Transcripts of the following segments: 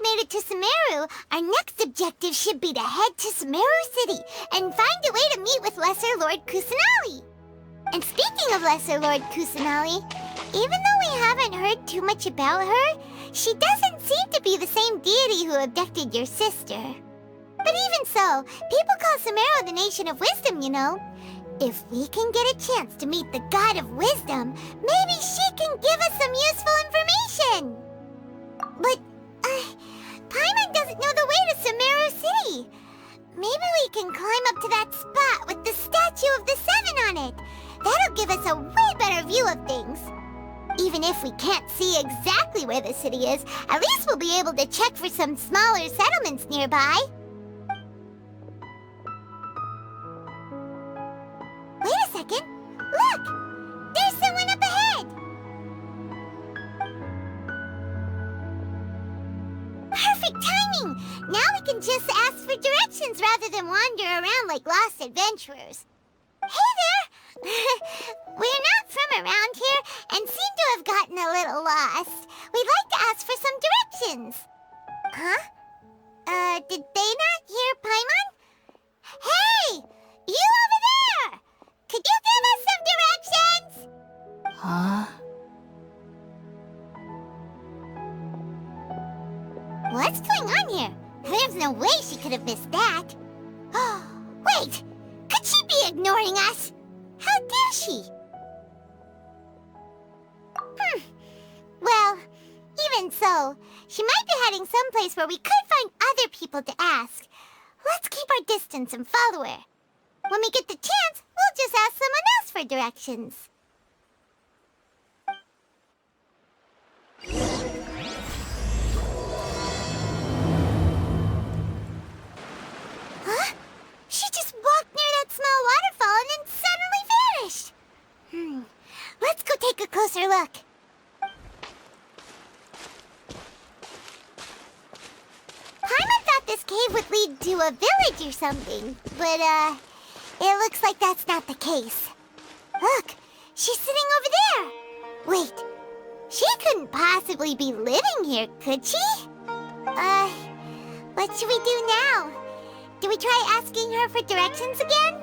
we made it to Sumeru, our next objective should be to head to Sumeru City and find a way to meet with Lesser Lord Kusanali. And speaking of Lesser Lord Kusanali, even though we haven't heard too much about her, she doesn't seem to be the same deity who abducted your sister. But even so, people call Sumeru the Nation of Wisdom, you know. If we can get a chance to meet the God of Wisdom, maybe she can give us some useful information. But, Paimon doesn't know the way to Sumeru City. Maybe we can climb up to that spot with the statue of the Seven on it. That'll give us a way better view of things. Even if we can't see exactly where the city is, at least we'll be able to check for some smaller settlements nearby. Wait a second. Look! There's someone up ahead! Perfect timing! Now we can just ask for directions rather than wander around like lost adventurers. Hey there! We're not from around here and seem to have gotten a little lost. We'd like to ask for some directions. Huh? Did they not hear Paimon? Hey! You over there! Could you give us some directions? Huh? What's going on here? There's no way she could have missed that. Oh, wait! Could she be ignoring us? How dare she? Well, even so, she might be heading someplace where we could find other people to ask. Let's keep our distance and follow her. When we get the chance, we'll just ask someone else for directions. Huh? She just walked near that small waterfall and then suddenly vanished. Let's go take a closer look. Paimon thought this cave would lead to a village or something, but, it looks like that's not the case. Look, she's sitting over there. Wait, she couldn't possibly be living here, could she? What should we do now? Do we try asking her for directions again?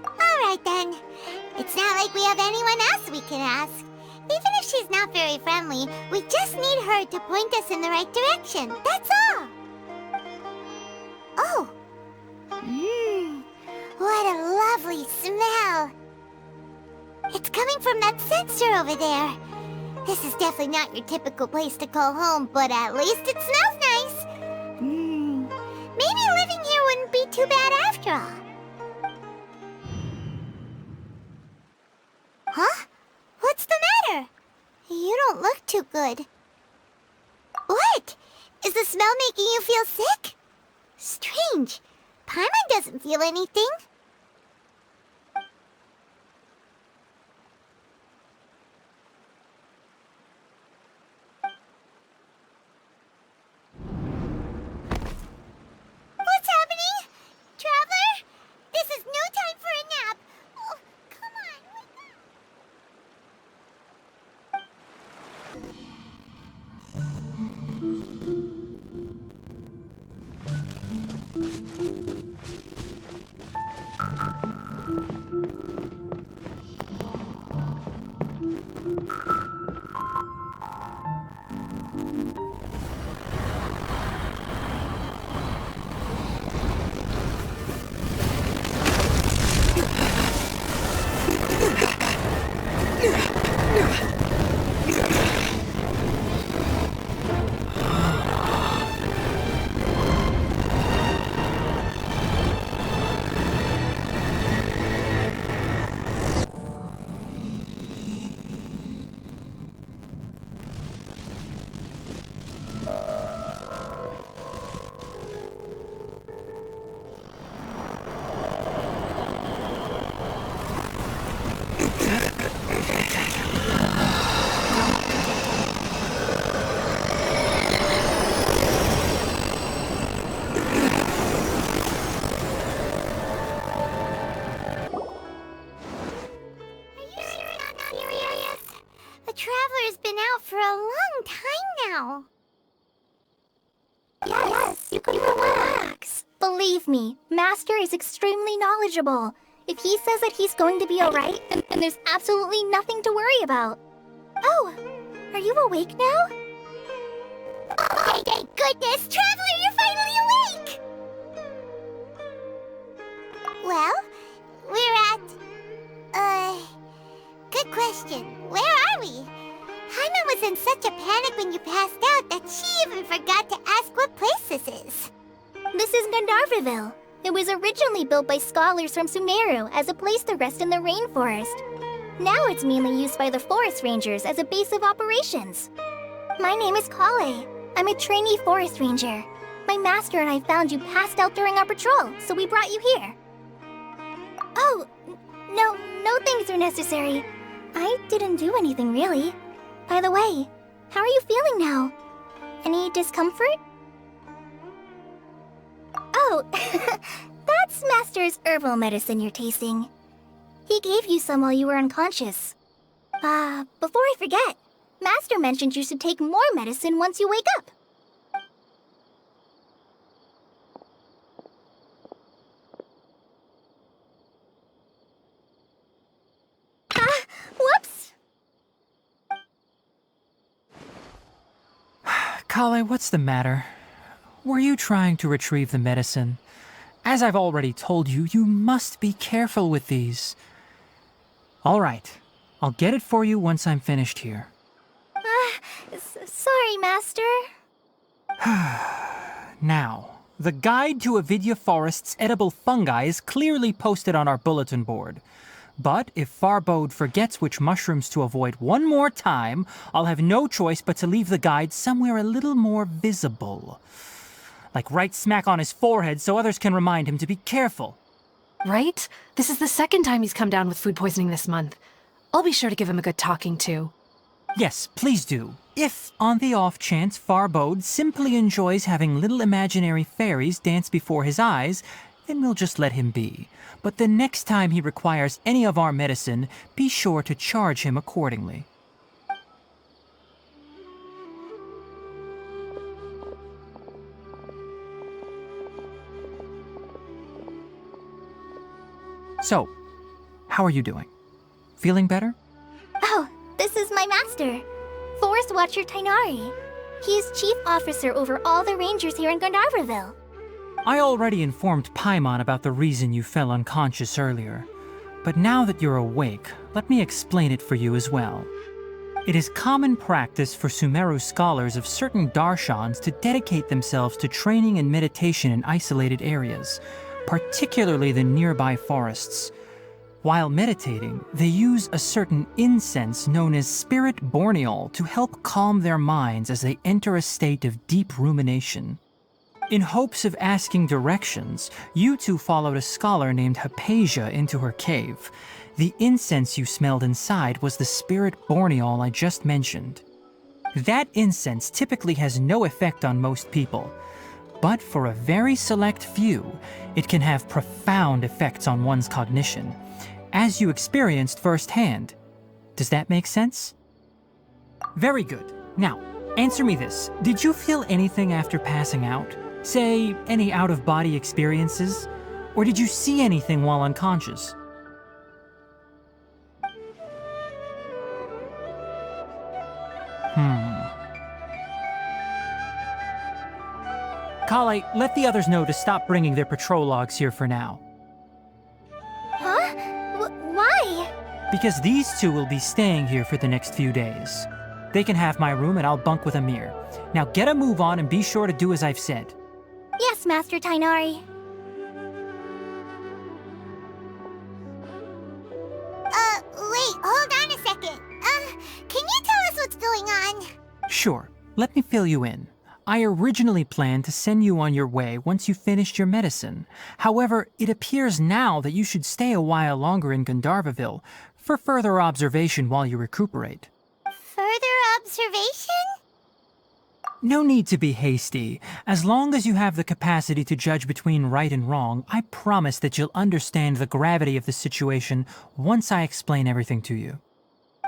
Alright then. It's not like we have anyone else we can ask. Even if she's not very friendly, we just need her to point us in the right direction. That's all. Oh. What a lovely smell. It's coming from that sensor over there. This is definitely not your typical place to call home, but at least it smells nice. Maybe living here wouldn't be too bad after all. Huh? What's the matter? You don't look too good. What? Is the smell making you feel sick? Strange. Paimon doesn't feel anything. What's happening? Traveler? This is no time for a nap. Oh, come on, wake up. The Traveler's been out for a long time now. you could relax. Believe me, Master is extremely knowledgeable. If he says that he's going to be alright, then there's absolutely nothing to worry about. Oh, are you awake now? Oh, thank goodness! Traveler, you're finally awake! Well, we're at... Good question. Where are we? Haima was in such a panic when you passed out that she even forgot to ask what place this is. This is Gandharvaville. It was originally built by scholars from Sumeru as a place to rest in the rainforest. Now it's mainly used by the forest rangers as a base of operations. My name is Kale. I'm a trainee forest ranger. My master and I found you passed out during our patrol, so we brought you here. Oh, no things are necessary. I didn't do anything really. By the way, how are you feeling now? Any discomfort? Oh, that's Master's herbal medicine you're tasting. He gave you some while you were unconscious. Before I forget, Master mentioned you should take more medicine once you wake up. Whoops! Kale, what's the matter? Were you trying to retrieve the medicine? As I've already told you, you must be careful with these. All right, I'll get it for you once I'm finished here. Sorry, Master. Now, the guide to Avidya Forest's edible fungi is clearly posted on our bulletin board. But if Farbode forgets which mushrooms to avoid one more time, I'll have no choice but to leave the guide somewhere a little more visible. Like right smack on his forehead so others can remind him to be careful. Right? This is the second time he's come down with food poisoning this month. I'll be sure to give him a good talking to. Yes, please do. If, on the off chance, Farbode simply enjoys having little imaginary fairies dance before his eyes, then we'll just let him be. But the next time he requires any of our medicine, be sure to charge him accordingly. So, how are you doing? Feeling better? Oh, this is my master, Forest Watcher Tainari. He is chief officer over all the rangers here in Gandharvaville. I already informed Paimon about the reason you fell unconscious earlier. But now that you're awake, let me explain it for you as well. It is common practice for Sumeru scholars of certain darshans to dedicate themselves to training and meditation in isolated areas, particularly the nearby forests. While meditating, they use a certain incense known as spirit borneol to help calm their minds as they enter a state of deep rumination. In hopes of asking directions, you two followed a scholar named Hypatia into her cave. The incense you smelled inside was the spirit borneol I just mentioned. That incense typically has no effect on most people, but for a very select few, it can have profound effects on one's cognition, as you experienced firsthand. Does that make sense? Very good. Now, answer me this. Did you feel anything after passing out? Say, any out-of-body experiences? Or did you see anything while unconscious? Kale, let the others know to stop bringing their patrol logs here for now. Huh? Why? Because these two will be staying here for the next few days. They can have my room and I'll bunk with Amir. Now get a move on and be sure to do as I've said. Yes, Master Tainari. Wait, hold on a second. Can you tell us what's going on? Sure, let me fill you in. I originally planned to send you on your way once you finished your medicine. However, it appears now that you should stay a while longer in Gandharvaville for further observation while you recuperate. Further observation? No need to be hasty. As long as you have the capacity to judge between right and wrong, I promise that you'll understand the gravity of the situation once I explain everything to you.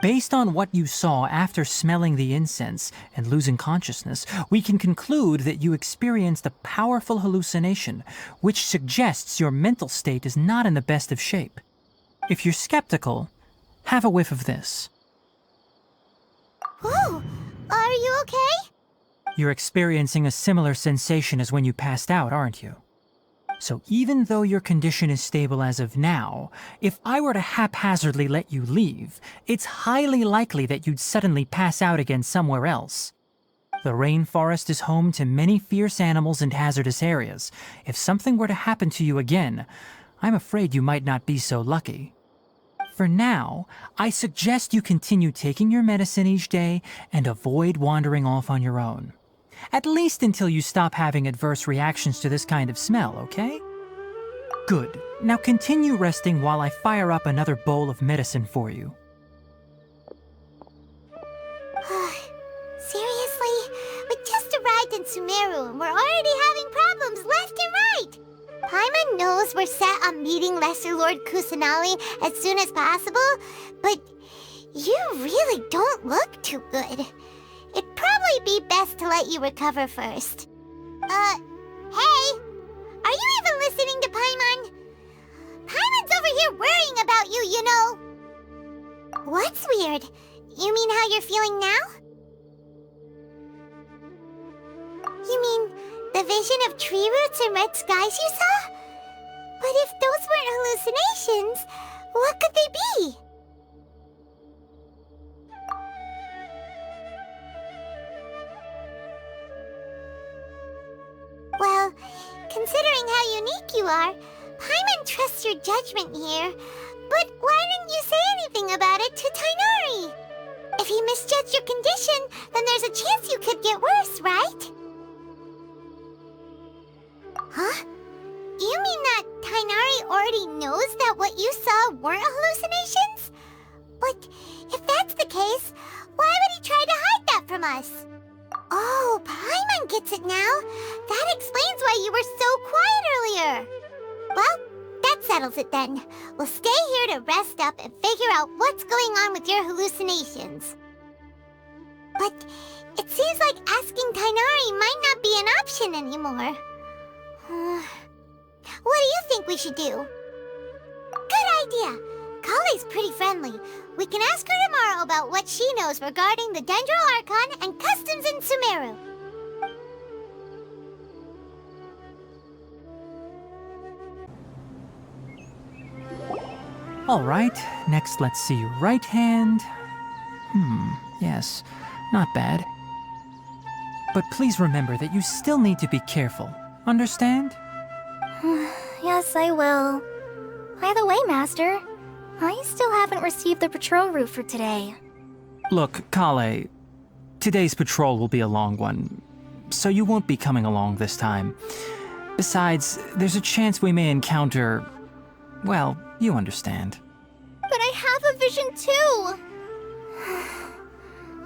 Based on what you saw after smelling the incense and losing consciousness, we can conclude that you experienced a powerful hallucination, which suggests your mental state is not in the best of shape. If you're skeptical, have a whiff of this. Whoa! Are you okay? You're experiencing a similar sensation as when you passed out, aren't you? So even though your condition is stable as of now, if I were to haphazardly let you leave, it's highly likely that you'd suddenly pass out again somewhere else. The rainforest is home to many fierce animals and hazardous areas. If something were to happen to you again, I'm afraid you might not be so lucky. For now, I suggest you continue taking your medicine each day and avoid wandering off on your own. At least until you stop having adverse reactions to this kind of smell, okay? Good. Now continue resting while I fire up another bowl of medicine for you. Seriously? We just arrived in Sumeru and we're already having problems left and right! Paimon knows we're set on meeting Lesser Lord Kusanali as soon as possible, but you really don't look too good. It'd probably be best to let you recover first. Hey! Are you even listening to Paimon? Paimon's over here worrying about you, you know! What's weird? You mean how you're feeling now? You mean the vision of tree roots and red skies you saw? But if those weren't hallucinations, what could they be? Well, considering how unique you are, Paimon trusts your judgment here. But why didn't you say anything about it to Tainari? If he misjudged your condition, then there's a chance you could get worse, right? Huh? You mean that Tainari already knows that what you saw weren't hallucinations? But if that's the case, why would he try to hide that from us? Oh, Paimon gets it now. That explains why you were so quiet earlier. Well, that settles it then. We'll stay here to rest up and figure out what's going on with your hallucinations. But it seems like asking Tainari might not be an option anymore. What do you think we should do? Good idea. Kale's pretty friendly. We can ask her tomorrow about what she knows regarding the Dendro Archon and customs in Sumeru. All right, next let's see, right hand. Yes, not bad. But please remember that you still need to be careful. Understand? Yes, I will. By the way, Master, I still haven't received the patrol route for today. Look, Kale, today's patrol will be a long one, so you won't be coming along this time. Besides, there's a chance we may encounter... well, you understand. But I have a vision too!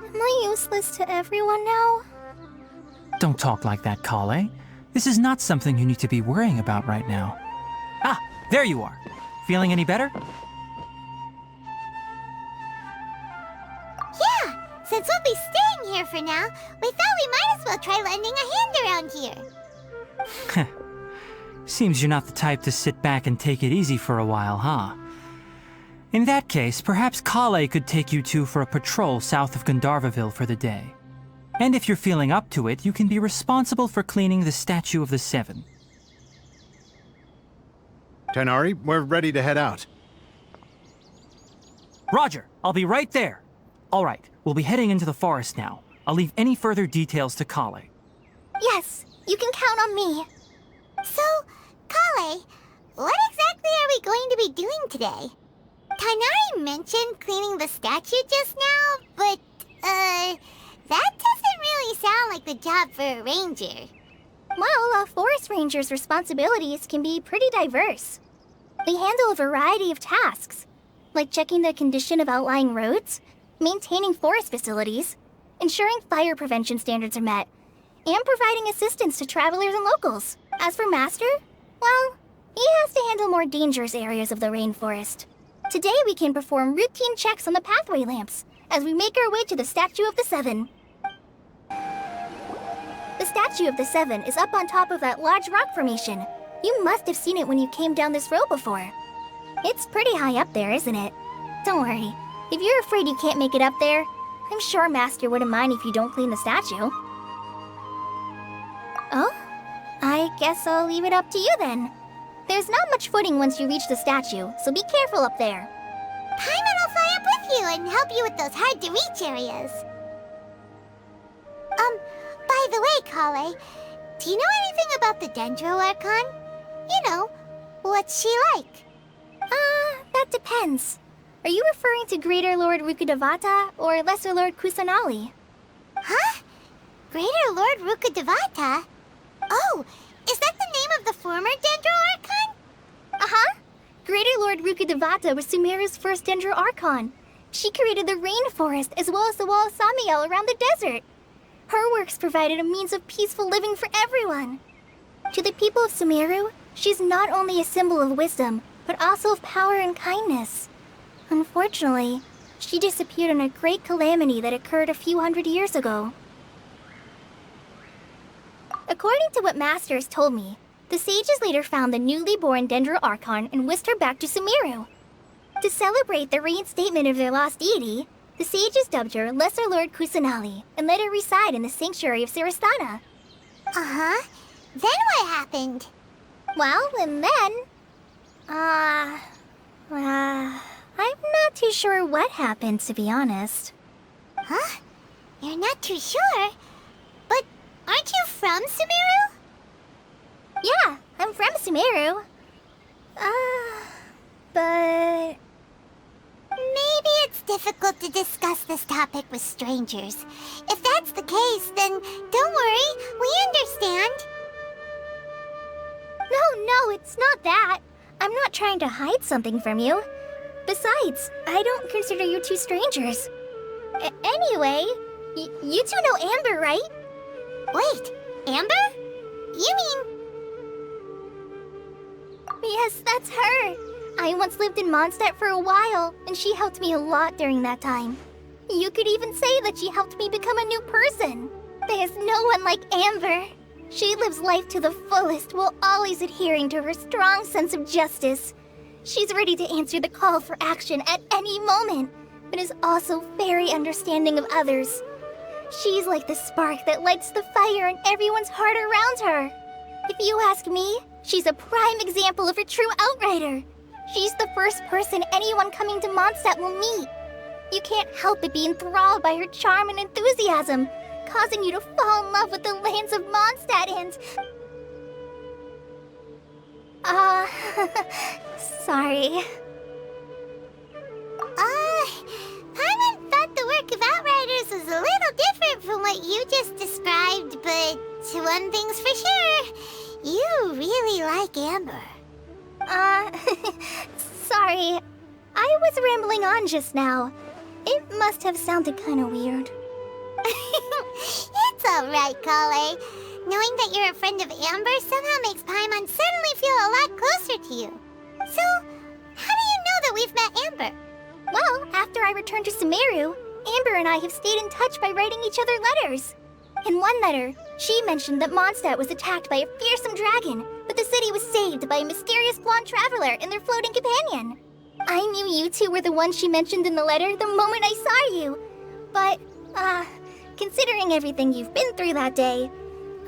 Am I useless to everyone now? Don't talk like that, Kale. This is not something you need to be worrying about right now. Ah, there you are. Feeling any better? Yeah, since we'll be staying here for now, we thought we might as well try lending a hand around here. Seems you're not the type to sit back and take it easy for a while, huh? In that case, perhaps Kale could take you two for a patrol south of Gandharvaville for the day. And if you're feeling up to it, you can be responsible for cleaning the Statue of the Seven. Tainari, we're ready to head out. Roger, I'll be right there. All right, we'll be heading into the forest now. I'll leave any further details to Kale. Yes, you can count on me. So, Kale, what exactly are we going to be doing today? Tainari mentioned cleaning the statue just now, but, that doesn't really sound like the job for a ranger. Well, a forest ranger's responsibilities can be pretty diverse. They handle a variety of tasks, like checking the condition of outlying roads, maintaining forest facilities, ensuring fire prevention standards are met, and providing assistance to travelers and locals. As for Master, well, he has to handle more dangerous areas of the rainforest. Today we can perform routine checks on the pathway lamps as we make our way to the Statue of the Seven. The Statue of the Seven is up on top of that large rock formation. You must have seen it when you came down this road before. It's pretty high up there, isn't it? Don't worry. If you're afraid you can't make it up there, I'm sure Master wouldn't mind if you don't clean the statue. Oh? I guess I'll leave it up to you then. There's not much footing once you reach the statue, so be careful up there. Paimon will fly up with you and help you with those hard-to-reach areas. By the way, Kale, do you know anything about the Dendro Archon? You know, what's she like? That depends. Are you referring to Greater Lord Rukkhadevata or Lesser Lord Kusanali? Huh? Greater Lord Rukkhadevata? Oh, is that the name of the former Dendro Archon? Uh-huh. Greater Lord Rukkhadevata was Sumeru's first Dendro Archon. She created the rainforest as well as the wall of Samiel around the desert. Her works provided a means of peaceful living for everyone. To the people of Sumeru, she's not only a symbol of wisdom, but also of power and kindness. Unfortunately, she disappeared in a great calamity that occurred a few hundred years ago. According to what Master has told me, the sages later found the newly born Dendro Archon and whisked her back to Sumeru. To celebrate the reinstatement of their lost deity, the sages dubbed her Lesser Lord Kusanali and let her reside in the sanctuary of Siristana. Uh-huh. Then what happened? Well, and then... I'm not too sure what happened, to be honest. Huh? You're not too sure? But aren't you from Sumeru? Yeah, I'm from Sumeru. But... Maybe it's difficult to discuss this topic with strangers. If that's the case, then don't worry, we understand. No, it's not that. I'm not trying to hide something from you. Besides, I don't consider you two strangers. Anyway, you two know Amber, right? Wait, Amber? You mean... Yes, that's her. I once lived in Mondstadt for a while, and she helped me a lot during that time. You could even say that she helped me become a new person. There's no one like Amber. She lives life to the fullest while always adhering to her strong sense of justice. She's ready to answer the call for action at any moment, but is also very understanding of others. She's like the spark that lights the fire in everyone's heart around her. If you ask me, she's a prime example of a true outrider. She's the first person anyone coming to Mondstadt will meet. You can't help but be enthralled by her charm and enthusiasm, causing you to fall in love with the lands of Mondstadt and... sorry. Paimon thought the work of Outriders was a little different from what you just described, but one thing's for sure, you really like Amber. Sorry. I was rambling on just now. It must have sounded kind of weird. It's alright, Kale. Knowing that you're a friend of Amber somehow makes Paimon suddenly feel a lot closer to you. So, how do you know that we've met Amber? Well, after I returned to Sumeru, Amber and I have stayed in touch by writing each other letters. In one letter, she mentioned that Mondstadt was attacked by a fearsome dragon, but the city was saved by a mysterious blonde traveler and their floating companion. I knew you two were the ones she mentioned in the letter the moment I saw you. But, considering everything you've been through that day,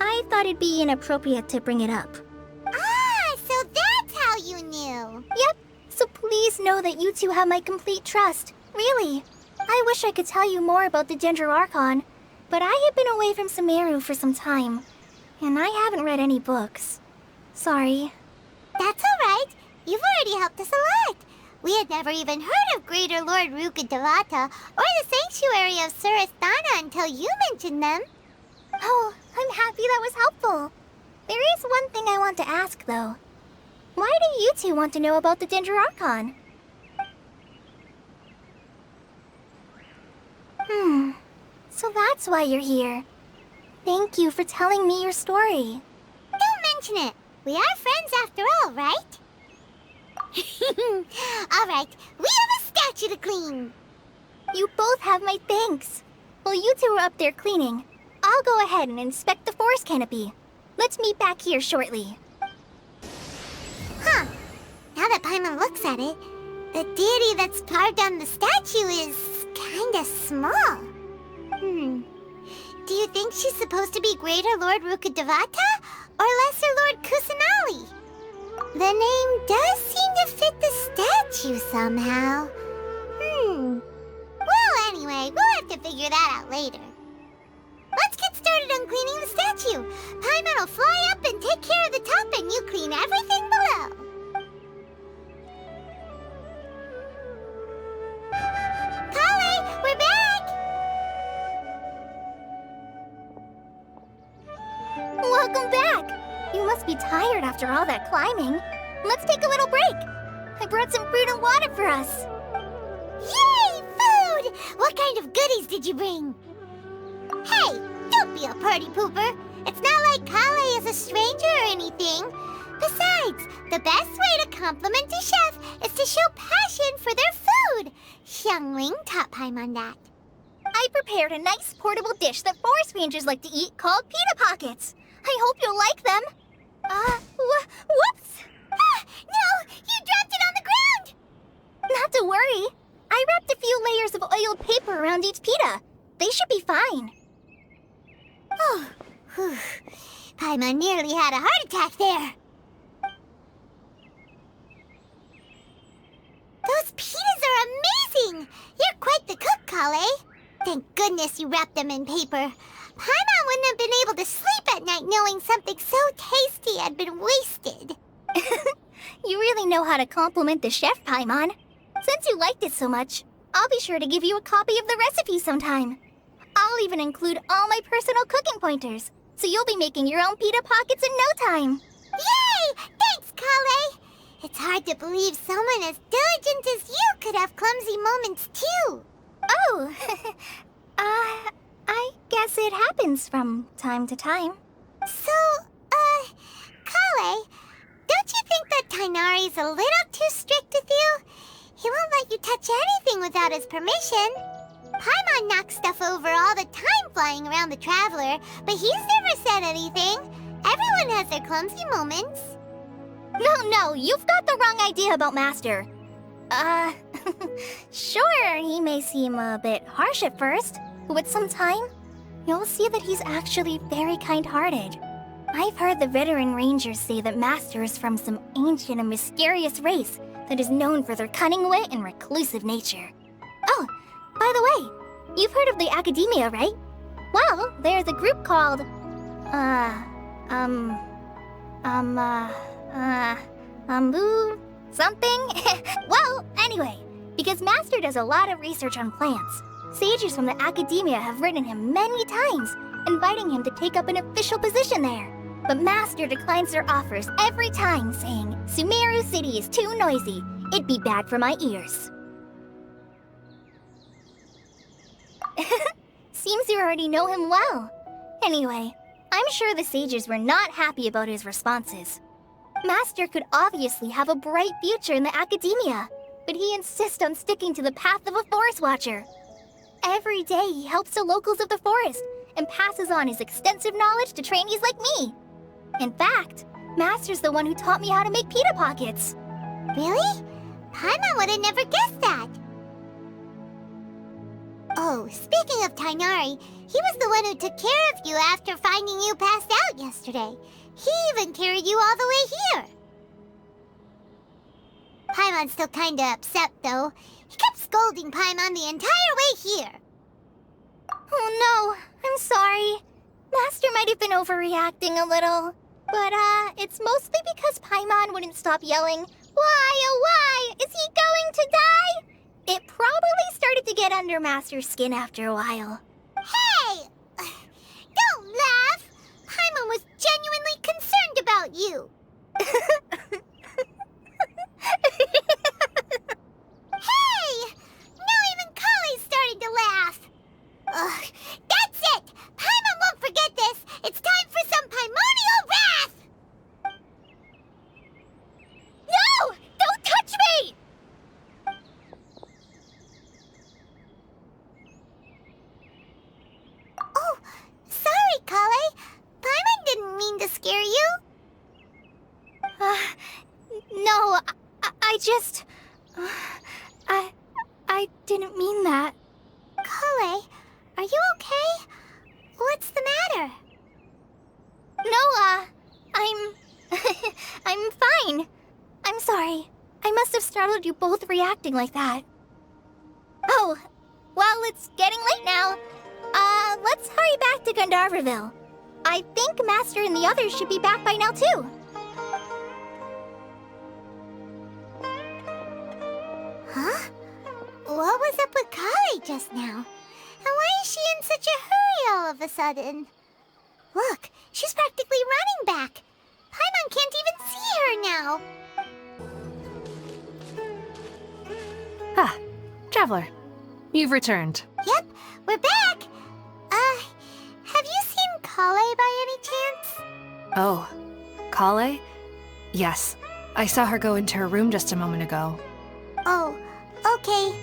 I thought it'd be inappropriate to bring it up. Ah, so that's how you knew. Yep, so please know that you two have my complete trust. Really. I wish I could tell you more about the Dendro Archon, but I have been away from Sumeru for some time, and I haven't read any books. Sorry. That's alright. You've already helped us a lot. We had never even heard of Greater Lord Rukkhadevata or the Sanctuary of Surasthana until you mentioned them. Oh, I'm happy that was helpful. There is one thing I want to ask, though. Why do you two want to know about the Dendro Archon? So that's why you're here. Thank you for telling me your story. Don't mention it. We are friends after all, right? Alright, we have a statue to clean. You both have my thanks. While you two are up there cleaning, I'll go ahead and inspect the forest canopy. Let's meet back here shortly. Huh. Now that Paimon looks at it, the deity that's carved on the statue is kinda small. Do you think she's supposed to be Greater Lord Rukkhadevata or Lesser Lord Kusanali? The name does seem to fit the statue somehow. Well, anyway, we'll have to figure that out later. Let's get started on cleaning the statue. Paimon will fly up and take care of the top, and you clean everything below. Kale, we're back! Welcome back! You must be tired after all that climbing. Let's take a little break. I brought some fruit and water for us. Yay, food! What kind of goodies did you bring? Hey, don't be a party pooper. It's not like Kale is a stranger or anything. Besides, the best way to compliment a chef is to show passion for their food. Xiangling taught Paimon that. I prepared a nice portable dish that forest rangers like to eat called pita pockets. I hope you'll like them. Whoops! Ah, no! You dropped it on the ground! Not to worry. I wrapped a few layers of oiled paper around each pita. They should be fine. Oh, whew. Paimon nearly had a heart attack there. Those pitas are amazing! You're quite the cook, Kale. Thank goodness you wrapped them in paper. Paimon wouldn't have been able to sleep at night knowing something so tasty had been wasted. You really know how to compliment the chef, Paimon. Since you liked it so much, I'll be sure to give you a copy of the recipe sometime. I'll even include all my personal cooking pointers, so you'll be making your own pita pockets in no time. Yay! Thanks, Kale! It's hard to believe someone as diligent as you could have clumsy moments, too. Oh, I guess it happens from time to time. So, Kale, don't you think that Tainari's a little too strict with you? He won't let you touch anything without his permission. Paimon knocks stuff over all the time flying around the Traveler, but he's never said anything. Everyone has their clumsy moments. No, you've got the wrong idea about Master. Sure, he may seem a bit harsh at first, but with some time, you'll see that he's actually very kind-hearted. I've heard the veteran rangers say that Master is from some ancient and mysterious race that is known for their cunning wit and reclusive nature. Oh, by the way, you've heard of the Academia, right? Well, there's a group called, something? Well, anyway, because Master does a lot of research on plants, sages from the Academia have written him many times, inviting him to take up an official position there. But Master declines their offers every time, saying, Sumeru City is too noisy. It'd be bad for my ears. Seems you already know him well. Anyway, I'm sure the sages were not happy about his responses. Master could obviously have a bright future in the Academia, but he insists on sticking to the path of a forest watcher. Every day he helps the locals of the forest and passes on his extensive knowledge to trainees like me. In fact, Master's the one who taught me how to make pita pockets. Really? Paimon would have never guessed that. Oh, speaking of Tainari, he was the one who took care of you after finding you passed out yesterday. He even carried you all the way here. Paimon's still kinda upset, though. He kept scolding Paimon the entire way here. Oh no, I'm sorry. Master might have been overreacting a little. But, it's mostly because Paimon wouldn't stop yelling, Why, oh why, is he going to die? It probably started to get under Master's skin after a while. Hey! Don't laugh! Paimon was genuinely concerned about you. Hey! Now even Kale's starting to laugh. Ugh, that's it! Paimon won't forget this! It's time for some Paimonial wrath! No! Don't touch me! I didn't mean that. Kale, are you okay? What's the matter? No, I'm fine. I'm sorry. I must have startled you both reacting like that. Oh, well, it's getting late now. Let's hurry back to Gandharville. I think Master and the others should be back by now, too. Huh? What was up with Kale just now? And why is she in such a hurry all of a sudden? Look, she's practically running back. Paimon can't even see her now. Ah, Traveler. You've returned. Yep, we're back. Have you seen Kale by any chance? Oh, Kale? Yes. I saw her go into her room just a moment ago. Oh, okay.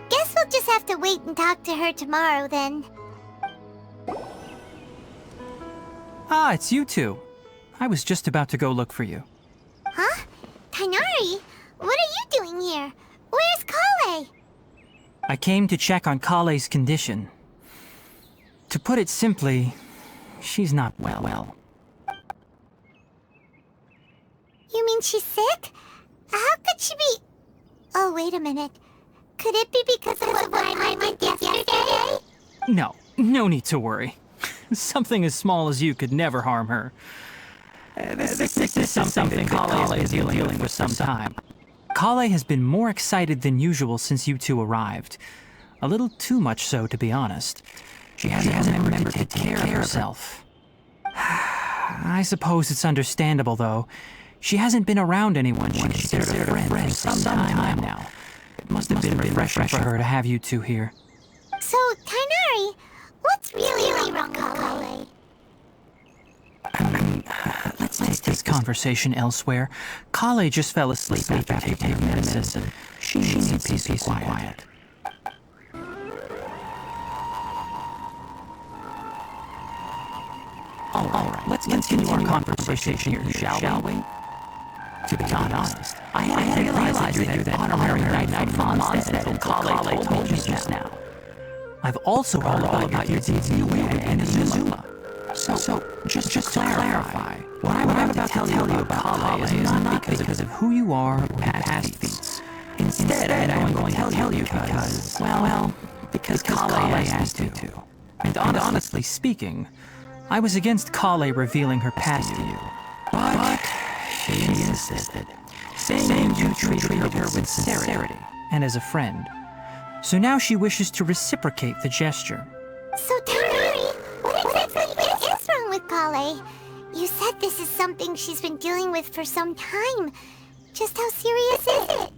Guess we'll just have to wait and talk to her tomorrow then. Ah, it's you two. I was just about to go look for you. Huh? Tighnari? What are you doing here? Where's Kale? I came to check on Kale's condition. To put it simply, she's not well. You mean she's sick? How could she be... Oh, wait a minute. Could it be because of what I did yesterday? No need to worry. Something as small as you could never harm her. This is something that Kale has been dealing with for some time. Kale has been more excited than usual since you two arrived. A little too much so, to be honest. She hasn't remembered to take care of herself. I suppose it's understandable, though. She hasn't been around anyone she considered a friend for some time now. It must have been refreshing for her to have you two here. So, Tighnari, what's really wrong with Kale? Let's take this conversation elsewhere. Kale just fell asleep after taking her medicine. She needs peace and quiet. All right, let's continue our conversation here, shall we? To be honest, I hadn't realized that you're that honorary knight from Mondstadt until Kale told me just now. I've also heard all about your deeds in Ueda and Azuma. So, just to clarify, what I'm about to tell you about Kale is not because of who you are or past feats. Instead, I'm going to tell you because Kale asked me to. And honestly speaking, I was against Kale revealing her past to you. But she insisted, saying you treated her with sincerity and as a friend. So now she wishes to reciprocate the gesture. So, Tighnari, what exactly is wrong with Kale? You said this is something she's been dealing with for some time. Just how serious is it?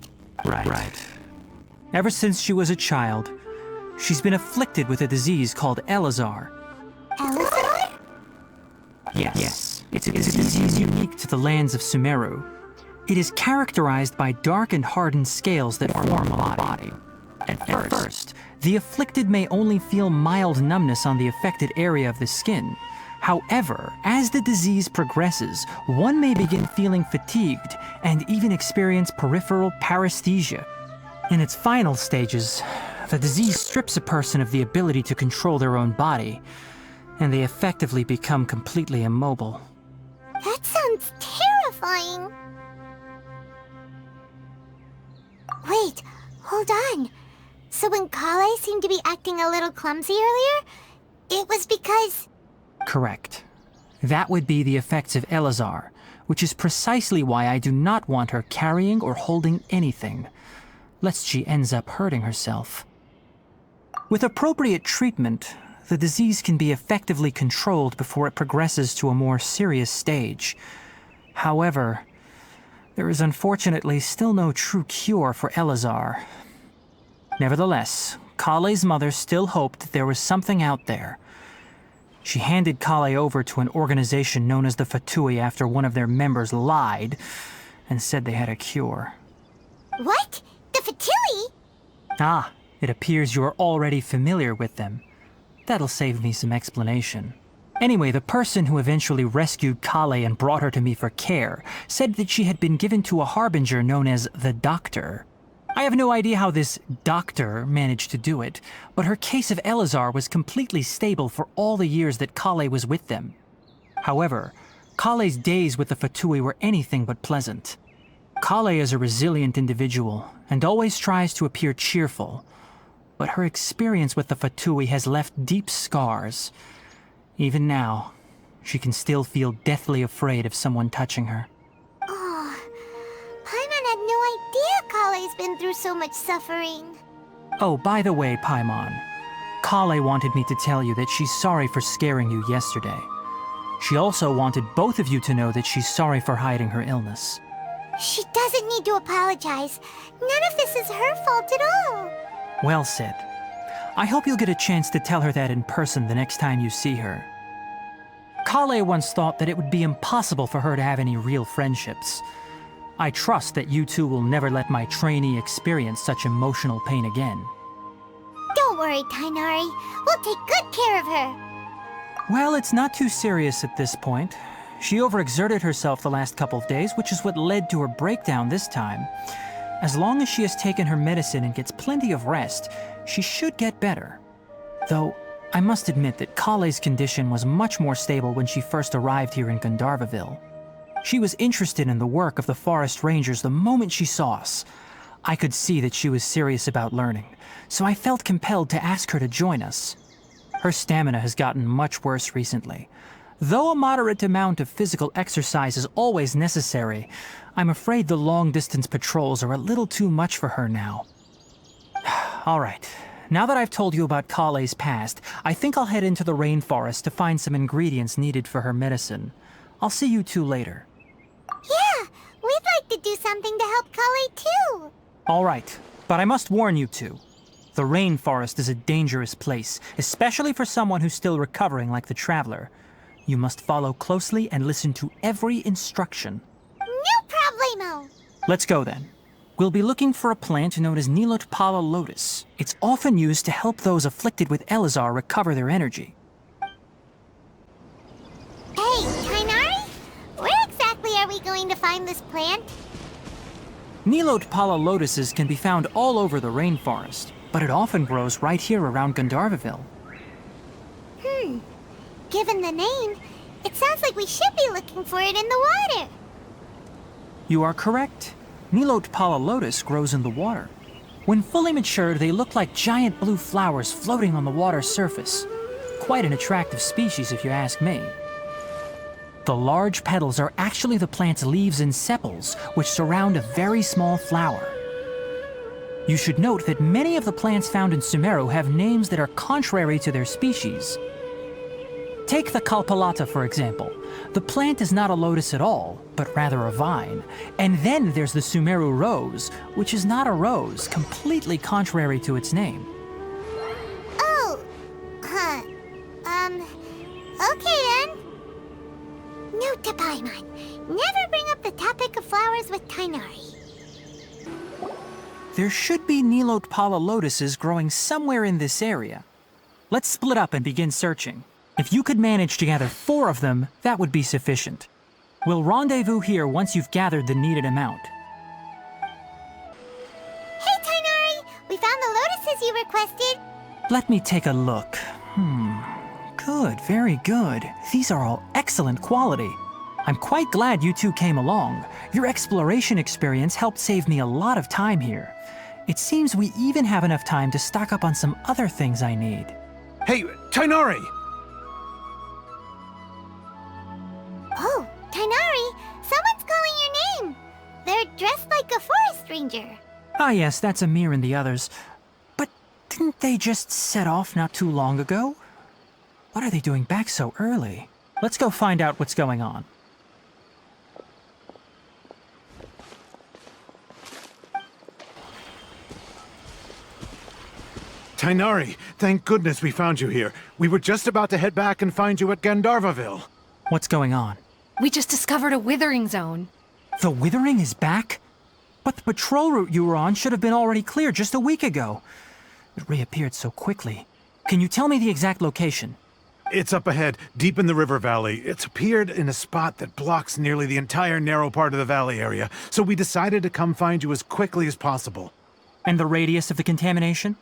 Right. Ever since she was a child, she's been afflicted with a disease called Elazar. Elazar? Yes. It's a disease unique to the lands of Sumeru. It is characterized by dark and hardened scales that form a body. At first, the afflicted may only feel mild numbness on the affected area of the skin. However, as the disease progresses, one may begin feeling fatigued and even experience peripheral paresthesia. In its final stages, the disease strips a person of the ability to control their own body, and they effectively become completely immobile. That sounds terrifying. Wait, hold on. So when Kale seemed to be acting a little clumsy earlier, it was because... Correct. That would be the effects of Elazar, which is precisely why I do not want her carrying or holding anything, lest she ends up hurting herself. With appropriate treatment, the disease can be effectively controlled before it progresses to a more serious stage. However, there is unfortunately still no true cure for Elazar. Nevertheless, Kale's mother still hoped that there was something out there. She handed Kale over to an organization known as the Fatui after one of their members lied and said they had a cure. What? The Fatui? Ah, it appears you are already familiar with them. That'll save me some explanation. Anyway, the person who eventually rescued Kale and brought her to me for care said that she had been given to a harbinger known as the Doctor. I have no idea how this doctor managed to do it, but her case of Elazar was completely stable for all the years that Kale was with them. However, Kale's days with the Fatui were anything but pleasant. Kale is a resilient individual and always tries to appear cheerful, but her experience with the Fatui has left deep scars. Even now, she can still feel deathly afraid of someone touching her. Oh, Paimon had no idea Kale's been through so much suffering. Oh, by the way, Paimon, Kale wanted me to tell you that she's sorry for scaring you yesterday. She also wanted both of you to know that she's sorry for hiding her illness. She doesn't need to apologize. None of this is her fault at all. Well said. I hope you'll get a chance to tell her that in person the next time you see her. Kale once thought that it would be impossible for her to have any real friendships. I trust that you two will never let my trainee experience such emotional pain again. Don't worry, Tainari. We'll take good care of her. Well, it's not too serious at this point. She overexerted herself the last couple of days, which is what led to her breakdown this time. As long as she has taken her medicine and gets plenty of rest, she should get better. Though, I must admit that Kale's condition was much more stable when she first arrived here in Gandharvaville. She was interested in the work of the forest rangers the moment she saw us. I could see that she was serious about learning, so I felt compelled to ask her to join us. Her stamina has gotten much worse recently. Though a moderate amount of physical exercise is always necessary, I'm afraid the long-distance patrols are a little too much for her now. All right, now that I've told you about Kale's past, I think I'll head into the rainforest to find some ingredients needed for her medicine. I'll see you two later. Yeah, we'd like to do something to help Kale too. All right, but I must warn you two. The rainforest is a dangerous place, especially for someone who's still recovering like the Traveler. You must follow closely and listen to every instruction. No problemo. Let's go then. We'll be looking for a plant known as Nilotpala lotus. It's often used to help those afflicted with Elazar recover their energy. Hey, Tainari? Where exactly are we going to find this plant? Nilotpala lotuses can be found all over the rainforest, but it often grows right here around Gandharvaville. Given the name, it sounds like we should be looking for it in the water. You are correct. Nilotpala lotus grows in the water. When fully matured, they look like giant blue flowers floating on the water's surface. Quite an attractive species, if you ask me. The large petals are actually the plant's leaves and sepals, which surround a very small flower. You should note that many of the plants found in Sumeru have names that are contrary to their species. Take the Kalpalata, for example. The plant is not a lotus at all, but rather a vine. And then there's the Sumeru rose, which is not a rose, completely contrary to its name. Oh, okay then. Note to Paimon, never bring up the topic of flowers with Tainari. There should be Nilotpala lotuses growing somewhere in this area. Let's split up and begin searching. If you could manage to gather 4 of them, that would be sufficient. We'll rendezvous here once you've gathered the needed amount. Hey, Tainari! We found the lotuses you requested. Let me take a look. Good, very good. These are all excellent quality. I'm quite glad you two came along. Your exploration experience helped save me a lot of time here. It seems we even have enough time to stock up on some other things I need. Hey, Tainari! Oh, Tainari, someone's calling your name. They're dressed like a forest ranger. Ah yes, that's Amir and the others. But didn't they just set off not too long ago? What are they doing back so early? Let's go find out what's going on. Tainari, thank goodness we found you here. We were just about to head back and find you at Gandharvaville. What's going on? We just discovered a withering zone. The Withering is back? But the patrol route you were on should have been already clear just a week ago. It reappeared so quickly. Can you tell me the exact location? It's up ahead, deep in the river valley. It's appeared in a spot that blocks nearly the entire narrow part of the valley area, so we decided to come find you as quickly as possible. And the radius of the contamination?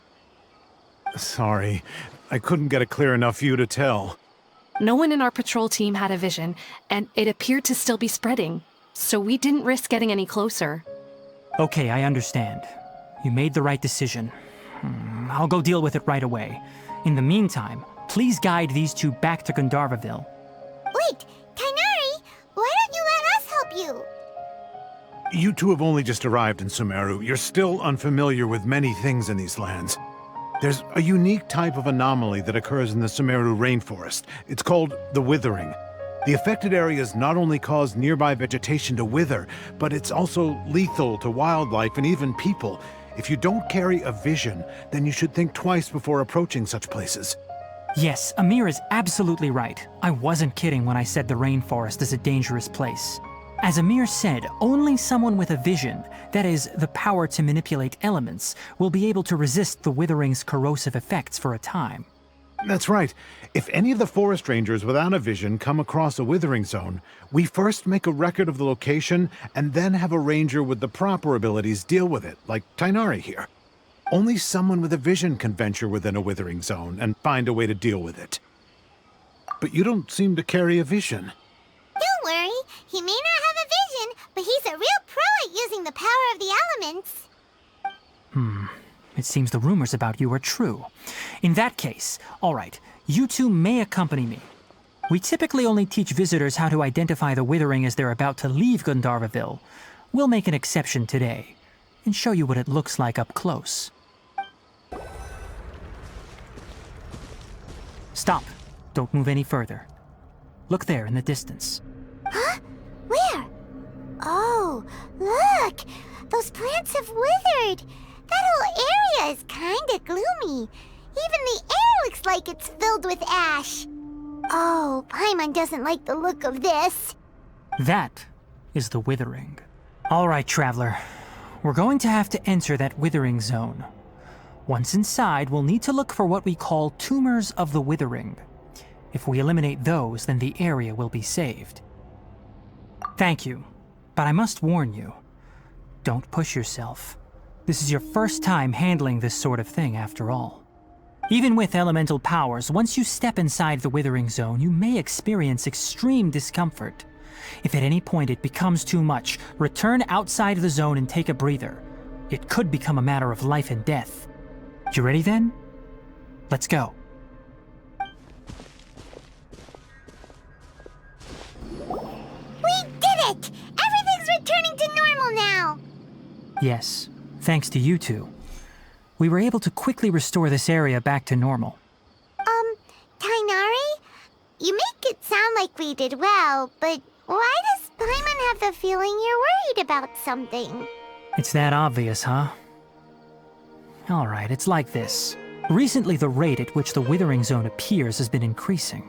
Sorry, I couldn't get a clear enough view to tell. No one in our patrol team had a vision, and it appeared to still be spreading, so we didn't risk getting any closer. Okay, I understand. You made the right decision. I'll go deal with it right away. In the meantime, please guide these two back to Gandharvaville. Wait, Tainari, why don't you let us help you? You two have only just arrived in Sumeru. You're still unfamiliar with many things in these lands. There's a unique type of anomaly that occurs in the Sumeru rainforest. It's called the withering. The affected areas not only cause nearby vegetation to wither, but it's also lethal to wildlife and even people. If you don't carry a vision, then you should think twice before approaching such places. Yes, Amir is absolutely right. I wasn't kidding when I said the rainforest is a dangerous place. As Amir said, only someone with a vision, that is, the power to manipulate elements, will be able to resist the withering's corrosive effects for a time. That's right. If any of the forest rangers without a vision come across a withering zone, we first make a record of the location and then have a ranger with the proper abilities deal with it, like Tainari here. Only someone with a vision can venture within a withering zone and find a way to deal with it. But you don't seem to carry a vision. Don't worry, he may not have a vision, but he's a real pro at using the power of the elements. It seems the rumors about you are true. In that case, all right, you two may accompany me. We typically only teach visitors how to identify the withering as they're about to leave Gandharvaville. We'll make an exception today and show you what it looks like up close. Stop. Don't move any further. Look there in the distance. Huh? Where? Oh, look! Those plants have withered! That whole area is kinda gloomy. Even the air looks like it's filled with ash. Oh, Paimon doesn't like the look of this. That is the withering. All right, traveler. We're going to have to enter that withering zone. Once inside, we'll need to look for what we call tumors of the withering. If we eliminate those, then the area will be saved. Thank you, but I must warn you. Don't push yourself. This is your first time handling this sort of thing, after all. Even with elemental powers, once you step inside the withering zone, you may experience extreme discomfort. If at any point it becomes too much, return outside the zone and take a breather. It could become a matter of life and death. You ready then? Let's go. We did it! Everything's returning to normal now! Yes, thanks to you two. We were able to quickly restore this area back to normal. Tainari? You make it sound like we did well, but why does Paimon have the feeling you're worried about something? It's that obvious, huh? Alright, it's like this. Recently, the rate at which the withering zone appears has been increasing.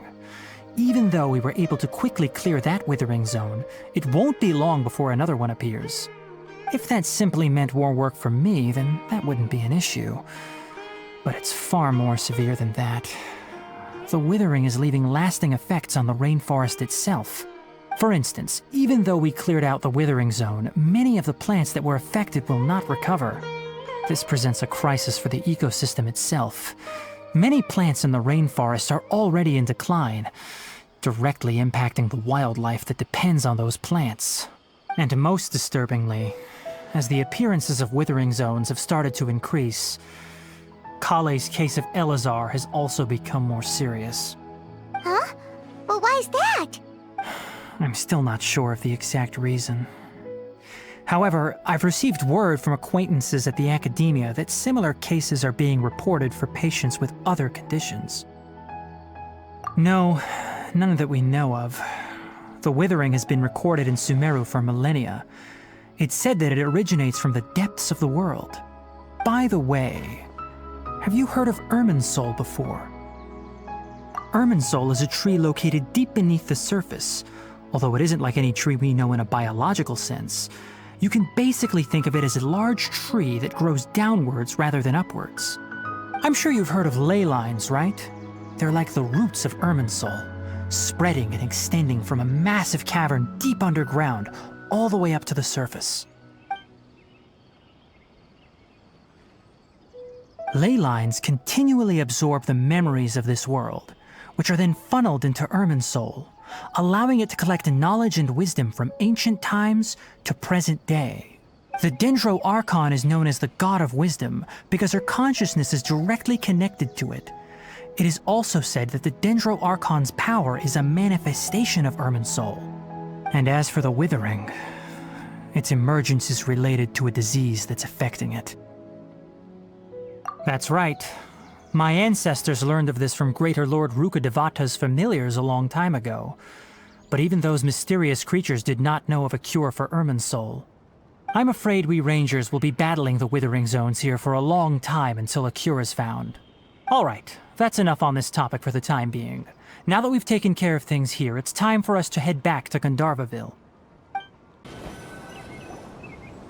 Even though we were able to quickly clear that withering zone, it won't be long before another one appears. If that simply meant more work for me, then that wouldn't be an issue. But it's far more severe than that. The withering is leaving lasting effects on the rainforest itself. For instance, even though we cleared out the withering zone, many of the plants that were affected will not recover. This presents a crisis for the ecosystem itself. Many plants in the rainforest are already in decline, directly impacting the wildlife that depends on those plants. And most disturbingly, as the appearances of withering zones have started to increase, Kale's case of Elazar has also become more serious. Huh? But why's that? I'm still not sure of the exact reason. However, I've received word from acquaintances at the academia that similar cases are being reported for patients with other conditions. No, none that we know of. The withering has been recorded in Sumeru for millennia. It's said that it originates from the depths of the world. By the way, have you heard of Irminsul before? Irminsul is a tree located deep beneath the surface. Although it isn't like any tree we know in a biological sense, you can basically think of it as a large tree that grows downwards rather than upwards. I'm sure you've heard of ley lines, right? They're like the roots of Irminsul, spreading and extending from a massive cavern deep underground all the way up to the surface. Ley lines continually absorb the memories of this world, which are then funneled into Irminsul, allowing it to collect knowledge and wisdom from ancient times to present day. The Dendro Archon is known as the God of Wisdom because her consciousness is directly connected to it. It is also said that the Dendro Archon's power is a manifestation of Irminsul. And as for the Withering, its emergence is related to a disease that's affecting it. That's right. My ancestors learned of this from Greater Lord Rukkhadevata's familiars a long time ago. But even those mysterious creatures did not know of a cure for Irminsul. I'm afraid we Rangers will be battling the Withering Zones here for a long time until a cure is found. All right, that's enough on this topic for the time being. Now that we've taken care of things here, it's time for us to head back to Gandharvaville.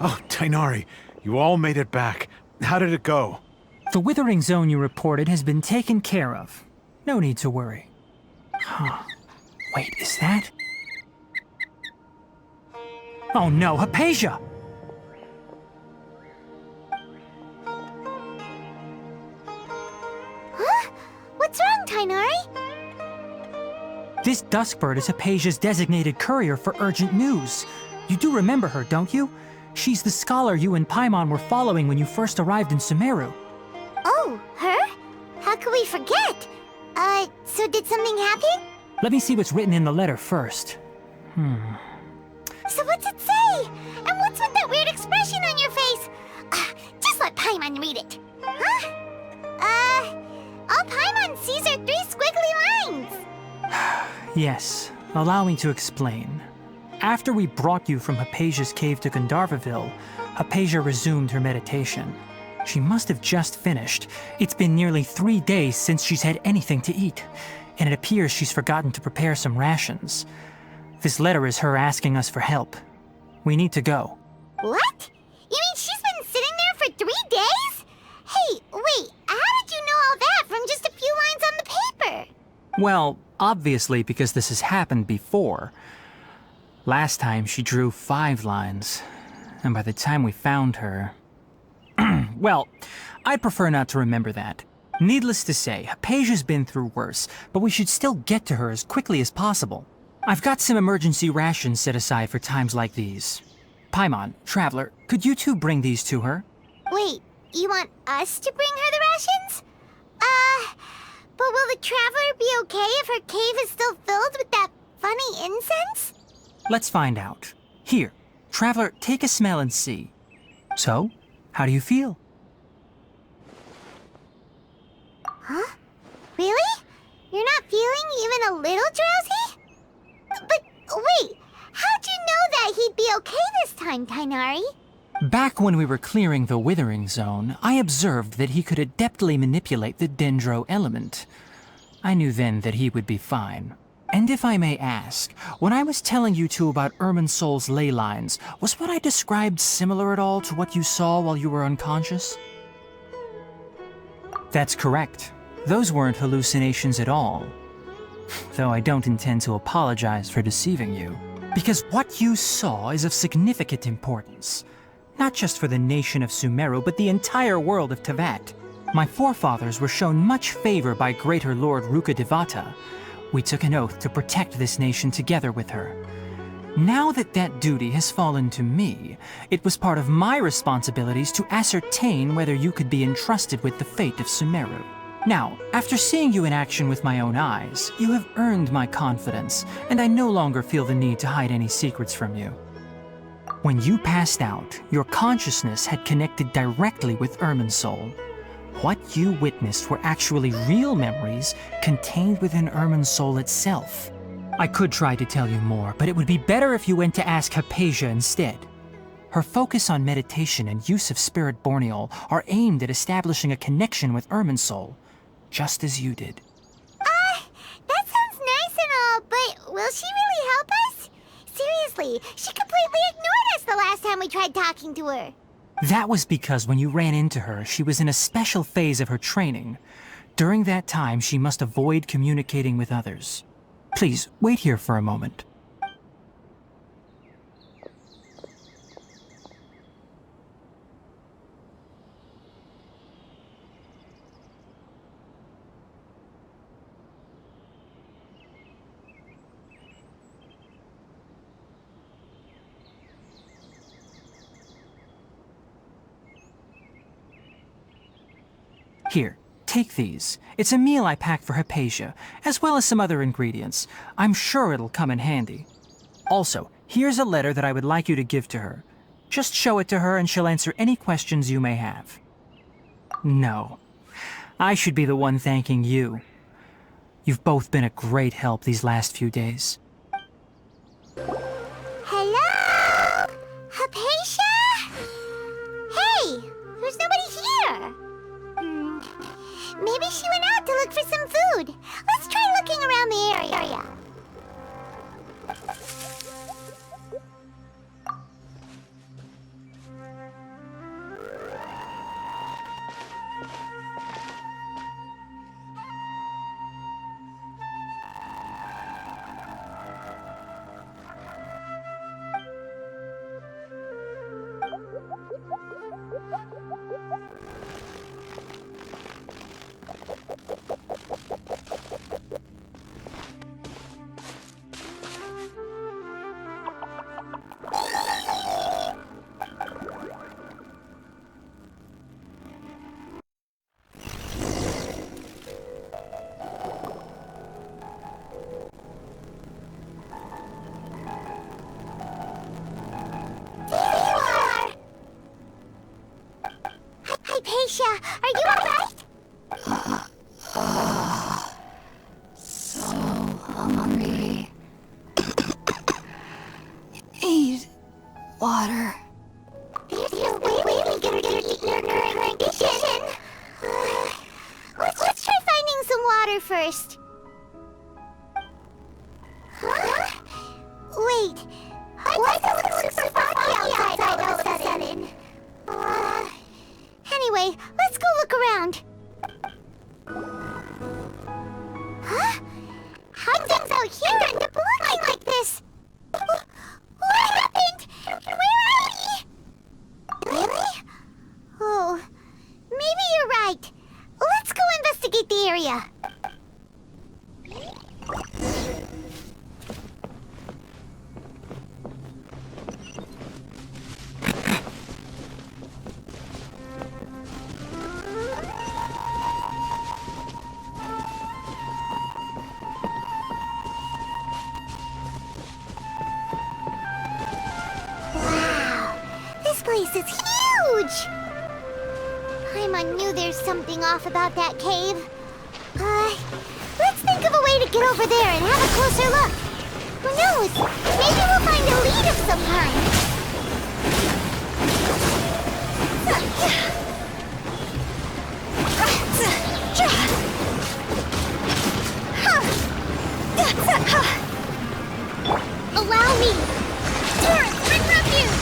Oh, Tainari, you all made it back. How did it go? The Withering Zone you reported has been taken care of. No need to worry. Huh. Wait, is that? Oh no, Hypatia! Huh? What's wrong, Tainari? This Duskbird is Hypatia's designated courier for urgent news. You do remember her, don't you? She's the scholar you and Paimon were following when you first arrived in Sumeru. Oh, her? How could we forget? So did something happen? Let me see what's written in the letter first. So what's it say? And what's with that weird expression on your face? Just let Paimon read it. Huh? All Paimon sees are 3 squiggly lines. Yes, allow me to explain. After we brought you from Hypatia's cave to Gandharvaville, Hypatia resumed her meditation. She must have just finished. It's been nearly 3 days since she's had anything to eat, and it appears she's forgotten to prepare some rations. This letter is her asking us for help. We need to go. What? You mean she's been sitting there for 3 days? Hey, wait, how did you know all that from just a few lines on the paper? Well, obviously because this has happened before. Last time she drew 5 lines, and by the time we found her... Well, I'd prefer not to remember that. Needless to say, Hypatia's been through worse, but we should still get to her as quickly as possible. I've got some emergency rations set aside for times like these. Paimon, Traveler, could you two bring these to her? Wait, you want us to bring her the rations? But will the Traveler be okay if her cave is still filled with that funny incense? Let's find out. Here, Traveler, take a smell and see. So, how do you feel? Huh? Really? You're not feeling even a little drowsy? But wait, how'd you know that he'd be okay this time, Tainari? Back when we were clearing the Withering Zone, I observed that he could adeptly manipulate the Dendro element. I knew then that he would be fine. And if I may ask, when I was telling you two about Irminsul's ley lines, was what I described similar at all to what you saw while you were unconscious? That's correct. Those weren't hallucinations at all. Though I don't intend to apologize for deceiving you. Because what you saw is of significant importance. Not just for the nation of Sumeru, but the entire world of Teyvat. My forefathers were shown much favor by Greater Lord Rukkhadevata. We took an oath to protect this nation together with her. Now that that duty has fallen to me, it was part of my responsibilities to ascertain whether you could be entrusted with the fate of Sumeru. Now, after seeing you in action with my own eyes, you have earned my confidence, and I no longer feel the need to hide any secrets from you. When you passed out, your consciousness had connected directly with Irminsul. What you witnessed were actually real memories contained within Irminsul itself. I could try to tell you more, but it would be better if you went to ask Hypatia instead. Her focus on meditation and use of Spirit Borneol are aimed at establishing a connection with Irminsul, just as you did. That sounds nice and all, but will she really help us? Seriously, she completely ignored us the last time we tried talking to her. That was because when you ran into her, she was in a special phase of her training. During that time, she must avoid communicating with others. Please, wait here for a moment. Here, take these. It's a meal I packed for Hypatia, as well as some other ingredients. I'm sure it'll come in handy. Also, here's a letter that I would like you to give to her. Just show it to her and she'll answer any questions you may have. No. I should be the one thanking you. You've both been a great help these last few days. Hello? Hypatia? Hey, there's nobody here. Maybe she went out to look for some food. Let's try looking around the area. Hypatia, are you alright? So hungry. Need water. There's no way we can get your current condition. Let's try finding some water first. Huh? Wait, why does it look so foggy outside all of a sudden? Anyway, let's go look around. Huh? How things out here end up looking like this? What happened? Where are we? Really? Oh, maybe you're right. Let's go investigate the area. This place is huge! Paimon knew there's something off about that cave. Let's think of a way to get over there and have a closer look. Who knows? Maybe we'll find a lead of some kind. Allow me! Doris, bring refuge!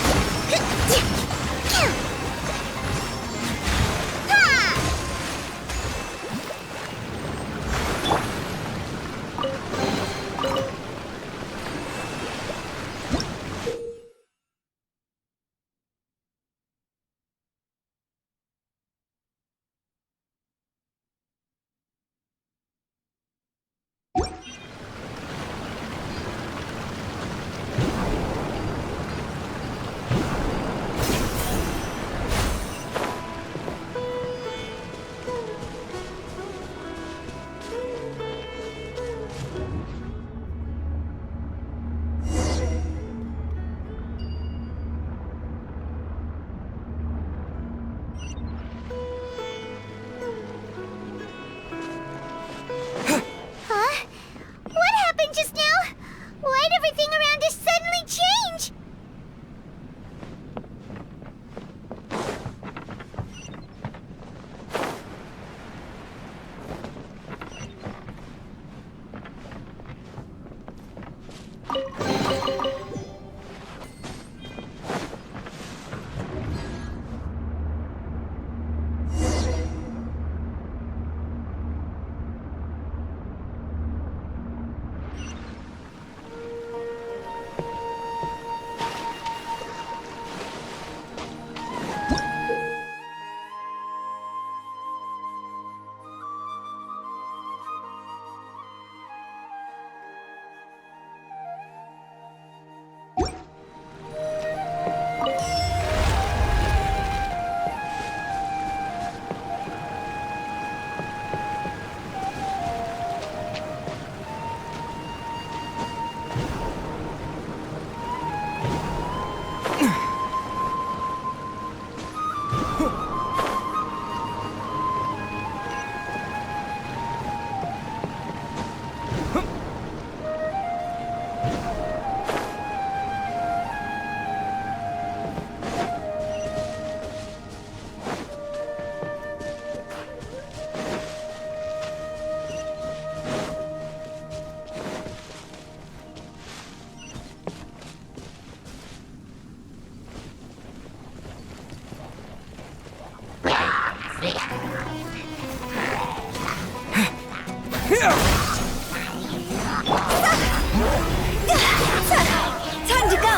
Time to go!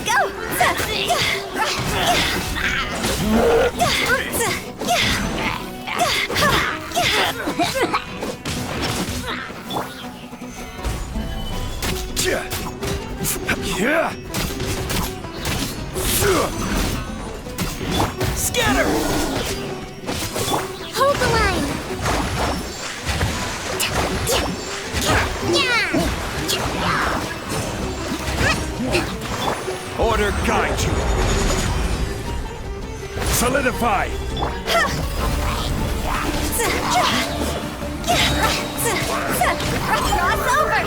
Go! Scatter! Hold the line! Order guide you. Solidify. Cross over!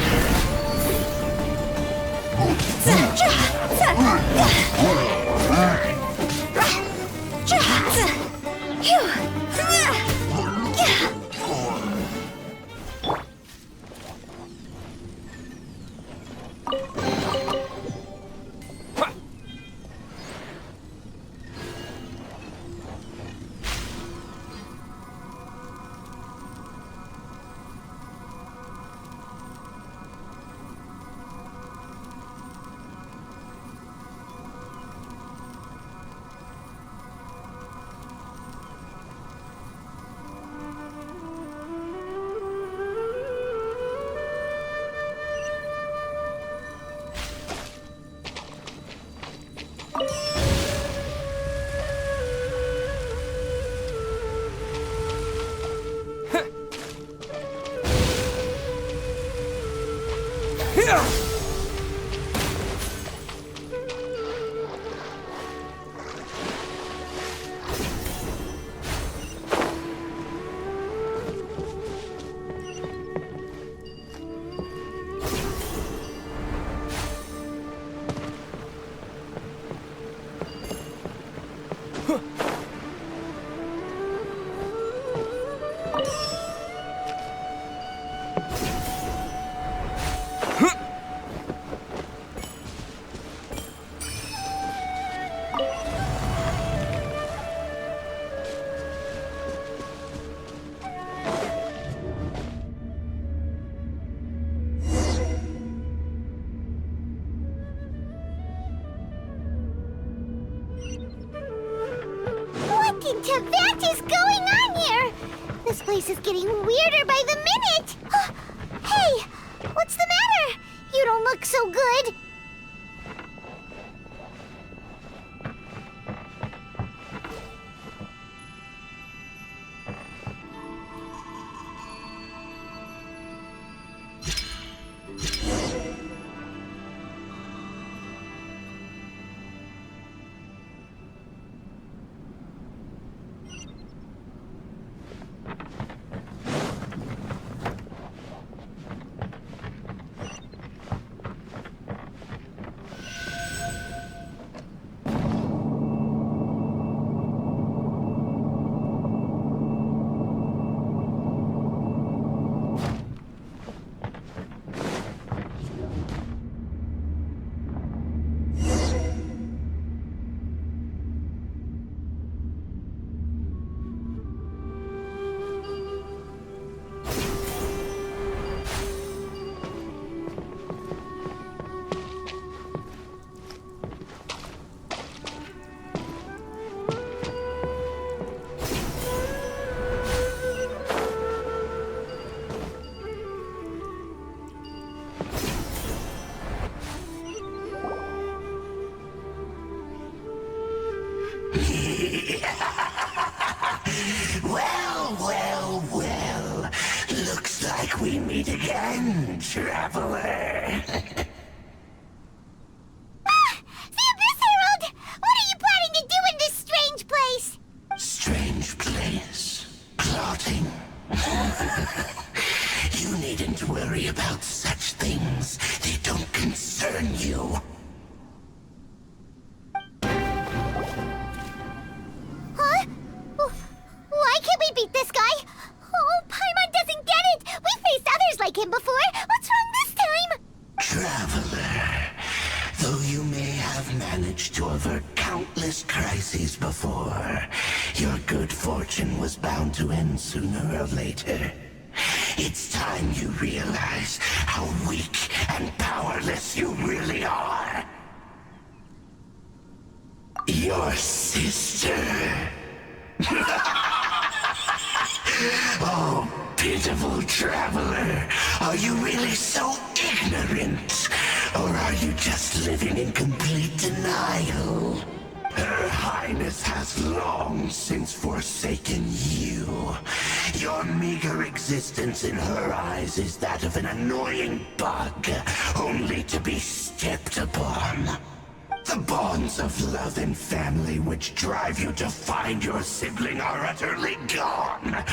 What is going on here? This place is getting weirder by the minute. Hey, what's the matter? You don't look so good. Well. Looks like we meet again, traveler. Samus Herald! What are you planning to do in this strange place? Strange place. Plotting. You needn't worry about such things. They don't concern you. Huh? Why can't we beat this guy? Oh, Paimon doesn't get it! We faced others like him before! What's wrong this time? Traveler, though you may have managed to avert countless crises before, your good fortune was bound to end sooner or later. It's time you realize how weak and powerless you really are. Your sister. Oh, pitiful traveler. Are you really so ignorant? Or are you just living in complete denial? Her Highness has long since forsaken you. Your meager existence in her eyes is that of an annoying bug, only to be stepped upon. The bonds of love and family which drive you to find your sibling are utterly gone.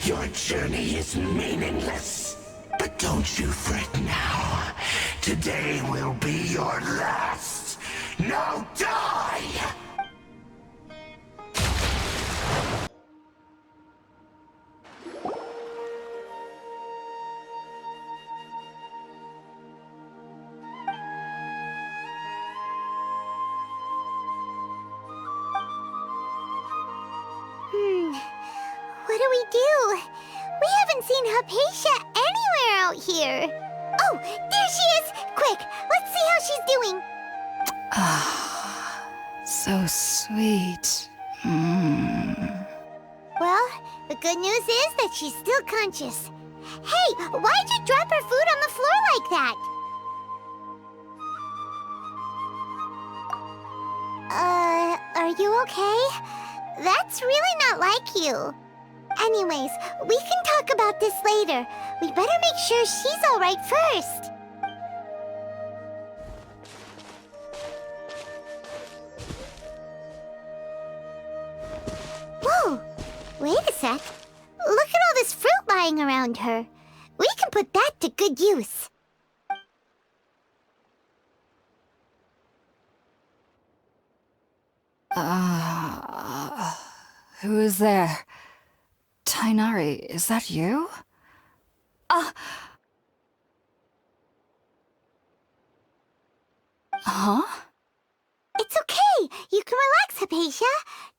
Your journey is meaningless. But don't you fret now. Today will be your last. Now die! What do we do? We haven't seen Hypatia anywhere out here. Oh, there she is! Quick, let's see how she's doing. So sweet. Well, the good news is that she's still conscious. Hey, why'd you drop her food on the floor like that? Are you okay? That's really not like you. Anyways, we can talk about this later. We better make sure she's all right first. Whoa! Wait a sec. Look at all this fruit lying around her. We can put that to good use. Who is there? Tainari, is that you? Huh? It's okay. You can relax, Hypatia.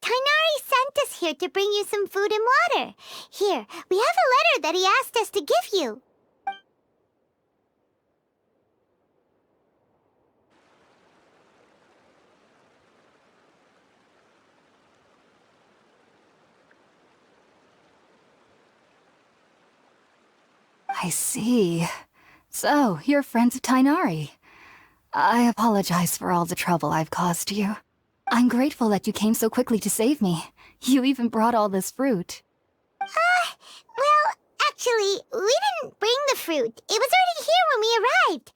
Tainari sent us here to bring you some food and water. Here, we have a letter that he asked us to give you. I see. So, you're friends of Tainari. I apologize for all the trouble I've caused you. I'm grateful that you came so quickly to save me. You even brought all this fruit. Well, actually, we didn't bring the fruit. It was already here when we arrived.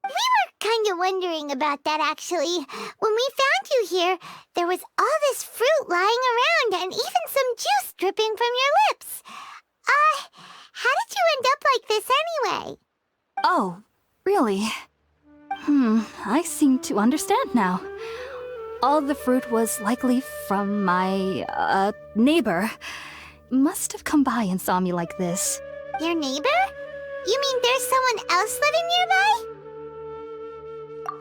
We were kind of wondering about that, actually. When we found you here, there was all this fruit lying around and even some juice dripping from your lips. How did you end up like this anyway? Oh, really? I seem to understand now. All the fruit was likely from my, neighbor. Must have come by and saw me like this. Your neighbor? You mean there's someone else living nearby?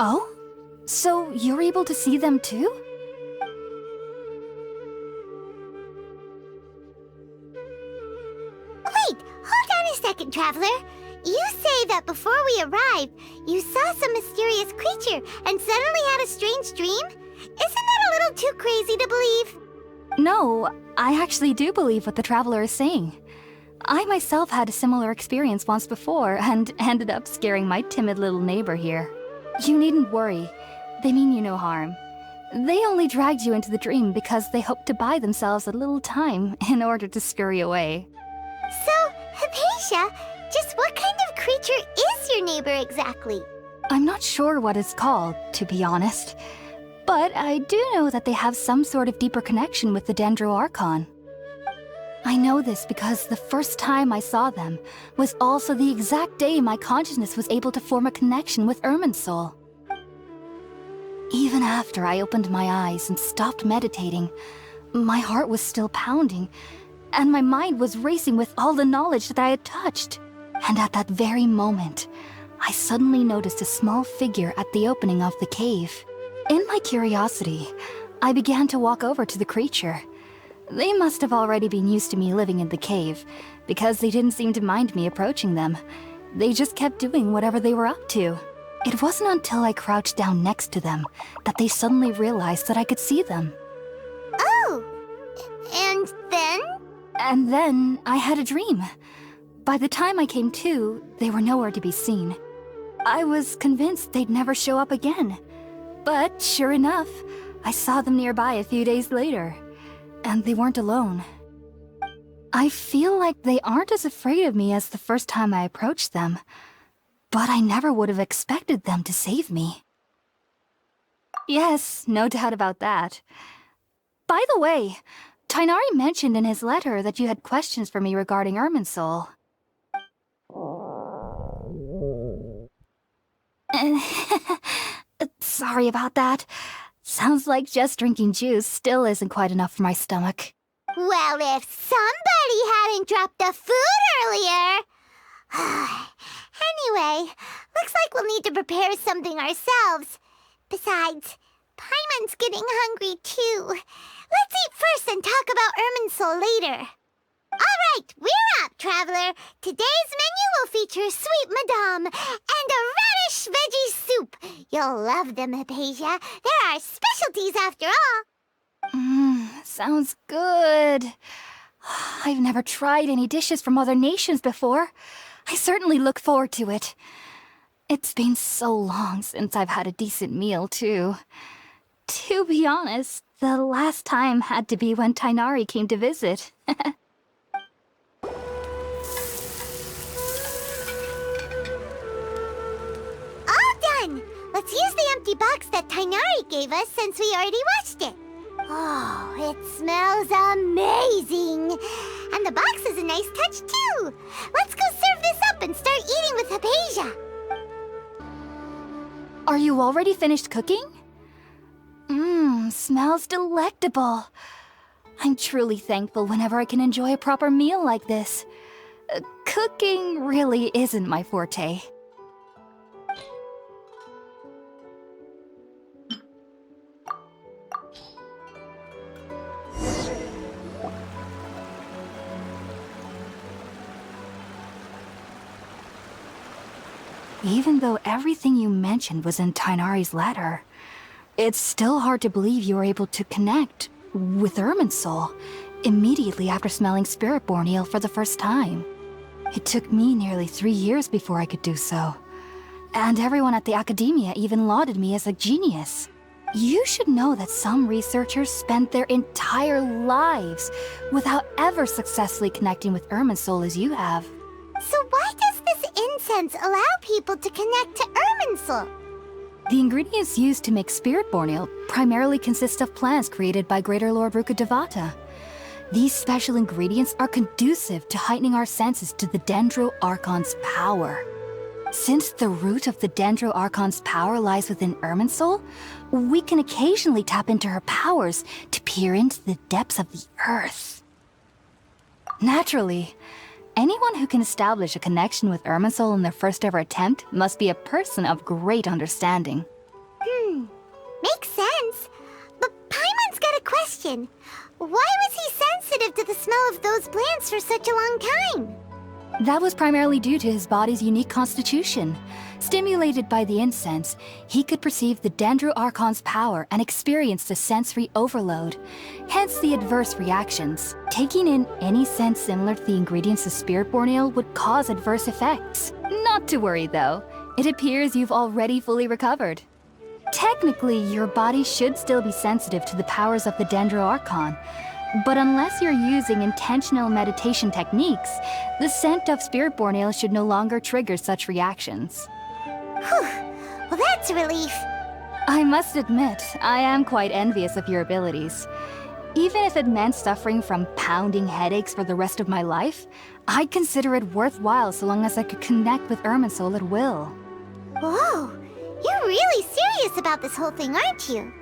Oh? So you're able to see them too? Wait, hold on a second, Traveler. You say that before we arrived, you saw some mysterious creature and suddenly had a strange dream? Isn't that a little too crazy to believe? No, I actually do believe what the Traveler is saying. I myself had a similar experience once before and ended up scaring my timid little neighbor here. You needn't worry. They mean you no harm. They only dragged you into the dream because they hoped to buy themselves a little time in order to scurry away. So, Hypatia, just what kind of creature is your neighbor exactly? I'm not sure what it's called, to be honest. But I do know that they have some sort of deeper connection with the Dendro Archon. I know this because the first time I saw them was also the exact day my consciousness was able to form a connection with Irminsul. Even after I opened my eyes and stopped meditating, my heart was still pounding, and my mind was racing with all the knowledge that I had touched. And at that very moment, I suddenly noticed a small figure at the opening of the cave. In my curiosity, I began to walk over to the creature. They must have already been used to me living in the cave, because they didn't seem to mind me approaching them. They just kept doing whatever they were up to. It wasn't until I crouched down next to them that they suddenly realized that I could see them. Oh! And then? And then I had a dream. By the time I came to, they were nowhere to be seen. I was convinced they'd never show up again. But sure enough, I saw them nearby a few days later. And they weren't alone. I feel like they aren't as afraid of me as the first time I approached them. But I never would have expected them to save me. Yes, no doubt about that. By the way, Tainari mentioned in his letter that you had questions for me regarding Irminsul. Sorry about that. Sounds like just drinking juice still isn't quite enough for my stomach. Well, if somebody hadn't dropped the food earlier... Anyway, looks like we'll need to prepare something ourselves. Besides, Paimon's getting hungry too. Let's eat first and talk about Irminsul later. All right, we're up, Traveler. Today's menu will feature sweet madame and a radish veggie soup. You'll love them, Hypatia. They're our specialties after all. Sounds good. I've never tried any dishes from other nations before. I certainly look forward to it. It's been so long since I've had a decent meal, too. To be honest, the last time had to be when Tainari came to visit. Let's use the empty box that Tainari gave us since we already washed it. Oh, it smells amazing. And the box is a nice touch, too. Let's go serve this up and start eating with Hypatia. Are you already finished cooking? Smells delectable. I'm truly thankful whenever I can enjoy a proper meal like this. Cooking really isn't my forte. Even though everything you mentioned was in Tainari's letter, it's still hard to believe you were able to connect with Irminsul immediately after smelling Spiritborn eel for the first time. It took me nearly 3 years before I could do so. And everyone at the Academia even lauded me as a genius. You should know that some researchers spent their entire lives without ever successfully connecting with Irminsul as you have. So why does this incense allow people to connect to Irminsul? The ingredients used to make Spiritborn eel primarily consist of plants created by Greater Lord Rukkhadevata. These special ingredients are conducive to heightening our senses to the Dendro Archon's power. Since the root of the Dendro Archon's power lies within Irminsul, we can occasionally tap into her powers to peer into the depths of the earth. Naturally, anyone who can establish a connection with Irminsul in their first ever attempt must be a person of great understanding. Makes sense. But Paimon's got a question. Why was he sensitive to the smell of those plants for such a long time? That was primarily due to his body's unique constitution. Stimulated by the incense, he could perceive the Dendro Archon's power and experience the sensory overload, hence the adverse reactions. Taking in any scent similar to the ingredients of Spiritborn eel would cause adverse effects. Not to worry though, it appears you've already fully recovered. Technically, your body should still be sensitive to the powers of the Dendro Archon, but unless you're using intentional meditation techniques, the scent of Spiritborn eel should no longer trigger such reactions. Whew. Well, that's a relief. I must admit, I am quite envious of your abilities. Even if it meant suffering from pounding headaches for the rest of my life, I'd consider it worthwhile so long as I could connect with Irminsul at will. Whoa, you're really serious about this whole thing, aren't you?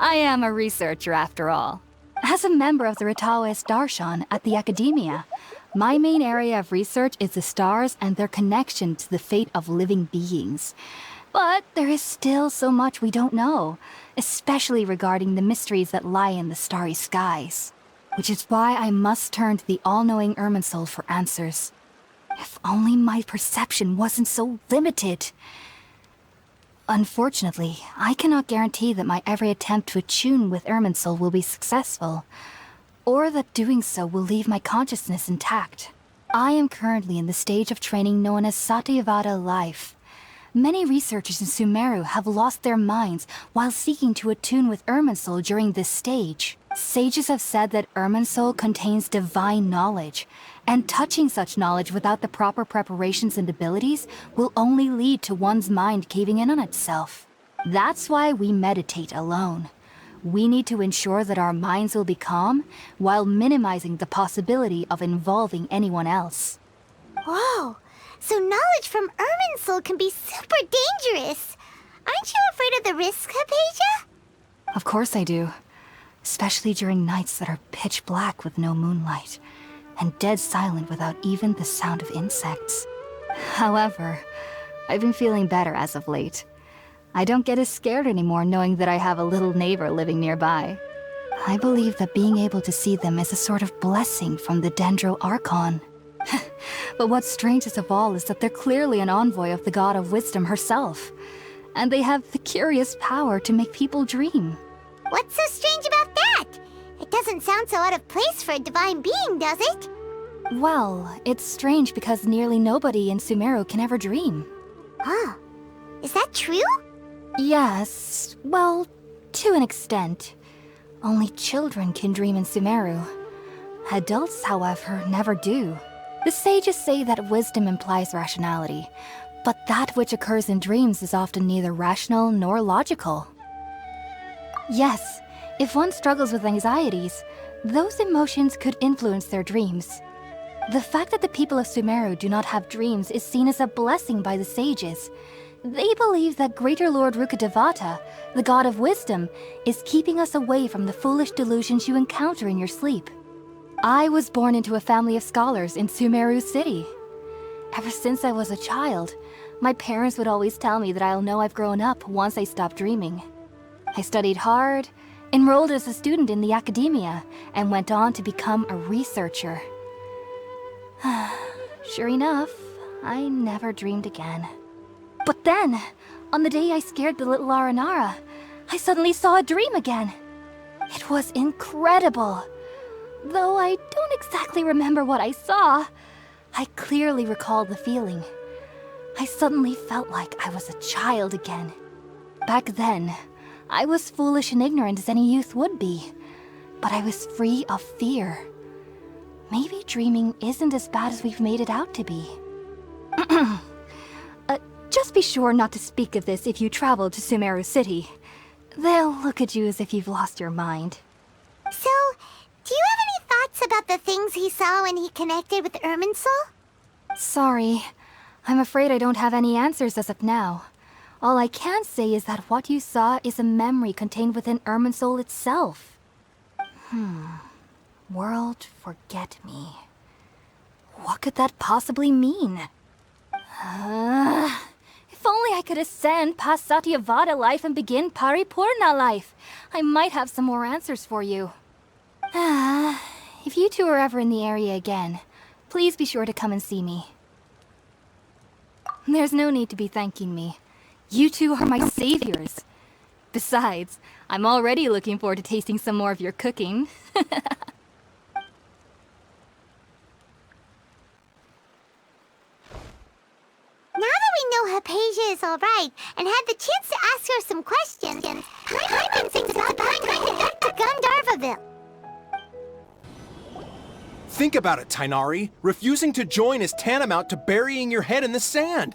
I am a researcher after all. As a member of the Ritaoist Archon at the Academia, my main area of research is the stars and their connection to the fate of living beings. But there is still so much we don't know, especially regarding the mysteries that lie in the starry skies. Which is why I must turn to the all-knowing Irminsul for answers. If only my perception wasn't so limited. Unfortunately, I cannot guarantee that my every attempt to attune with Irminsul will be successful, or that doing so will leave my consciousness intact. I am currently in the stage of training known as Satyavada life. Many researchers in Sumeru have lost their minds while seeking to attune with Irminsul during this stage. Sages have said that Irminsul contains divine knowledge, and touching such knowledge without the proper preparations and abilities will only lead to one's mind caving in on itself. That's why we meditate alone. We need to ensure that our minds will be calm while minimizing the possibility of involving anyone else. Whoa! So knowledge from Irminsul can be super dangerous. Aren't you afraid of the risks, Hypatia? Of course I do. Especially during nights that are pitch black with no moonlight, and dead silent without even the sound of insects. However, I've been feeling better as of late. I don't get as scared anymore knowing that I have a little neighbor living nearby. I believe that being able to see them is a sort of blessing from the Dendro Archon. But what's strangest of all is that they're clearly an envoy of the God of Wisdom herself, and they have the curious power to make people dream. What's so strange about that? It doesn't sound so out of place for a divine being, does it? Well, it's strange because nearly nobody in Sumeru can ever dream. Huh. Is that true? Yes, well, to an extent. Only children can dream in Sumeru. Adults, however, never do. The sages say that wisdom implies rationality, but that which occurs in dreams is often neither rational nor logical. Yes, if one struggles with anxieties, those emotions could influence their dreams. The fact that the people of Sumeru do not have dreams is seen as a blessing by the sages. They believe that Greater Lord Rukkhadevata, the God of Wisdom, is keeping us away from the foolish delusions you encounter in your sleep. I was born into a family of scholars in Sumeru City. Ever since I was a child, my parents would always tell me that I'll know I've grown up once I stop dreaming. I studied hard, enrolled as a student in the academia, and went on to become a researcher. Sure enough, I never dreamed again. But then, on the day I scared the little Aranara, I suddenly saw a dream again. It was incredible. Though I don't exactly remember what I saw, I clearly recall the feeling. I suddenly felt like I was a child again. Back then, I was foolish and ignorant as any youth would be, but I was free of fear. Maybe dreaming isn't as bad as we've made it out to be. Just be sure not to speak of this if you travel to Sumeru City. They'll look at you as if you've lost your mind. So, do you have any thoughts about the things he saw when he connected with Irminsul? Sorry. I'm afraid I don't have any answers as of now. All I can say is that what you saw is a memory contained within Irminsul itself. World forget me. What could that possibly mean? If only I could ascend past Satyavada life and begin Paripurna life. I might have some more answers for you. If you two are ever in the area again, please be sure to come and see me. There's no need to be thanking me. You two are my saviors. Besides, I'm already looking forward to tasting some more of your cooking. Now that we know Hypatia is alright and had the chance to ask her some questions, I can think about going back to Gandharvaville. Think about it, Tainari. Refusing to join is tantamount to burying your head in the sand.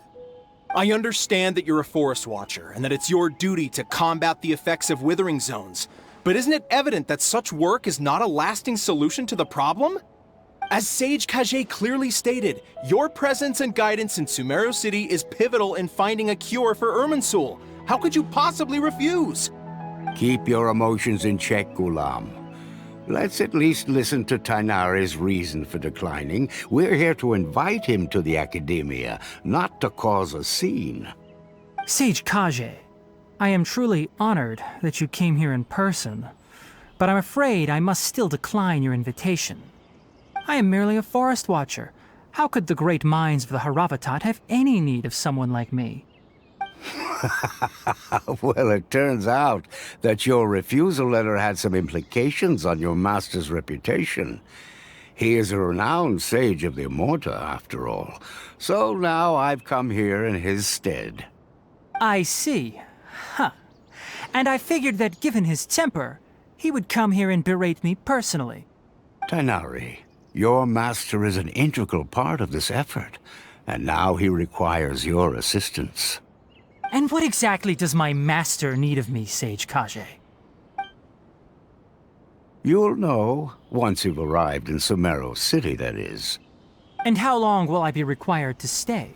I understand that you're a forest watcher and that it's your duty to combat the effects of withering zones, but isn't it evident that such work is not a lasting solution to the problem? As Sage Kage clearly stated, your presence and guidance in Sumeru City is pivotal in finding a cure for Irminsul. How could you possibly refuse? Keep your emotions in check, Ghulam. Let's at least listen to Tainari's reason for declining. We're here to invite him to the Academia, not to cause a scene. Sage Kage, I am truly honored that you came here in person, but I'm afraid I must still decline your invitation. I am merely a forest watcher. How could the great minds of the Haravatat have any need of someone like me? Well, it turns out that your refusal letter had some implications on your master's reputation. He is a renowned sage of the Immorta, after all. So now I've come here in his stead. I see. Huh. And I figured that given his temper, he would come here and berate me personally. Tainari, your master is an integral part of this effort, and now he requires your assistance. And what exactly does my master need of me, Sage Kage? You'll know, once you've arrived in Sumeru City, that is. And how long will I be required to stay?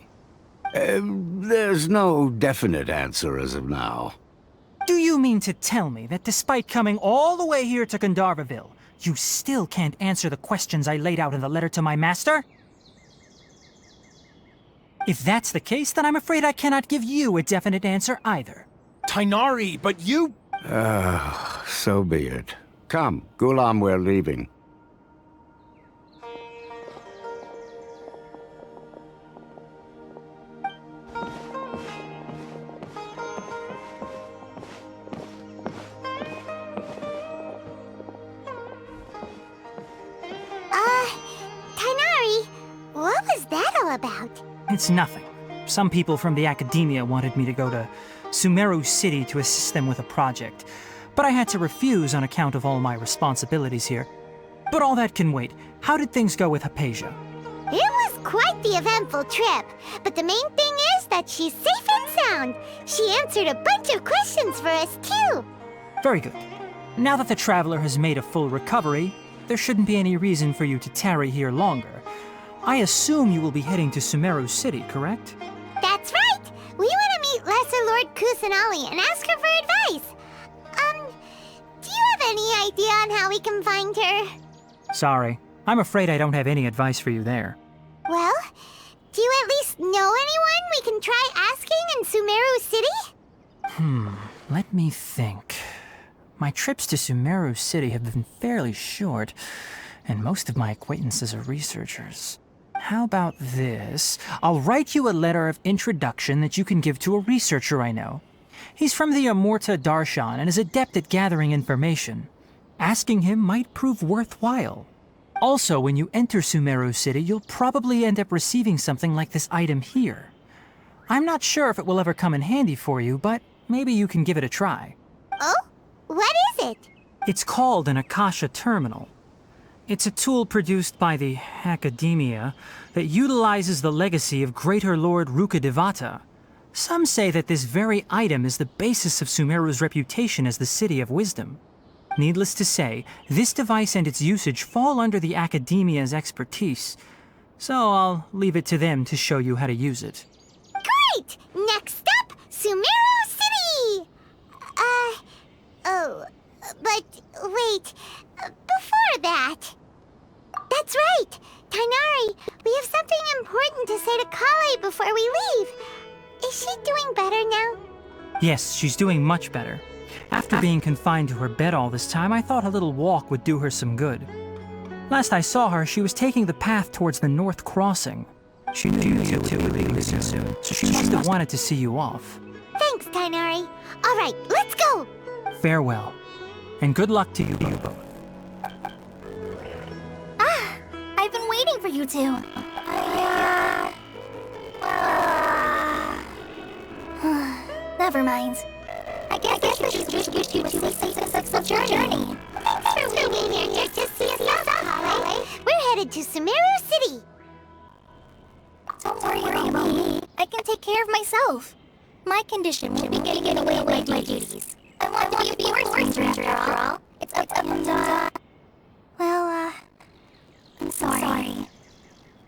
There's no definite answer as of now. Do you mean to tell me that despite coming all the way here to Gandharvaville, you still can't answer the questions I laid out in the letter to my master? If that's the case, then I'm afraid I cannot give you a definite answer either. Tainari, but you... So be it. Come, Gulam, we're leaving. Tainari, what was that all about? It's nothing. Some people from the academia wanted me to go to Sumeru City to assist them with a project, but I had to refuse on account of all my responsibilities here. But all that can wait. How did things go with Hypatia? It was quite the eventful trip, but the main thing is that she's safe and sound. She answered a bunch of questions for us, too. Very good. Now that the traveler has made a full recovery, there shouldn't be any reason for you to tarry here longer. I assume you will be heading to Sumeru City, correct? That's right! We want to meet Lesser Lord Kusanali and ask her for advice. Do you have any idea on how we can find her? Sorry. I'm afraid I don't have any advice for you there. Well, do you at least know anyone we can try asking in Sumeru City? Let me think. My trips to Sumeru City have been fairly short, and most of my acquaintances are researchers. How about this? I'll write you a letter of introduction that you can give to a researcher I know. He's from the Immorta Darshan and is adept at gathering information. Asking him might prove worthwhile. Also, when you enter Sumeru City, you'll probably end up receiving something like this item here. I'm not sure if it will ever come in handy for you, but maybe you can give it a try. Oh? What is it? It's called an Akasha Terminal. It's a tool produced by the Academia that utilizes the legacy of Greater Lord Rukadevata. Some say that this very item is the basis of Sumeru's reputation as the City of Wisdom. Needless to say, this device and its usage fall under the Academia's expertise, so I'll leave it to them to show you how to use it. Great! Next up, Sumeru City! But wait, before that... That's right! Tainari, we have something important to say to Kale before we leave. Is she doing better now? Yes, she's doing much better. After being confined to her bed all this time, I thought a little walk would do her some good. Last I saw her, she was taking the path towards the North Crossing. She knew you two would be leaving soon, so she must have wanted to see you off. Thanks, Tainari. All right, let's go! Farewell, and good luck to you both. I've been waiting for you two. Never mind. I guess she's used to a successful journey. Thanks for being here to see us off, Kale. We're headed to Sumeru City. Don't worry about me. I can take care of myself. My condition will be getting in the way of my duties. I want you to be a forest ranger after all. It's up and, well, I'm sorry.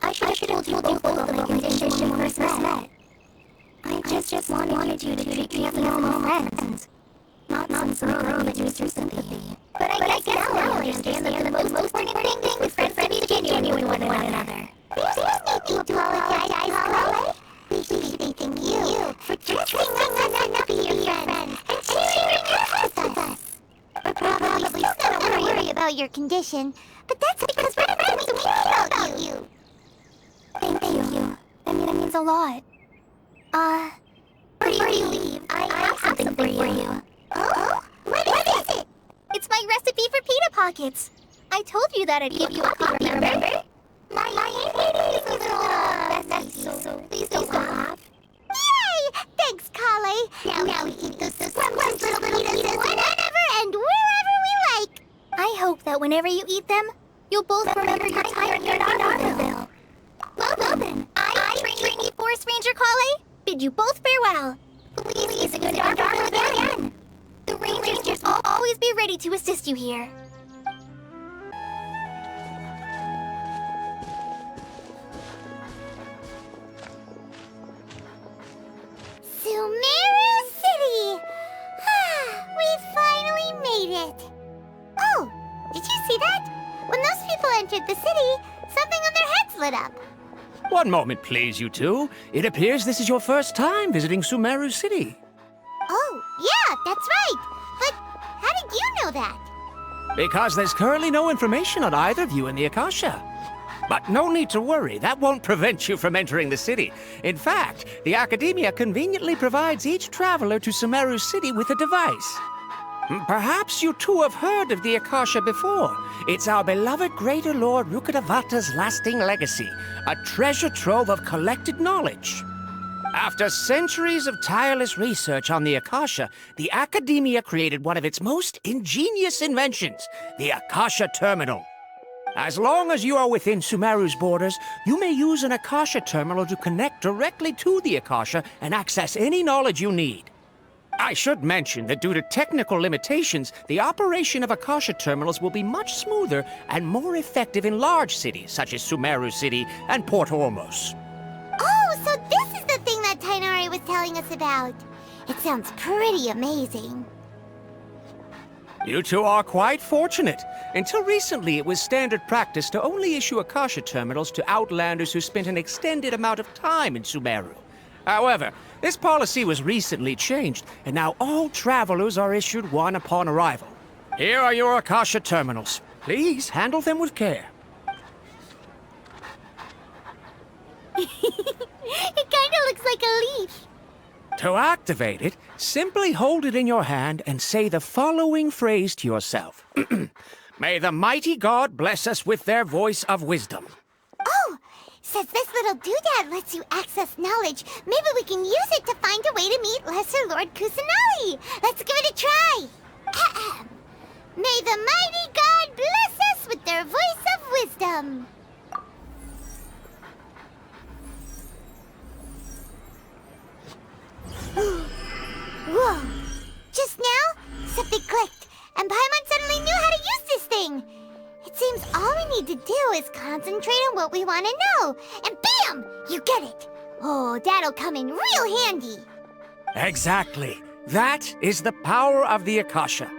I should have told you both of my condition when we first met. I just wanted you to treat me as a normal friend. Not some girl that needs your sympathy. But I guess now I understand that the most important thing is friends to be genuine with one another. Please make me apologize, Kale. We keep thanking you for trusting us your condition, but that's because we're friends to care about you. Thank you. That means a lot. Before you leave, I have something for you. Oh? What is it? It's my recipe for pita pockets. I told you that I'd give you a copy, remember? My handwriting is a little messy, so please don't laugh. Yay! Thanks, Kale. Now we can go so someone's little pitas whenever and wherever we like. I hope that whenever you eat them, you'll both remember your time here in Darville. Well then, I, trainee Forest Ranger Kale, bid you both farewell. Please go to Darville again. The Rangers will always be ready to assist you here. Sumeru City! We finally made it! Oh, did you see that? When those people entered the city, something on their heads lit up. One moment, please, you two. It appears this is your first time visiting Sumeru City. Oh, yeah, that's right. But how did you know that? Because there's currently no information on either of you in the Akasha. But no need to worry, that won't prevent you from entering the city. In fact, the Academia conveniently provides each traveler to Sumeru City with a device. Perhaps you two have heard of the Akasha before. It's our beloved Greater Lord Rukkhadevata's lasting legacy, a treasure trove of collected knowledge. After centuries of tireless research on the Akasha, the Academia created one of its most ingenious inventions, the Akasha Terminal. As long as you are within Sumeru's borders, you may use an Akasha terminal to connect directly to the Akasha and access any knowledge you need. I should mention that due to technical limitations, the operation of Akasha terminals will be much smoother and more effective in large cities such as Sumeru City and Port Ormos. Oh, so this is the thing that Tainari was telling us about. It sounds pretty amazing. You two are quite fortunate. Until recently, it was standard practice to only issue Akasha terminals to outlanders who spent an extended amount of time in Sumeru. However, this policy was recently changed, and now all travelers are issued one upon arrival. Here are your Akasha terminals. Please handle them with care. It kinda looks like a leaf. To activate it, simply hold it in your hand and say the following phrase to yourself. May the mighty God bless us with their voice of wisdom. Oh, since this little doodad lets you access knowledge, maybe we can use it to find a way to meet Lesser Lord Kusanali. Let's give it a try. Ahem. May the mighty God bless us with their voice of wisdom. Whoa! Just now, something clicked, and Paimon suddenly knew how to use this thing. It seems all we need to do is concentrate on what we want to know, and bam! You get it. Oh, that'll come in real handy. Exactly. That is the power of the Akasha.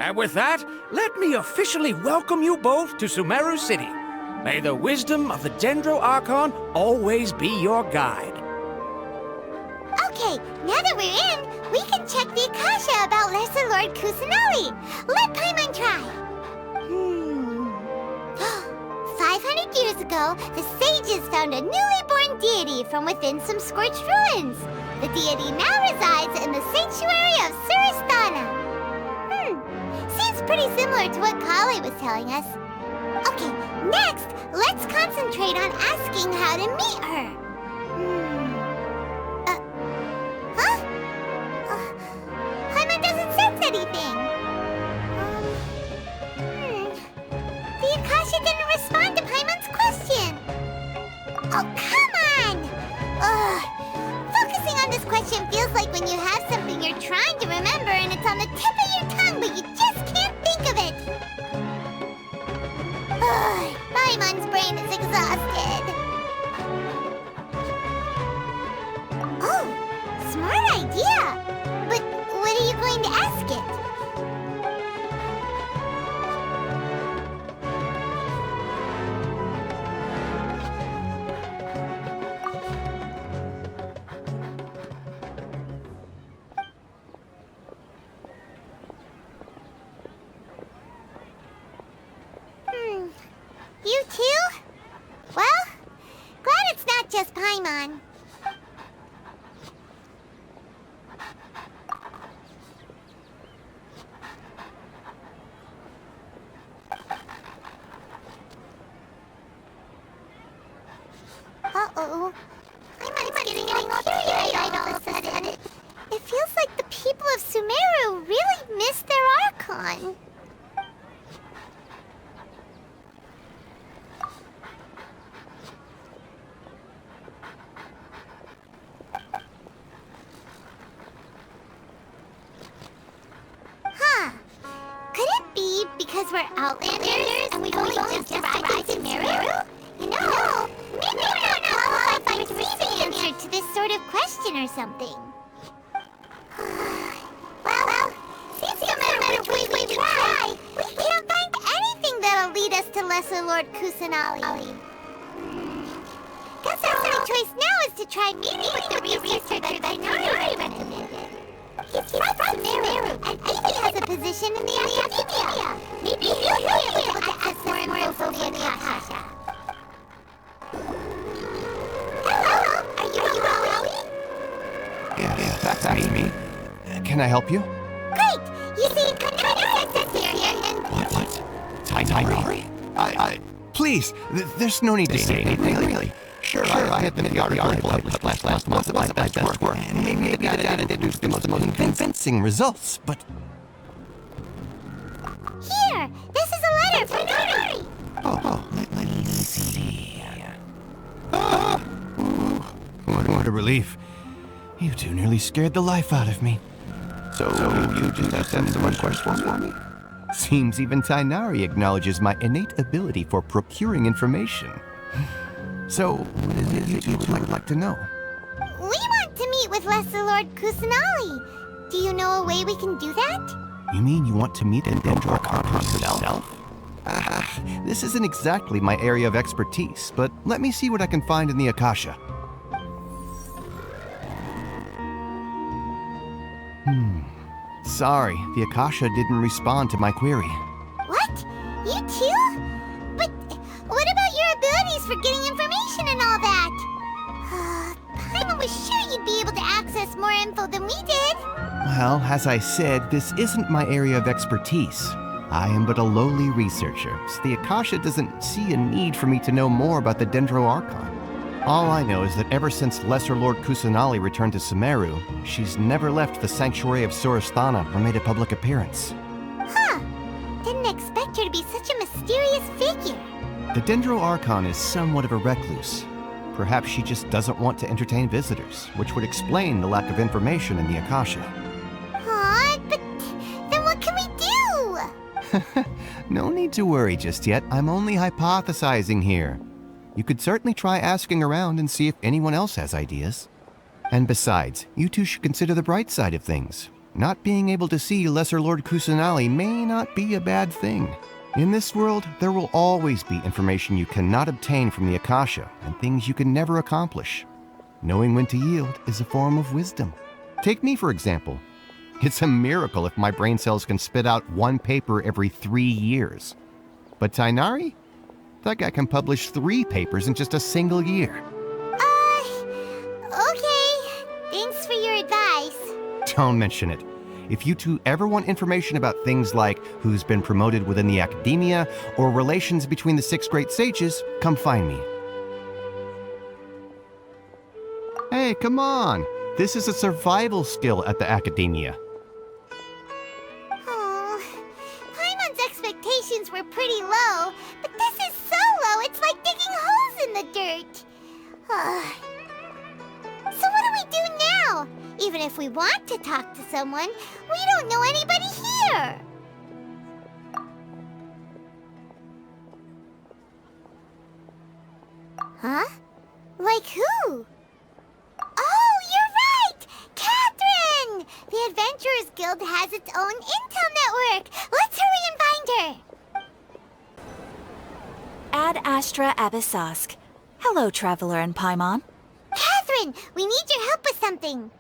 And with that, let me officially welcome you both to Sumeru City. May the wisdom of the Dendro Archon always be your guide. Okay, now that we're in, we can check the Akasha about Lesser Lord Kusanali. Let Paimon try. 500 years ago, the sages found a newly born deity from within some scorched ruins. The deity now resides in the sanctuary of Suristana. Seems pretty similar to what Kale was telling us. Okay, next, let's concentrate on asking how to meet her. Paimon doesn't sense anything. The Akasha didn't respond to Paimon's question. Oh, come on! Focusing on this question feels like when you have something you're trying to remember and it's on the tip of your tongue, but you just can't think of it. Paimon's brain is exhausted. Oh, smart idea. But what are you going to ask it? You too? Well, glad it's not just Paimon. Uh-oh. I'm getting all teary-eyed all of a sudden. It feels like the people of Sumeru really miss their Archon. Huh. Could it be because we're Outlanders and we've only just arrived in Sumeru? You know, maybe we're not qualified to receive the answer to this sort of question or something. Well, seems no matter which way we try, we can't find anything that'll lead us to Lesser Lord Kusanali. Guess our only choice now is to try meeting with the researcher that Tainari recommended. He's from Sumeru, and maybe has a position in the Academia. Maybe he'll be able to add some more info via the Akasha. Hello, are you Howie? Yeah, that's me. Can I help you? Great! You see, Tainari sent us here and... What? Tainari? Please, there's no need to say anything, really. Sure, I have been in the article I published last month about my best work, and maybe the data didn't produce the most convincing results, but... Here! This is a letter from Tainari! Oh, let me see. What a relief. You two nearly scared the life out of me. So you just have sent someone questions for me? Seems even Tainari acknowledges my innate ability for procuring information. So, what is it you two would like to know? We want to meet with Lesser Lord Kusanali. Do you know a way we can do that? You mean you want to meet the Dendro Archon herself? This isn't exactly my area of expertise, but let me see what I can find in the Akasha. Sorry, the Akasha didn't respond to my query. What? You too? But what about your abilities for getting information and all that? Paimon was sure you'd be able to access more info than we did. Well, as I said, this isn't my area of expertise. I am but a lowly researcher, so the Akasha doesn't see a need for me to know more about the Dendro Archon. All I know is that ever since Lesser Lord Kusanali returned to Sumeru, she's never left the Sanctuary of Sorasthana or made a public appearance. Huh. Didn't expect her to be such a mysterious figure. The Dendro Archon is somewhat of a recluse. Perhaps she just doesn't want to entertain visitors, which would explain the lack of information in the Akasha. Aw, but then what can we do? No need to worry just yet. I'm only hypothesizing here. You could certainly try asking around and see if anyone else has ideas. And besides, you two should consider the bright side of things. Not being able to see Lesser Lord Kusanali may not be a bad thing. In this world, there will always be information you cannot obtain from the Akasha and things you can never accomplish. Knowing when to yield is a form of wisdom. Take me, for example. It's a miracle if my brain cells can spit out one paper every 3 years. But Tainari? That guy can publish 3 papers in just a single year. Okay. Thanks for your advice. Don't mention it. If you two ever want information about things like who's been promoted within the Academia or relations between the 6 great sages, come find me. Hey, come on. This is a survival skill at the Academia. Oh, Paimon's expectations were pretty low, but this is so low, it's like digging holes in the dirt. So what do we do now? Even if we want to talk to someone, we don't know anybody here. Huh? Like who? Oh, you're right! Catherine! The Adventurers Guild has its own intel network. Let's hurry and find her. Ad Astra Abyssosk. Hello, Traveler and Paimon. Catherine, we need your help with something.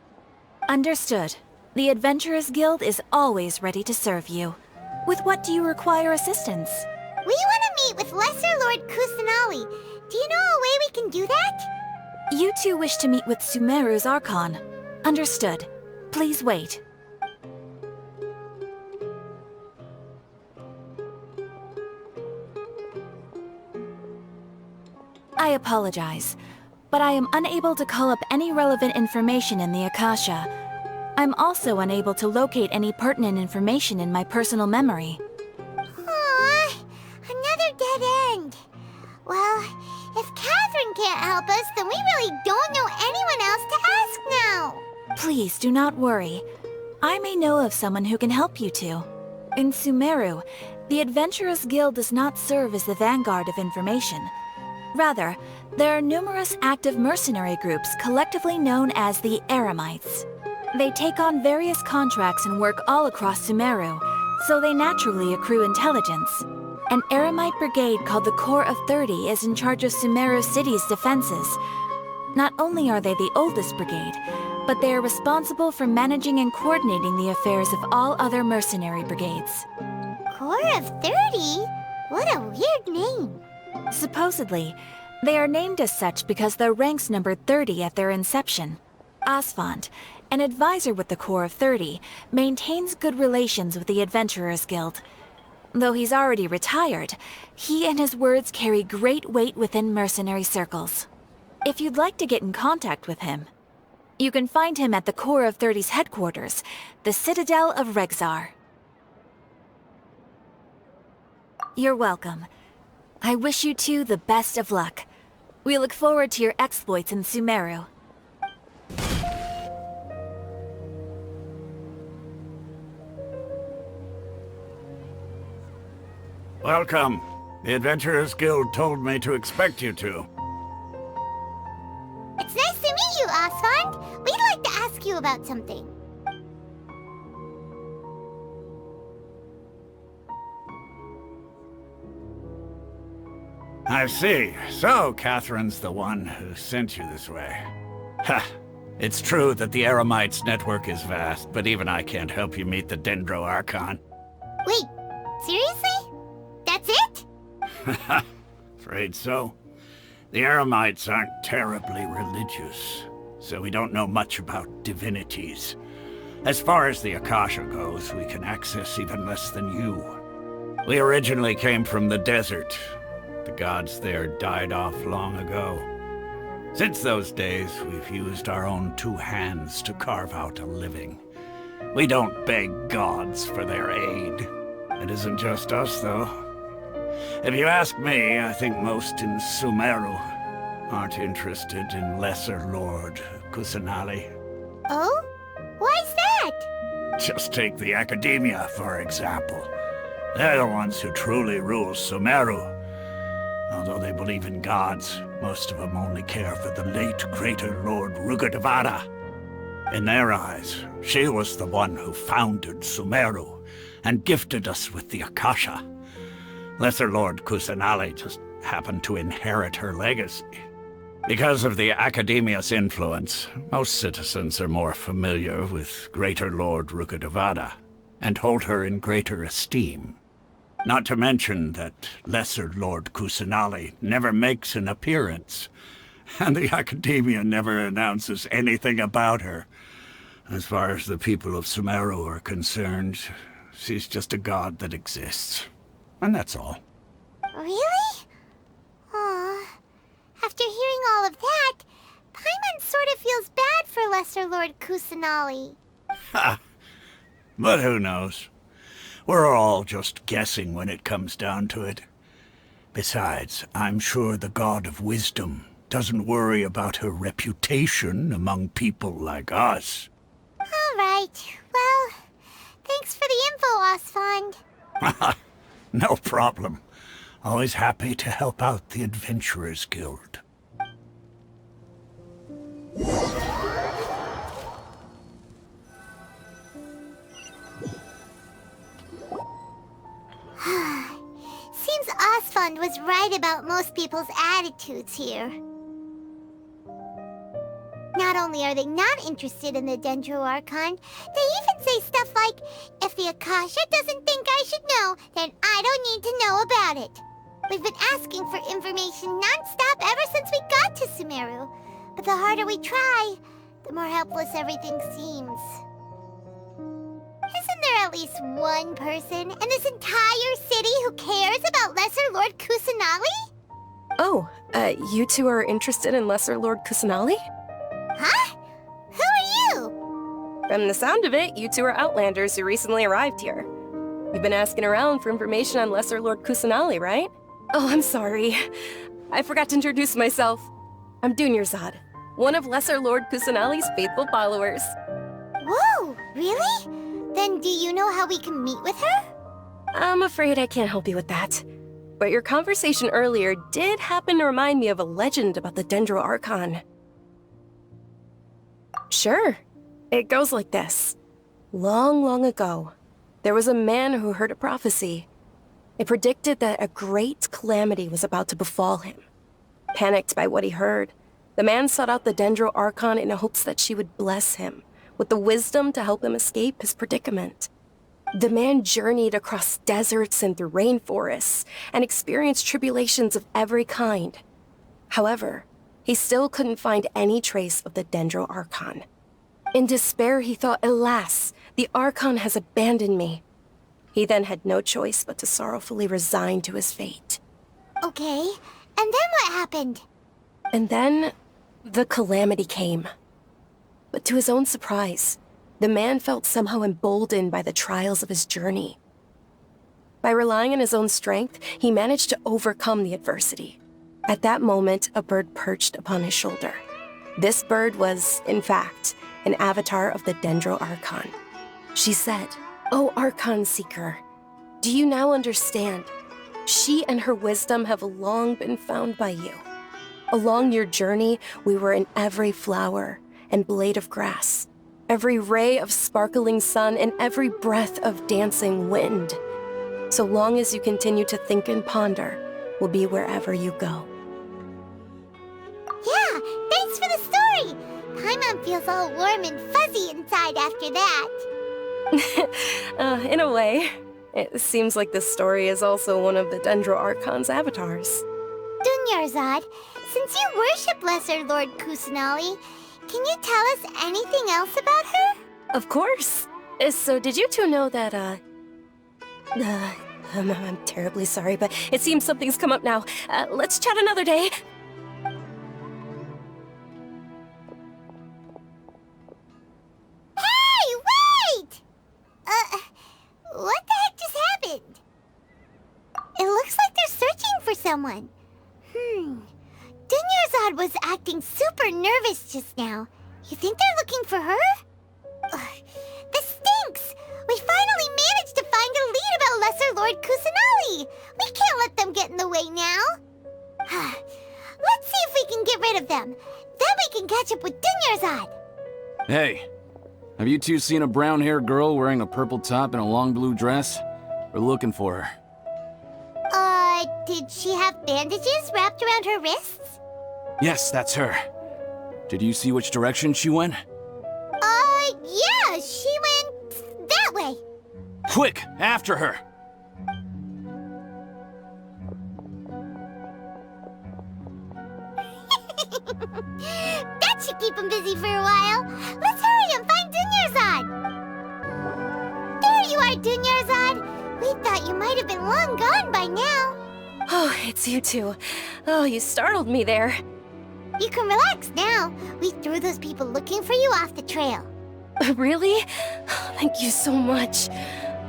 Understood. The Adventurers Guild is always ready to serve you. With what do you require assistance? We want to meet with Lesser Lord two wish to meet with Sumeru's Archon. Understood. Please wait. I apologize, but I am unable to call up any relevant information in the Akasha. I'm also unable to locate any pertinent information in my personal memory. Aww, another dead end. Well, if Catherine can't help us, then we really don't know anyone else to ask now. Please do not worry. I may know of someone who can help you two. In Sumeru, the Adventurers Guild does not serve as the vanguard of information. Rather, there are numerous active mercenary groups collectively known as the Eremites. They take on various contracts and work all across Sumeru, so they naturally accrue intelligence. An Eremite brigade called the Corps of 30 is in charge of Sumeru City's defenses. Not only are they the oldest brigade, but they are responsible for managing and coordinating the affairs of all other mercenary brigades. Corps of 30? What a weird name. Supposedly, they are named as such because their ranks numbered 30 at their inception. Asfand, an advisor with the Corps of 30, maintains good relations with the Adventurers Guild. Though he's already retired, he and his words carry great weight within mercenary circles. If you'd like to get in contact with him, you can find him at the Corps of 30's headquarters, the Citadel of Regzar. You're welcome. I wish you two the best of luck. We look forward to your exploits in Sumeru. Welcome. The Adventurers Guild told me to expect you two. It's nice to meet you, Asfand. We'd like to ask you about something. I see. So, Catherine's the one who sent you this way. Ha! It's true that the Eremites' network is vast, but even I can't help you meet the Dendro Archon. Wait, seriously? That's it? Afraid so. The Eremites aren't terribly religious, so we don't know much about divinities. As far as the Akasha goes, we can access even less than you. We originally came from the desert. The gods there died off long ago. Since those days, we've used our own two hands to carve out a living. We don't beg gods for their aid. It isn't just us, though. If you ask me, I think most in Sumeru aren't interested in Lesser Lord Kusanali. Oh? Why's that? Just take the Academia, for example. They're the ones who truly rule Sumeru. Although they believe in gods, most of them only care for the late Greater Lord Rugadavada. In their eyes, she was the one who founded Sumeru and gifted us with the Akasha. Lesser Lord Kusanali just happened to inherit her legacy. Because of the Academia's influence, most citizens are more familiar with Greater Lord Rugadavada and hold her in greater esteem. Not to mention that Lesser Lord Kusanali never makes an appearance, and the Academia never announces anything about her. As far as the people of Sumeru are concerned, she's just a god that exists. And that's all. Really? Aw. After hearing all of that, Paimon sort of feels bad for Lesser Lord Kusanali. Ha! But who knows? We're all just guessing when it comes down to it. Besides, I'm sure the God of Wisdom doesn't worry about her reputation among people like us. All right. Well, thanks for the info, Asfand. No problem. Always happy to help out the Adventurers Guild. Seems Asfand was right about most people's attitudes here. Not only are they not interested in the Dendro Archon, they even say stuff like, if the Akasha doesn't think I should know, then I don't need to know about it. We've been asking for information non-stop ever since we got to Sumeru, But the harder we try, the more helpless everything seems. Isn't there at least one person in this entire city who cares about Lesser Lord Kusanali? Oh, you two are interested in Lesser Lord Kusanali? Huh? Who are you? From the sound of it, you two are Outlanders who recently arrived here. You've been asking around for information on Lesser Lord Kusanali, right? Oh, I'm sorry. I forgot to introduce myself. I'm Dunyarzad, one of Lesser Lord Kusanali's faithful followers. Whoa, really? Then do you know how we can meet with her? I'm afraid I can't help you with that. But your conversation earlier did happen to remind me of a legend about the Dendro Archon. Sure. It goes like this. Long, long ago, there was a man who heard a prophecy. It predicted that a great calamity was about to befall him. Panicked by what he heard, the man sought out the Dendro Archon in hopes that she would bless him with the wisdom to help him escape his predicament. The man journeyed across deserts and through rainforests and experienced tribulations of every kind. However, he still couldn't find any trace of the Dendro Archon. In despair, he thought, alas, the Archon has abandoned me. He then had no choice but to sorrowfully resign to his fate. Okay, and then what happened? And then, the calamity came. But to his own surprise, the man felt somehow emboldened by the trials of his journey. By relying on his own strength, he managed to overcome the adversity. At that moment, a bird perched upon his shoulder. This bird was, in fact, an avatar of the Dendro Archon. She said, "O Archon Seeker, do you now understand? She and her wisdom have long been found by you. Along your journey, we were in every flower and blade of grass, every ray of sparkling sun, and every breath of dancing wind. So long as you continue to think and ponder, we'll be wherever you go." Yeah, thanks for the story! Paimon feels all warm and fuzzy inside after that. In a way. It seems like this story is also one of the Dendro Archon's avatars. Dunyarzad, since you worship Lesser Lord Kusanali, can you tell us anything else about her? Of course. So did you two know that, I'm terribly sorry, but it seems something's come up now. Let's chat another day. Hey, wait! What the heck just happened? It looks like they're searching for someone. Dunyarzad was acting super nervous just now. You think they're looking for her? This stinks! We finally managed to find a lead about Lesser Lord Kusanali! We can't let them get in the way now! Let's see if we can get rid of them. Then we can catch up with Dunyarzad! Hey, have you two seen a brown-haired girl wearing a purple top and a long blue dress? We're looking for her. Did she have bandages wrapped around her wrists? Yes, that's her. Did you see which direction she went? Yeah, she went that way. Quick, after her! That should keep him busy for a while. Let's hurry and find Dunyarzad. There you are, Dunyarzad. We thought you might have been long gone by now. Oh, it's you two. Oh, you startled me there. You can relax now. We threw those people looking for you off the trail. Really? Thank you so much.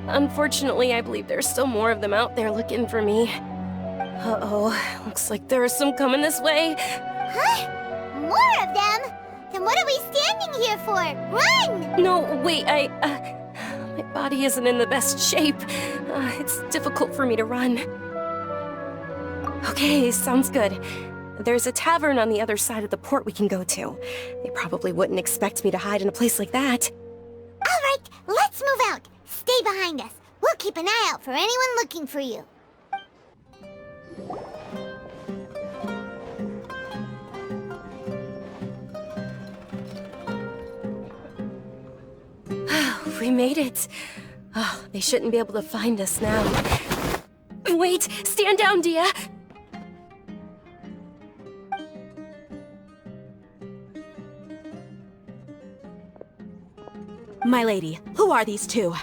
Unfortunately, I believe there's still more of them out there looking for me. Uh-oh, looks like there are some coming this way. Huh? More of them? Then what are we standing here for? Run! No, wait, my body isn't in the best shape. It's difficult for me to run. Okay, sounds good. There's a tavern on the other side of the port we can go to. They probably wouldn't expect me to hide in a place like that. All right, let's move out. Stay behind us. We'll keep an eye out for anyone looking for you. We made it. Oh, they shouldn't be able to find us now. Wait, stand down, Dia. My lady, who are these two?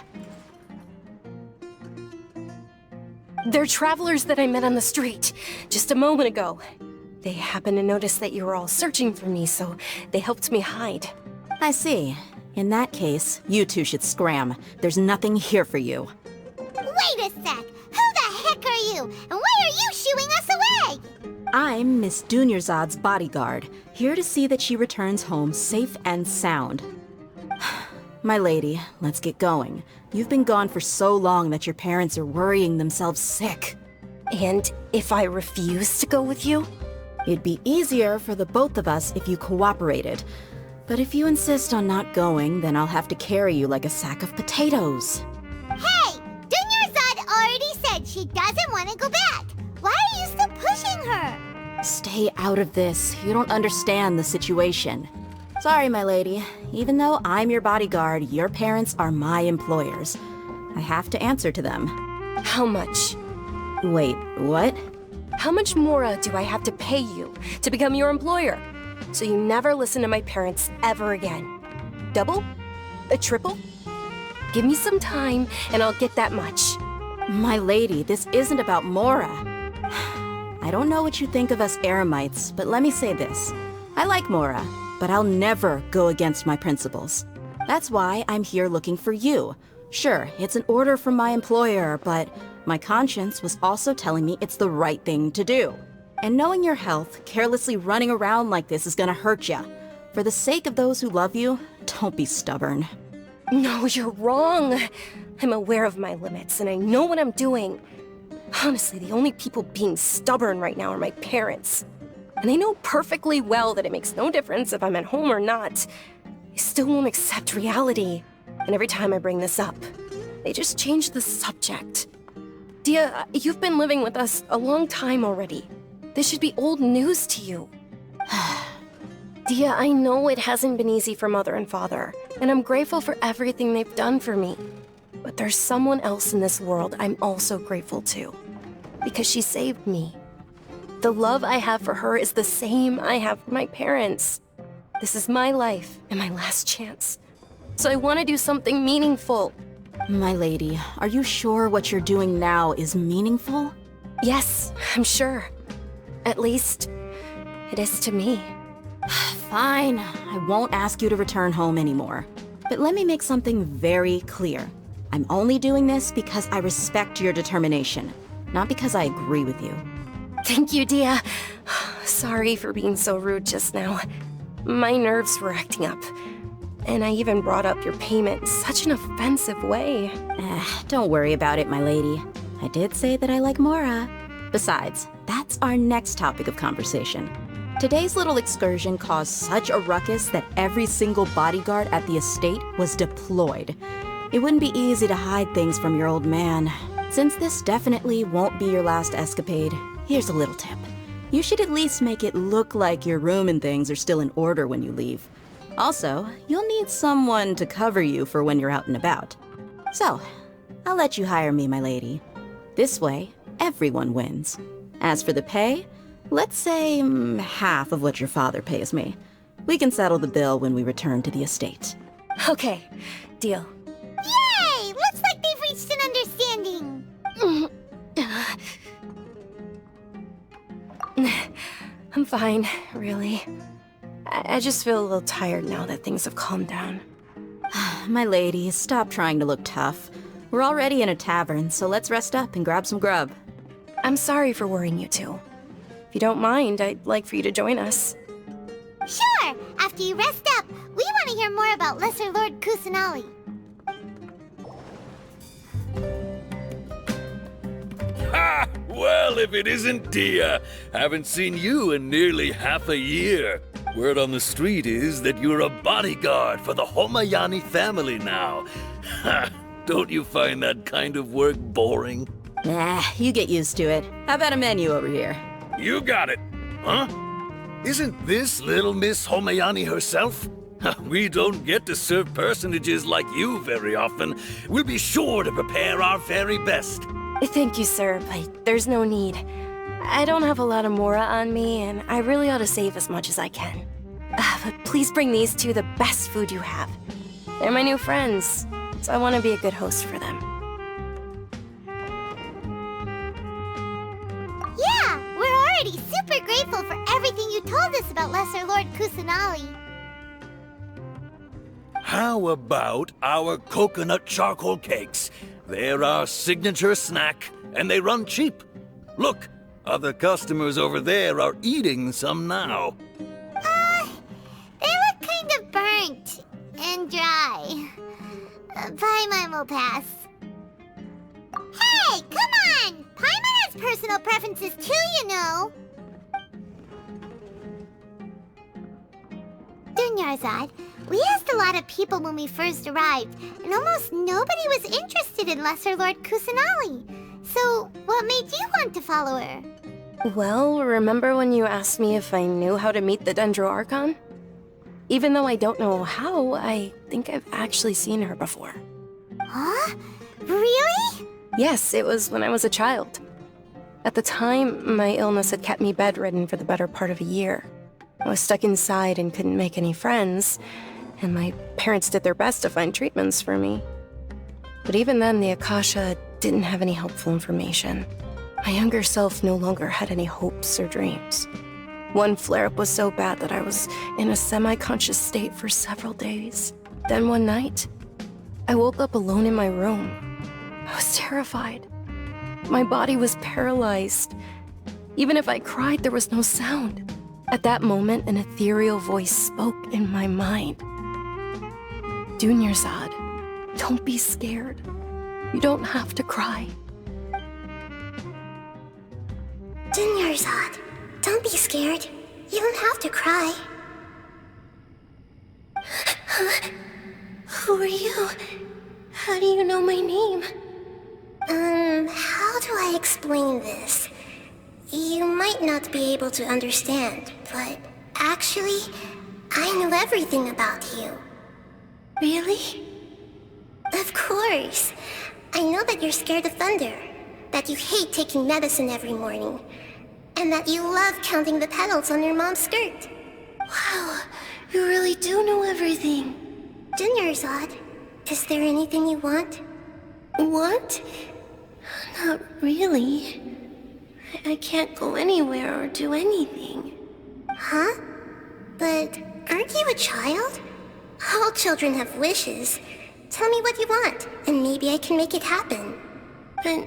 They're travelers that I met on the street just a moment ago. They happened to notice that you were all searching for me, so they helped me hide. I see. In that case, you two should scram. There's nothing here for you. Wait a sec! Who the heck are you? And why are you shooing us away? I'm Miss Dunyarzad's bodyguard, here to see that she returns home safe and sound. My lady, let's get going. You've been gone for so long that your parents are worrying themselves sick. And if I refuse to go with you? It'd be easier for the both of us if you cooperated. But if you insist on not going, then I'll have to carry you like a sack of potatoes. Hey! Dunyarzad already said she doesn't want to go back. Why are you still pushing her? Stay out of this. You don't understand the situation. Sorry, my lady. Even though I'm your bodyguard, your parents are my employers. I have to answer to them. How much? Wait, what? How much more do I have to pay you to become your employer? So you never listen to my parents ever again. Double? A triple? Give me some time and I'll get that much. My lady, this isn't about Mora. I don't know what you think of us Eremites, but let me say this. I like Mora, but I'll never go against my principles. That's why I'm here looking for you. Sure, it's an order from my employer, but my conscience was also telling me it's the right thing to do. And knowing your health, carelessly running around like this is gonna hurt ya. For the sake of those who love you, don't be stubborn. No, you're wrong. I'm aware of my limits, and I know what I'm doing. Honestly, the only people being stubborn right now are my parents. And they know perfectly well that it makes no difference if I'm at home or not. They still won't accept reality. And every time I bring this up, they just change the subject. Dia, you've been living with us a long time already. This should be old news to you. Dia, I know it hasn't been easy for Mother and Father, and I'm grateful for everything they've done for me. But there's someone else in this world I'm also grateful to, because she saved me. The love I have for her is the same I have for my parents. This is my life and my last chance. So I want to do something meaningful. My lady, are you sure what you're doing now is meaningful? Yes, I'm sure. At least, it is to me. Fine, I won't ask you to return home anymore. But let me make something very clear. I'm only doing this because I respect your determination, not because I agree with you. Thank you, Dia. Sorry for being so rude just now. My nerves were acting up. And I even brought up your payment in such an offensive way. Don't worry about it, my lady. I did say that I like Mora. Besides, that's our next topic of conversation. Today's little excursion caused such a ruckus that every single bodyguard at the estate was deployed. It wouldn't be easy to hide things from your old man. Since this definitely won't be your last escapade, here's a little tip. You should at least make it look like your room and things are still in order when you leave. Also, you'll need someone to cover you for when you're out and about. So, I'll let you hire me, my lady. This way, everyone wins. As for the pay, let's say half of what your father pays me. We can settle the bill when we return to the estate. Okay, deal. Yay! Looks like they've reached an understanding. I'm fine, really. I just feel a little tired now that things have calmed down. My lady, stop trying to look tough. We're already in a tavern, so let's rest up and grab some grub. I'm sorry for worrying you two. If you don't mind, I'd like for you to join us. Sure! After you rest up, we want to hear more about Lesser Lord Kusanali. Ha! Well, if it isn't Dia. Haven't seen you in nearly half a year. Word on the street is that you're a bodyguard for the Homayani family now. Ha! Don't you find that kind of work boring? Nah, you get used to it. How about a menu over here? You got it. Huh? Isn't this little Miss Homayani herself? We don't get to serve personages like you very often. We'll be sure to prepare our very best. Thank you, sir, but there's no need. I don't have a lot of Mora on me, and I really ought to save as much as I can. But please bring these two the best food you have. They're my new friends, so I want to be a good host for them. Yeah, we're already super grateful for everything you told us about Lesser Lord Kusanali. How about our coconut charcoal cakes? They're our signature snack, and they run cheap. Look, other customers over there are eating some now. They look kind of burnt and dry. Paimon will pass. Hey, come on! Paimon has personal preferences too, you know. Dunyarzad, we asked a lot of people when we first arrived, and almost nobody was interested in Lesser Lord Kusanali. So, what made you want to follow her? Well, remember when you asked me if I knew how to meet the Dendro Archon? Even though I don't know how, I think I've actually seen her before. Huh? Really? Yes, it was when I was a child. At the time, my illness had kept me bedridden for the better part of a year. I was stuck inside and couldn't make any friends, and my parents did their best to find treatments for me. But even then, the Akasha didn't have any helpful information. My younger self no longer had any hopes or dreams. One flare-up was so bad that I was in a semi-conscious state for several days. Then one night, I woke up alone in my room. I was terrified. My body was paralyzed. Even if I cried, there was no sound. At that moment, an ethereal voice spoke in my mind. Dunyarzad, don't be scared. You don't have to cry. Dunyarzad, don't be scared. You don't have to cry. Who are you? How do you know my name? How do I explain this? You might not be able to understand, but actually, I know everything about you. Really? Of course. I know that you're scared of thunder, that you hate taking medicine every morning, and that you love counting the petals on your mom's skirt. Wow, you really do know everything. Dunyarzad, is there anything you want? Want? Not really. I can't go anywhere or do anything. Huh? But aren't you a child? All children have wishes. Tell me what you want, and maybe I can make it happen. But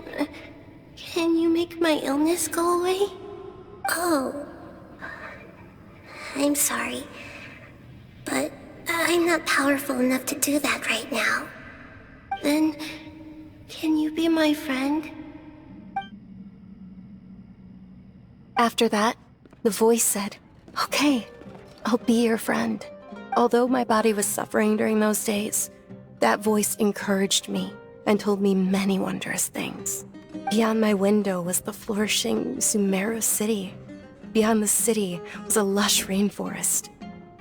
can you make my illness go away? Oh. I'm sorry. But I'm not powerful enough to do that right now. Then, can you be my friend? After that, the voice said, "Okay, I'll be your friend." Although my body was suffering during those days, that voice encouraged me and told me many wondrous things. Beyond my window was the flourishing Sumeru city. Beyond the city was a lush rainforest.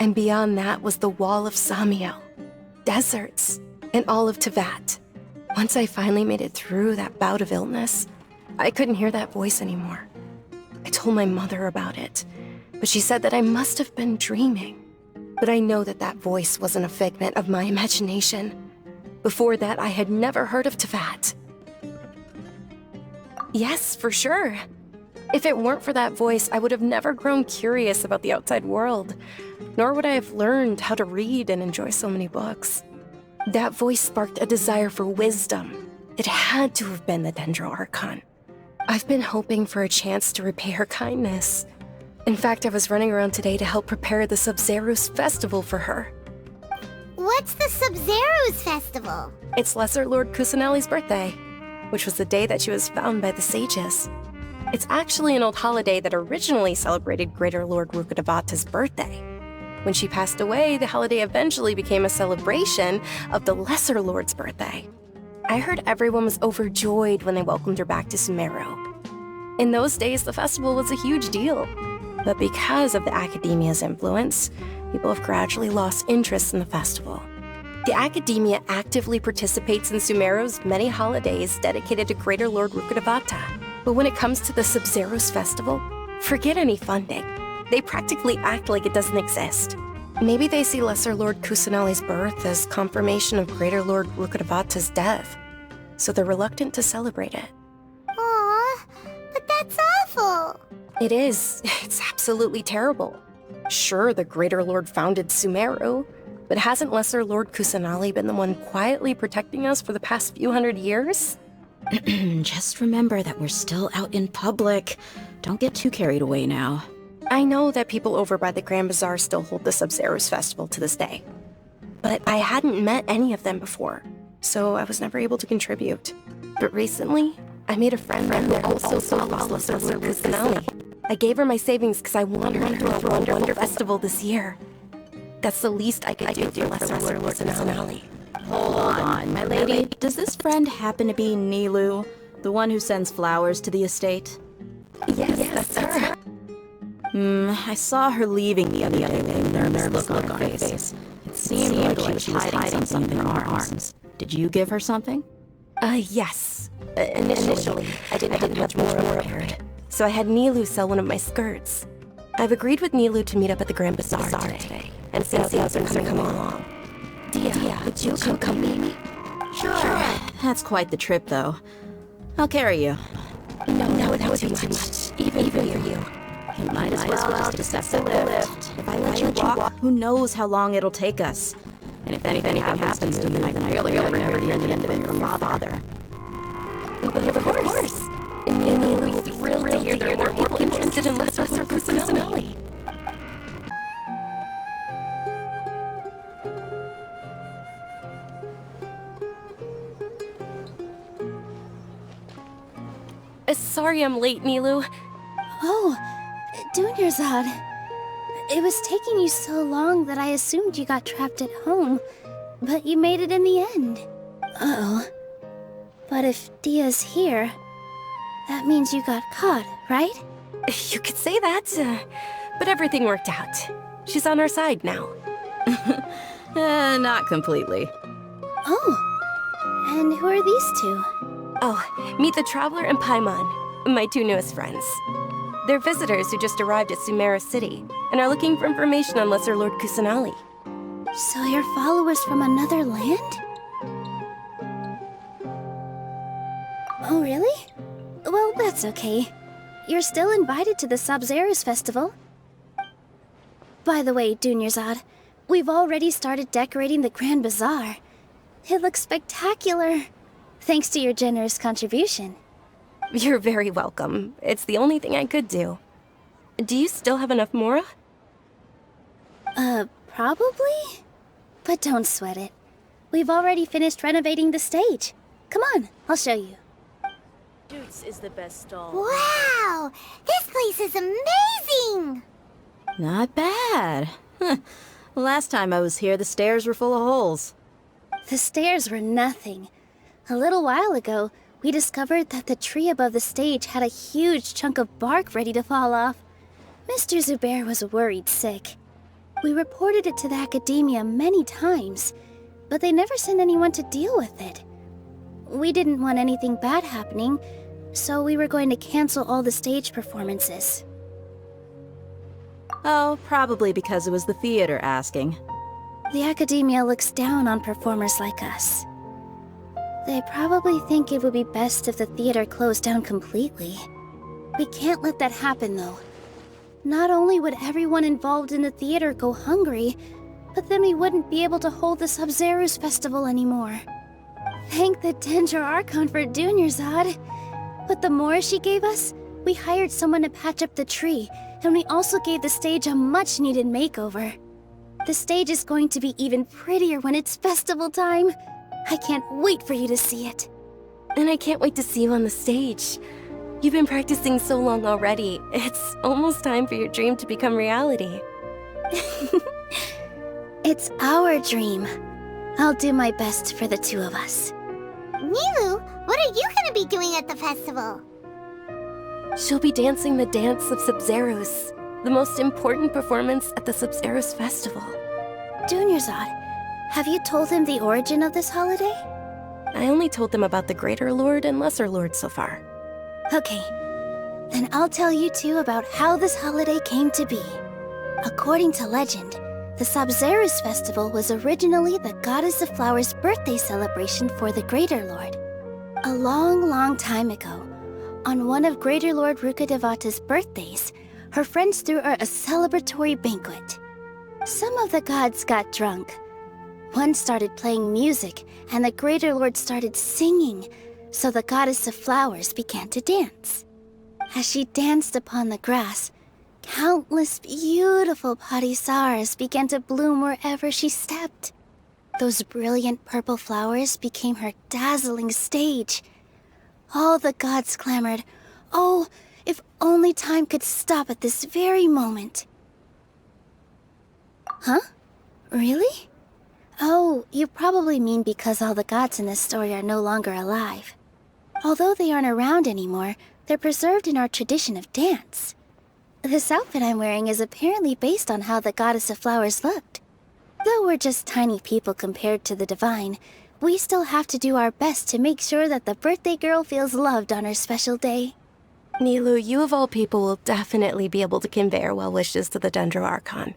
And beyond that was the wall of Samiel, deserts, and all of Tevat. Once I finally made it through that bout of illness, I couldn't hear that voice anymore. I told my mother about it, but she said that I must have been dreaming. But I know that that voice wasn't a figment of my imagination. Before that, I had never heard of Tevat. Yes, for sure. If it weren't for that voice, I would have never grown curious about the outside world, nor would I have learned how to read and enjoy so many books. That voice sparked a desire for wisdom. It had to have been the Dendro Archon. I've been hoping for a chance to repay her kindness. In fact, I was running around today to help prepare the Sub-Zerus festival for her. What's the Sub-Zerus festival? It's Lesser Lord Kusanali's birthday, which was the day that she was found by the sages. It's actually an old holiday that originally celebrated Greater Lord Rukkhadevata's birthday. When she passed away, the holiday eventually became a celebration of the Lesser Lord's birthday. I heard everyone was overjoyed when they welcomed her back to Sumeru. In those days, the festival was a huge deal. But because of the Academia's influence, people have gradually lost interest in the festival. The Academia actively participates in Sumeru's many holidays dedicated to Greater Lord Rukkhadevata. But when it comes to the Sub-Zerus festival, forget any funding. They practically act like it doesn't exist. Maybe they see Lesser Lord Kusanali's birth as confirmation of Greater Lord Rukkhadevata's death, so they're reluctant to celebrate it. Aw, but that's awful. It is. It's absolutely terrible. Sure, the Greater Lord founded Sumeru, but hasn't Lesser Lord Kusanali been the one quietly protecting us for the past few hundred years? Just remember that we're still out in public. Don't get too carried away now. I know that people over by the Grand Bazaar still hold the Sub-Zero's festival to this day. But I hadn't met any of them before, so I was never able to contribute. But recently, I made a friend who also follows Lesser Lord Kusanali. I gave her my savings because I wanted her to throw a wonderful festival this year. That's the least I could do for Lesser Lord Kusanali. Hold on, my lady. Does this friend happen to be Nilu, the one who sends flowers to the estate? Yes, that's her. I saw her leaving the other day with a nervous look on her face. It seemed like she was hiding something in her arms. Did you give her something? Yes. Initially, I didn't have much more prepared. So I had Nilu sell one of my skirts. I've agreed with Nilu to meet up at the Grand Bazaar today and see how things are coming along. Dia, would you come meet me? Sure. That's quite the trip, though. I'll carry you. No, that would be too much. Even for you. You might as well just accept the lift. If I let you walk, who knows how long it'll take us. And if anything happens to you, then I really never hear the end of it from your father. Of course. And Nilu will be thrilled to hear there are more people interested in Lesser Lord Kusanali. Sorry I'm late, Nilu. Oh, Dunyarzad. It was taking you so long that I assumed you got trapped at home, but you made it in the end. Uh-oh. But if Dia's here, that means you got caught, right? You could say that, but everything worked out. She's on our side now. Not completely. Oh, and who are these two? Oh, meet the Traveler and Paimon, my two newest friends. They're visitors who just arrived at Sumeru City and are looking for information on Lesser Lord Kusanali. So you're followers from another land? Oh, really? Well, that's okay. You're still invited to the Sub-Zero's festival. By the way, Dunyarzad, we've already started decorating the Grand Bazaar. It looks spectacular. Thanks to your generous contribution. You're very welcome. It's the only thing I could do. Do you still have enough Mora? Probably? But don't sweat it. We've already finished renovating the stage. Come on, I'll show you. Dukes is the best stall. Wow! This place is amazing! Not bad. Last time I was here, the stairs were full of holes. The stairs were nothing. A little while ago, we discovered that the tree above the stage had a huge chunk of bark ready to fall off. Mr. Zubair was worried sick. We reported it to the academia many times, but they never sent anyone to deal with it. We didn't want anything bad happening, so we were going to cancel all the stage performances. Oh, probably because it was the theater asking. The academia looks down on performers like us. They probably think it would be best if the theater closed down completely. We can't let that happen, though. Not only would everyone involved in the theater go hungry, but then we wouldn't be able to hold the Sub-Zero's festival anymore. Thank the Dendro Archon for Dunyarzad. With the Mora she gave us, we hired someone to patch up the tree, and we also gave the stage a much-needed makeover. The stage is going to be even prettier when it's festival time. I can't wait for you to see it. And I can't wait to see you on the stage. You've been practicing so long already. It's almost time for your dream to become reality. It's our dream. I'll do my best for the two of us. Nilu, what are you gonna be doing at the festival? She'll be dancing the dance of Sub-Zeros, the most important performance at the Sub-Zeros festival. Dunyarzad, have you told him the origin of this holiday? I only told them about the Greater Lord and Lesser Lord so far. Okay, then I'll tell you two about how this holiday came to be. According to legend, The Sabzeruz festival was originally the Goddess of Flowers' birthday celebration for the Greater Lord. A long, long time ago, on one of Greater Lord Rukkhadevata's birthdays, her friends threw her a celebratory banquet. Some of the gods got drunk. One started playing music, and the Greater Lord started singing, so the Goddess of Flowers began to dance. As she danced upon the grass, countless beautiful parisaras began to bloom wherever she stepped. Those brilliant purple flowers became her dazzling stage. All the gods clamored, "Oh, if only time could stop at this very moment." Huh? Really? Oh, you probably mean because all the gods in this story are no longer alive. Although they aren't around anymore, they're preserved in our tradition of dance. This outfit I'm wearing is apparently based on how the Goddess of Flowers looked. Though we're just tiny people compared to the divine, we still have to do our best to make sure that the birthday girl feels loved on her special day. Nilu, you of all people will definitely be able to convey our well wishes to the Dendro Archon.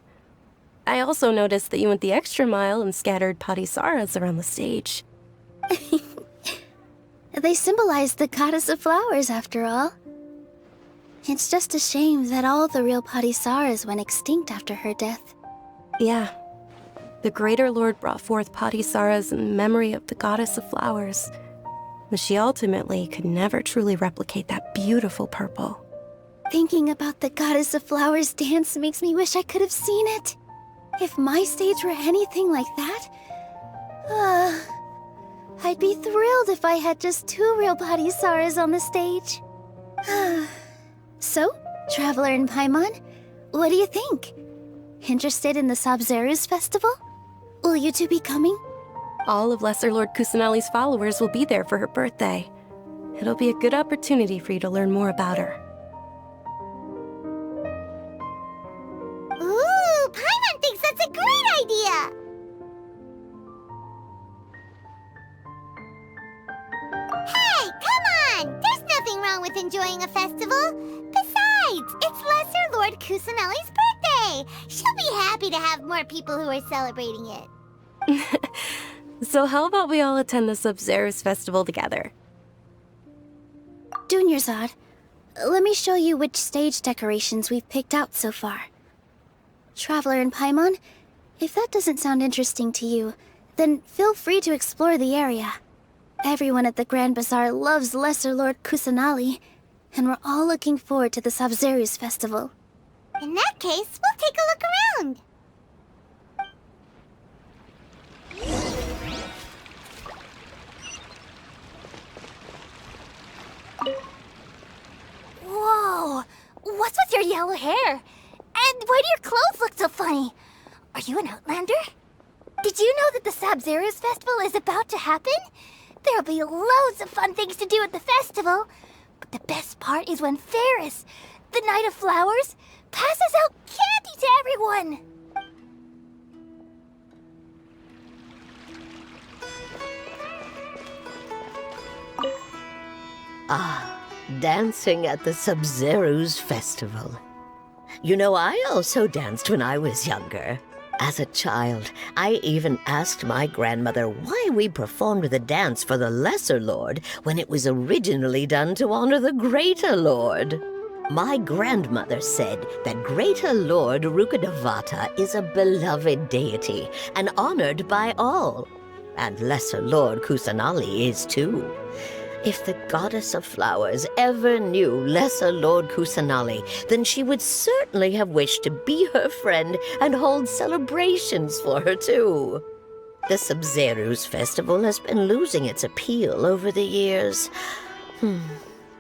I also noticed that you went the extra mile and scattered parisaras around the stage. They symbolize the Goddess of Flowers, after all. It's just a shame that all the real parisaras went extinct after her death. Yeah. The Greater Lord brought forth parisaras in memory of the Goddess of Flowers, but she ultimately could never truly replicate that beautiful purple. Thinking about the Goddess of Flowers dance makes me wish I could have seen it. If my stage were anything like that, I'd be thrilled if I had just 2 real parisaras on the stage. So, Traveler and Paimon, what do you think? Interested in the Sabzeruz festival? Will you two be coming? All of Lesser Lord Kusanali's followers will be there for her birthday. It'll be a good opportunity for you to learn more about her. Ooh, Paimon thinks that's a great idea! Hey, come on! There's nothing wrong with enjoying a festival. Besides, it's Lesser Lord Kusanali's birthday! She'll be happy to have more people who are celebrating it. So how about we all attend the Sabzeruz festival together? Dunyarzad, let me show you which stage decorations we've picked out so far. Traveler and Paimon, if that doesn't sound interesting to you, then feel free to explore the area. Everyone at the Grand Bazaar loves Lesser Lord Kusanali, and we're all looking forward to the Sabzeruz festival. In that case, we'll take a look around. Whoa! What's with your yellow hair? And why do your clothes look so funny? Are you an Outlander? Did you know that the Sabzeruz festival is about to happen? There'll be loads of fun things to do at the festival. But the best part is when Ferris, the Knight of Flowers, passes out candy to everyone. Ah, dancing at the Sabzeruz festival. You know, I also danced when I was younger. As a child, I even asked my grandmother why we performed the dance for the Lesser Lord when it was originally done to honor the Greater Lord. My grandmother said that Greater Lord Rukkhadevata is a beloved deity and honored by all. And Lesser Lord Kusanali is too. If the Goddess of Flowers ever knew Lesser Lord Kusanali, then she would certainly have wished to be her friend and hold celebrations for her too. The Sabzeruz festival has been losing its appeal over the years.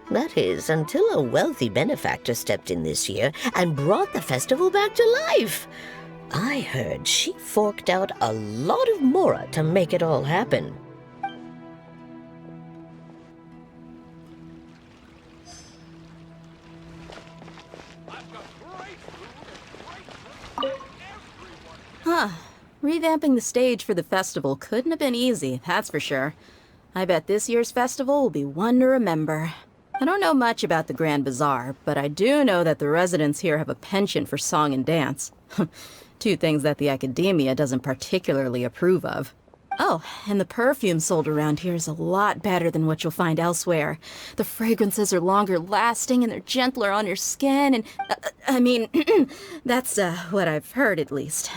That is, until a wealthy benefactor stepped in this year and brought the festival back to life. I heard she forked out a lot of mora to make it all happen. Huh. Revamping the stage for the festival couldn't have been easy, that's for sure. I bet this year's festival will be one to remember. I don't know much about the Grand Bazaar, but I do know that the residents here have a penchant for song and dance. Two things that the Academia doesn't particularly approve of. Oh, and the perfume sold around here is a lot better than what you'll find elsewhere. The fragrances are longer lasting and they're gentler on your skin and... I mean, that's what I've heard at least.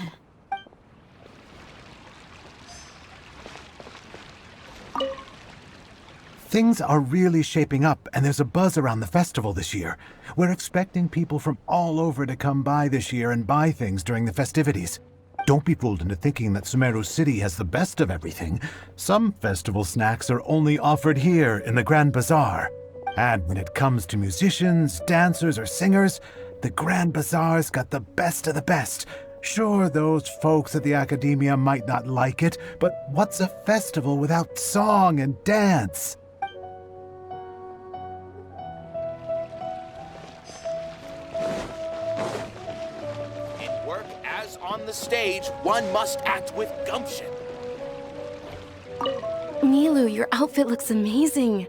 Things are really shaping up, and there's a buzz around the festival this year. We're expecting people from all over to come by this year and buy things during the festivities. Don't be fooled into thinking that Sumeru City has the best of everything. Some festival snacks are only offered here in the Grand Bazaar. And when it comes to musicians, dancers, or singers, the Grand Bazaar's got the best of the best. Sure, those folks at the Academia might not like it, but what's a festival without song and dance? On the stage, one must act with gumption. Nilu, your outfit looks amazing.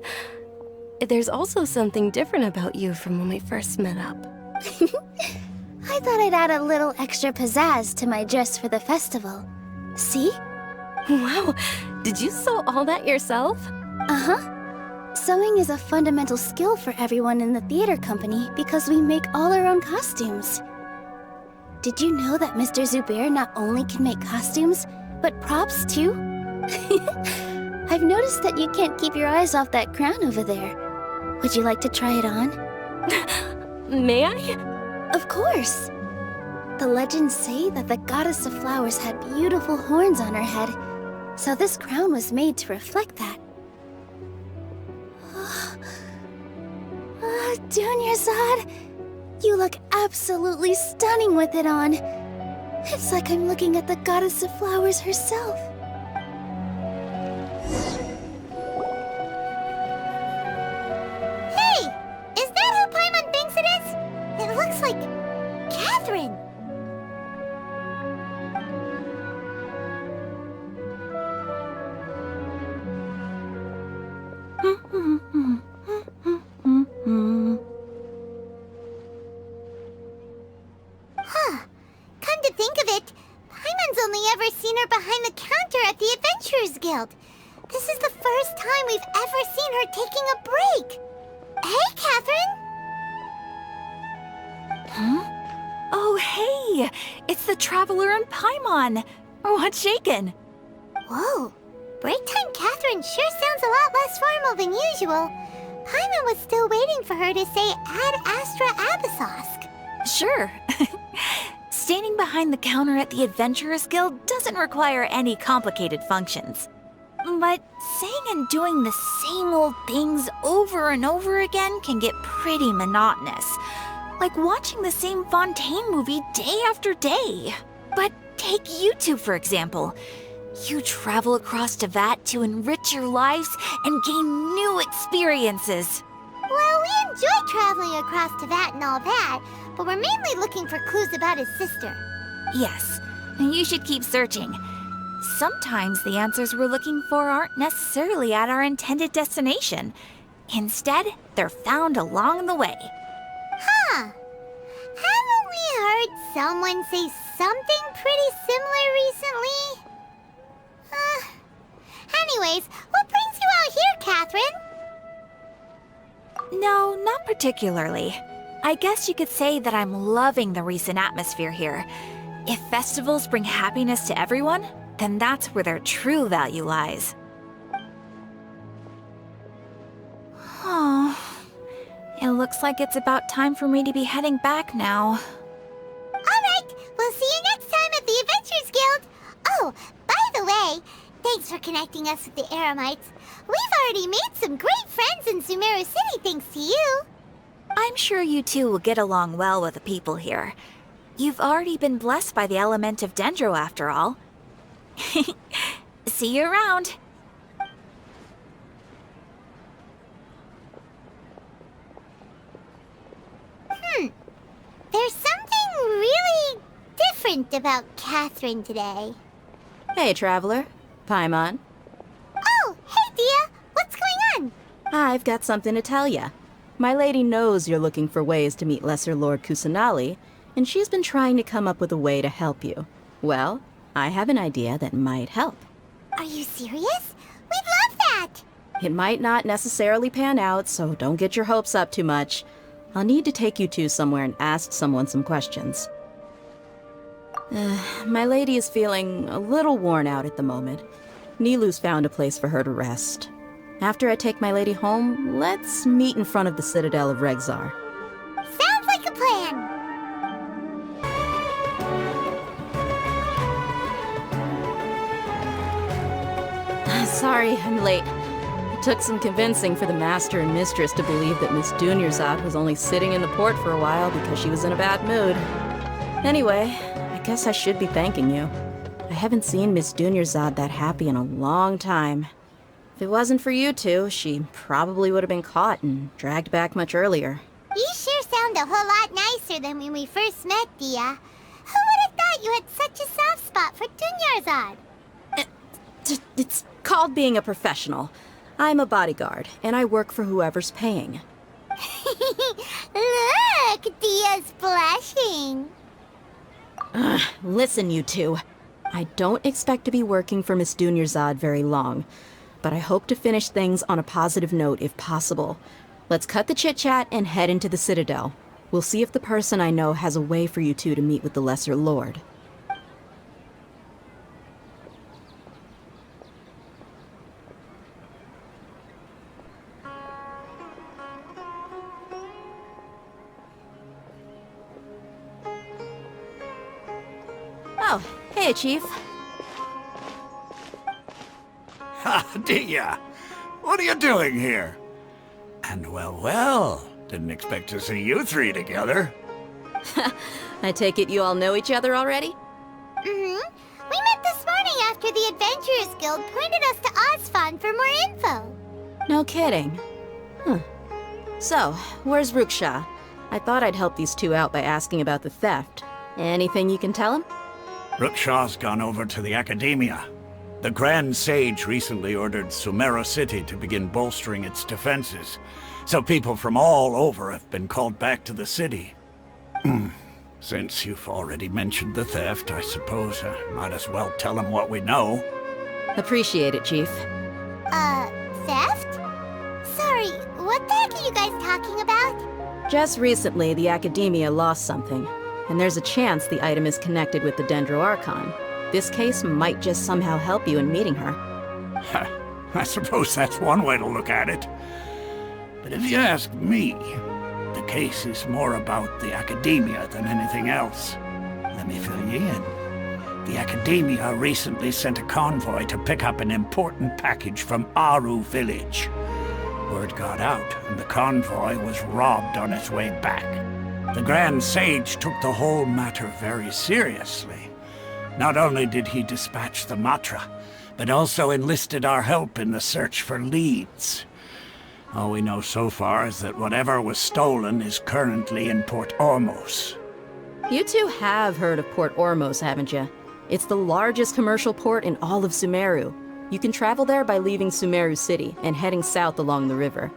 There's also something different about you from when we first met up. I thought I'd add a little extra pizzazz to my dress for the festival. See? Wow, did you sew all that yourself? Uh-huh. Sewing is a fundamental skill for everyone in the theater company because we make all our own costumes. Did you know that Mr. Zubair not only can make costumes, but props too? I've noticed that you can't keep your eyes off that crown over there. Would you like to try it on? May I? Of course. The legends say that the goddess of flowers had beautiful horns on her head, so this crown was made to reflect that. Dunyarzad, you look absolutely stunning with it on. It's like I'm looking at the goddess of flowers herself. Hey! Is that who Paimon thinks it is? It looks like... Catherine! Come to think of it, Paimon's only ever seen her behind the counter at the Adventurers Guild. This is the first time we've ever seen her taking a break. Hey, Catherine! Huh? Oh, hey! It's the Traveler and Paimon! What's shaken? Whoa! Break time Catherine sure sounds a lot less formal than usual. Paimon was still waiting for her to say Ad Astra Abyssosque. Sure. Standing behind the counter at the Adventurers Guild doesn't require any complicated functions. But saying and doing the same old things over and over again can get pretty monotonous. Like watching the same Fontaine movie day after day. But take you two, for example. You travel across Teyvat to enrich your lives and gain new experiences. Well, we enjoy traveling across Teyvat and all that, but we're mainly looking for clues about his sister. Yes, and you should keep searching. Sometimes the answers we're looking for aren't necessarily at our intended destination. Instead, they're found along the way. Huh. Haven't we heard someone say something pretty similar recently? Anyways, what brings you out here, Catherine? No, not particularly. I guess you could say that I'm loving the recent atmosphere here. If festivals bring happiness to everyone, then that's where their true value lies. Oh, it looks like it's about time for me to be heading back now. Alright, we'll see you next time at the Adventurers Guild. Oh, by the way, thanks for connecting us with the Eremites. We've already made some great friends in Sumeru City thanks to you. I'm sure you two will get along well with the people here. You've already been blessed by the element of Dendro after all. See you around. There's something really different about Catherine today. Hey, Traveler. Paimon. Oh, hey, Dia. What's going on? I've got something to tell ya. My lady knows you're looking for ways to meet Lesser Lord Kusanali, and she's been trying to come up with a way to help you. Well, I have an idea that might help. Are you serious? We'd love that! It might not necessarily pan out, so don't get your hopes up too much. I'll need to take you two somewhere and ask someone some questions. My lady is feeling a little worn out at the moment. Nilu's found a place for her to rest. After I take my lady home, let's meet in front of the Citadel of Regzar. Sounds like a plan! Sorry, I'm late. It took some convincing for the master and mistress to believe that Miss Dunyarzad was only sitting in the port for a while because she was in a bad mood. Anyway, I guess I should be thanking you. I haven't seen Miss Dunyarzad that happy in a long time. If it wasn't for you two, she probably would have been caught and dragged back much earlier. You sure sound a whole lot nicer than when we first met, Dia. Who would have thought you had such a soft spot for Dunyarzad? It's called being a professional. I'm a bodyguard, and I work for whoever's paying. Look, Dia's blushing. Listen, you two. I don't expect to be working for Miss Dunyarzad very long, but I hope to finish things on a positive note if possible. Let's cut the chit-chat and head into the Citadel. We'll see if the person I know has a way for you two to meet with the Lesser Lord. Oh, hey, Chief. Ha, Dia! What are you doing here? And well, didn't expect to see you three together. I take it you all know each other already? Mm-hmm. We met this morning after the Adventurers Guild pointed us to Ozfon for more info. No kidding. Huh. So, where's Ruksha? I thought I'd help these two out by asking about the theft. Anything you can tell him? Rukshaw's gone over to the Academia. The Grand Sage recently ordered Sumeru City to begin bolstering its defenses, so people from all over have been called back to the city. Since you've already mentioned the theft, I suppose I might as well tell them what we know. Appreciate it, Chief. Theft? Sorry, what the heck are you guys talking about? Just recently, the Academia lost something, and there's a chance the item is connected with the Dendro Archon. This case might just somehow help you in meeting her. I suppose that's one way to look at it. But if you ask me, the case is more about the Academia than anything else. Let me fill you in. The Academia recently sent a convoy to pick up an important package from Aru village. Word got out, and the convoy was robbed on its way back. The Grand Sage took the whole matter very seriously. Not only did he dispatch the Matra, but also enlisted our help in the search for leads. All we know so far is that whatever was stolen is currently in Port Ormos. You two have heard of Port Ormos, haven't you? It's the largest commercial port in all of Sumeru. You can travel there by leaving Sumeru City and heading south along the river.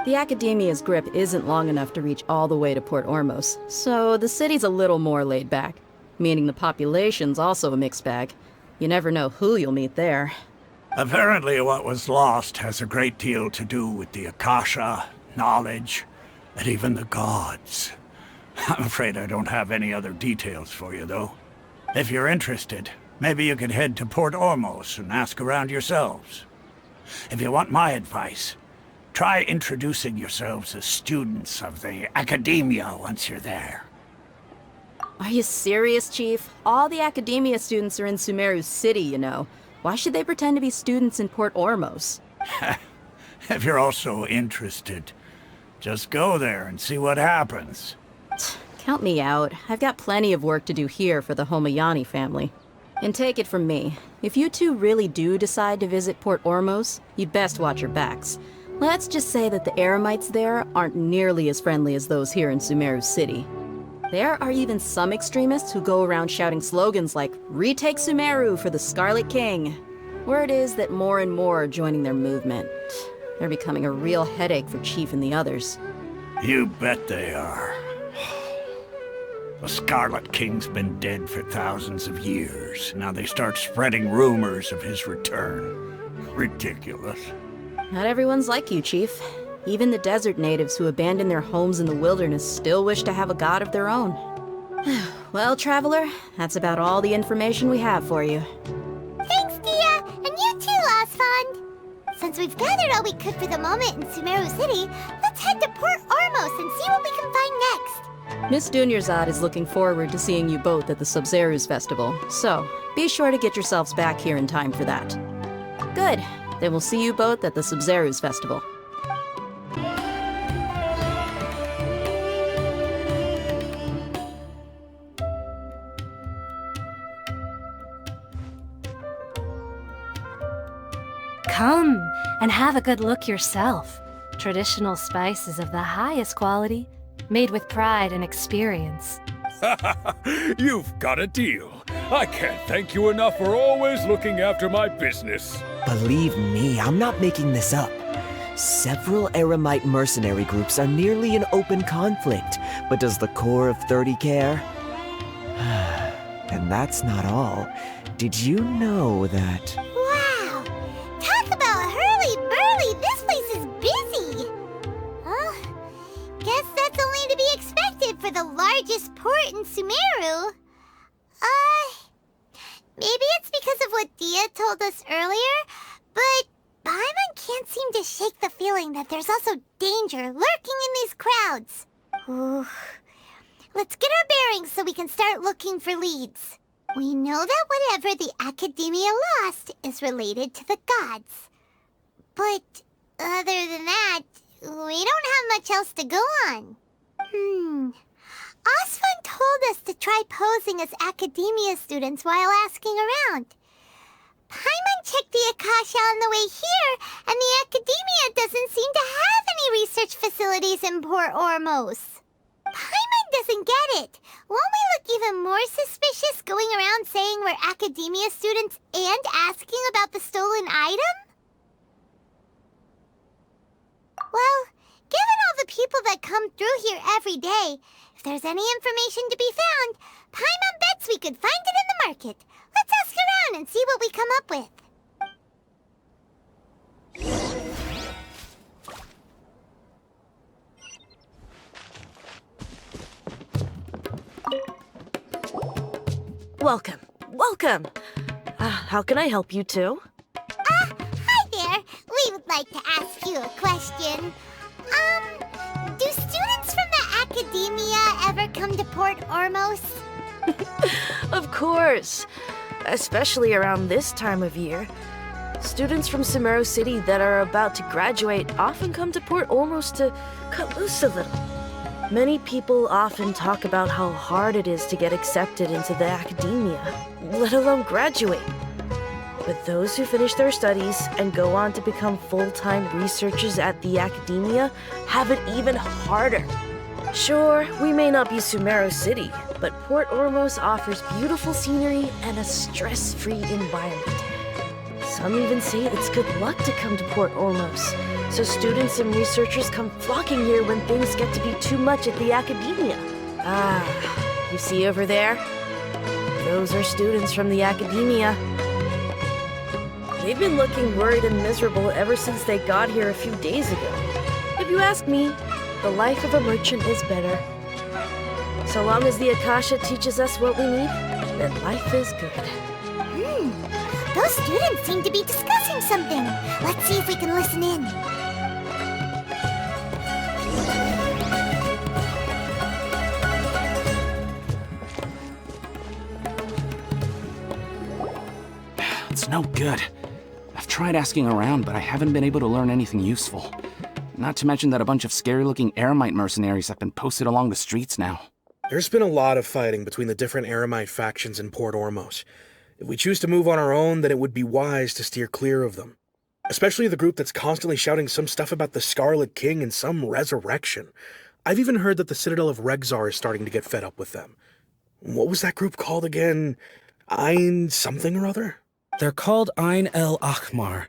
The Academia's grip isn't long enough to reach all the way to Port Ormos, so the city's a little more laid back, meaning the population's also a mixed bag. You never know who you'll meet there. Apparently what was lost has a great deal to do with the Akasha, knowledge, and even the gods. I'm afraid I don't have any other details for you, though. If you're interested, maybe you could head to Port Ormos and ask around yourselves. If you want my advice, try introducing yourselves as students of the Academia once you're there. Are you serious, Chief? All the Academia students are in Sumeru City, you know. Why should they pretend to be students in Port Ormos? If you're also interested, just go there and see what happens. Count me out. I've got plenty of work to do here for the Homayani family. And take it from me, if you two really do decide to visit Port Ormos, you'd best watch your backs. Let's just say that the Eremites there aren't nearly as friendly as those here in Sumeru City. There are even some extremists who go around shouting slogans like, "Retake Sumeru for the Scarlet King." Word is that more and more are joining their movement. They're becoming a real headache for Chief and the others. You bet they are. The Scarlet King's been dead for thousands of years. Now they start spreading rumors of his return. Ridiculous. Not everyone's like you, Chief. Even the desert natives who abandoned their homes in the wilderness still wish to have a god of their own. Well, Traveler, that's about all the information we have for you. Thanks, Dia! And you too, Osfond! Since we've gathered all we could for the moment in Sumeru City, let's head to Port Ormos and see what we can find next. Miss Dunyarzad is looking forward to seeing you both at the Sub-Zeru's festival, so be sure to get yourselves back here in time for that. Good. Then we'll see you both at the Sub-Zeru's festival. Come and have a good look yourself. Traditional spices of the highest quality, made with pride and experience. You've got a deal. I can't thank you enough for always looking after my business. Believe me, I'm not making this up. Several Eremite mercenary groups are nearly in open conflict, but does the core of 30 care? And that's not all. Did you know that... Wow! Talk about hurly-burly! This place is busy! Guess that's only to be expected for the largest port in Sumeru. Maybe it's because of what Dia told us earlier, but Paimon can't seem to shake the feeling that there's also danger lurking in these crowds. Ooh. Let's get our bearings so we can start looking for leads. We know that whatever the Academia lost is related to the gods. But other than that, we don't have much else to go on. Osfund told us to try posing as Academia students while asking around. Paimon checked the Akasha on the way here, and the Academia doesn't seem to have any research facilities in Port Ormos. Paimon doesn't get it. Won't we look even more suspicious going around saying we're Academia students and asking about the stolen item? Well, given all the people that come through here every day, if there's any information to be found, Paimon bets we could find it in the market. Let's ask around and see what we come up with. Welcome. Welcome. How can I help you two? Hi there. We would like to ask you a question. Do students from the Academia ever come to Port Ormos? Of course. Especially around this time of year. Students from Sumeru City that are about to graduate often come to Port Ormos to cut loose a little. Many people often talk about how hard it is to get accepted into the Academia, let alone graduate. But those who finish their studies and go on to become full-time researchers at the Academia have it even harder. Sure, we may not be Sumeru City, but Port Ormos offers beautiful scenery and a stress-free environment. Some even say it's good luck to come to Port Ormos, so students and researchers come flocking here when things get to be too much at the Academia. You see over there? Those are students from the Academia. They've been looking worried and miserable ever since they got here a few days ago. If you ask me, the life of a merchant is better. So long as the Akasha teaches us what we need, then life is good. Those students seem to be discussing something. Let's see if we can listen in. It's no good. I've tried asking around, but I haven't been able to learn anything useful. Not to mention that a bunch of scary-looking Eremite mercenaries have been posted along the streets now. There's been a lot of fighting between the different Eremite factions in Port Ormos. If we choose to move on our own, then it would be wise to steer clear of them. Especially the group that's constantly shouting some stuff about the Scarlet King and some resurrection. I've even heard that the Citadel of Regzar is starting to get fed up with them. What was that group called again? Ein something or other? They're called Ein El Akhmar.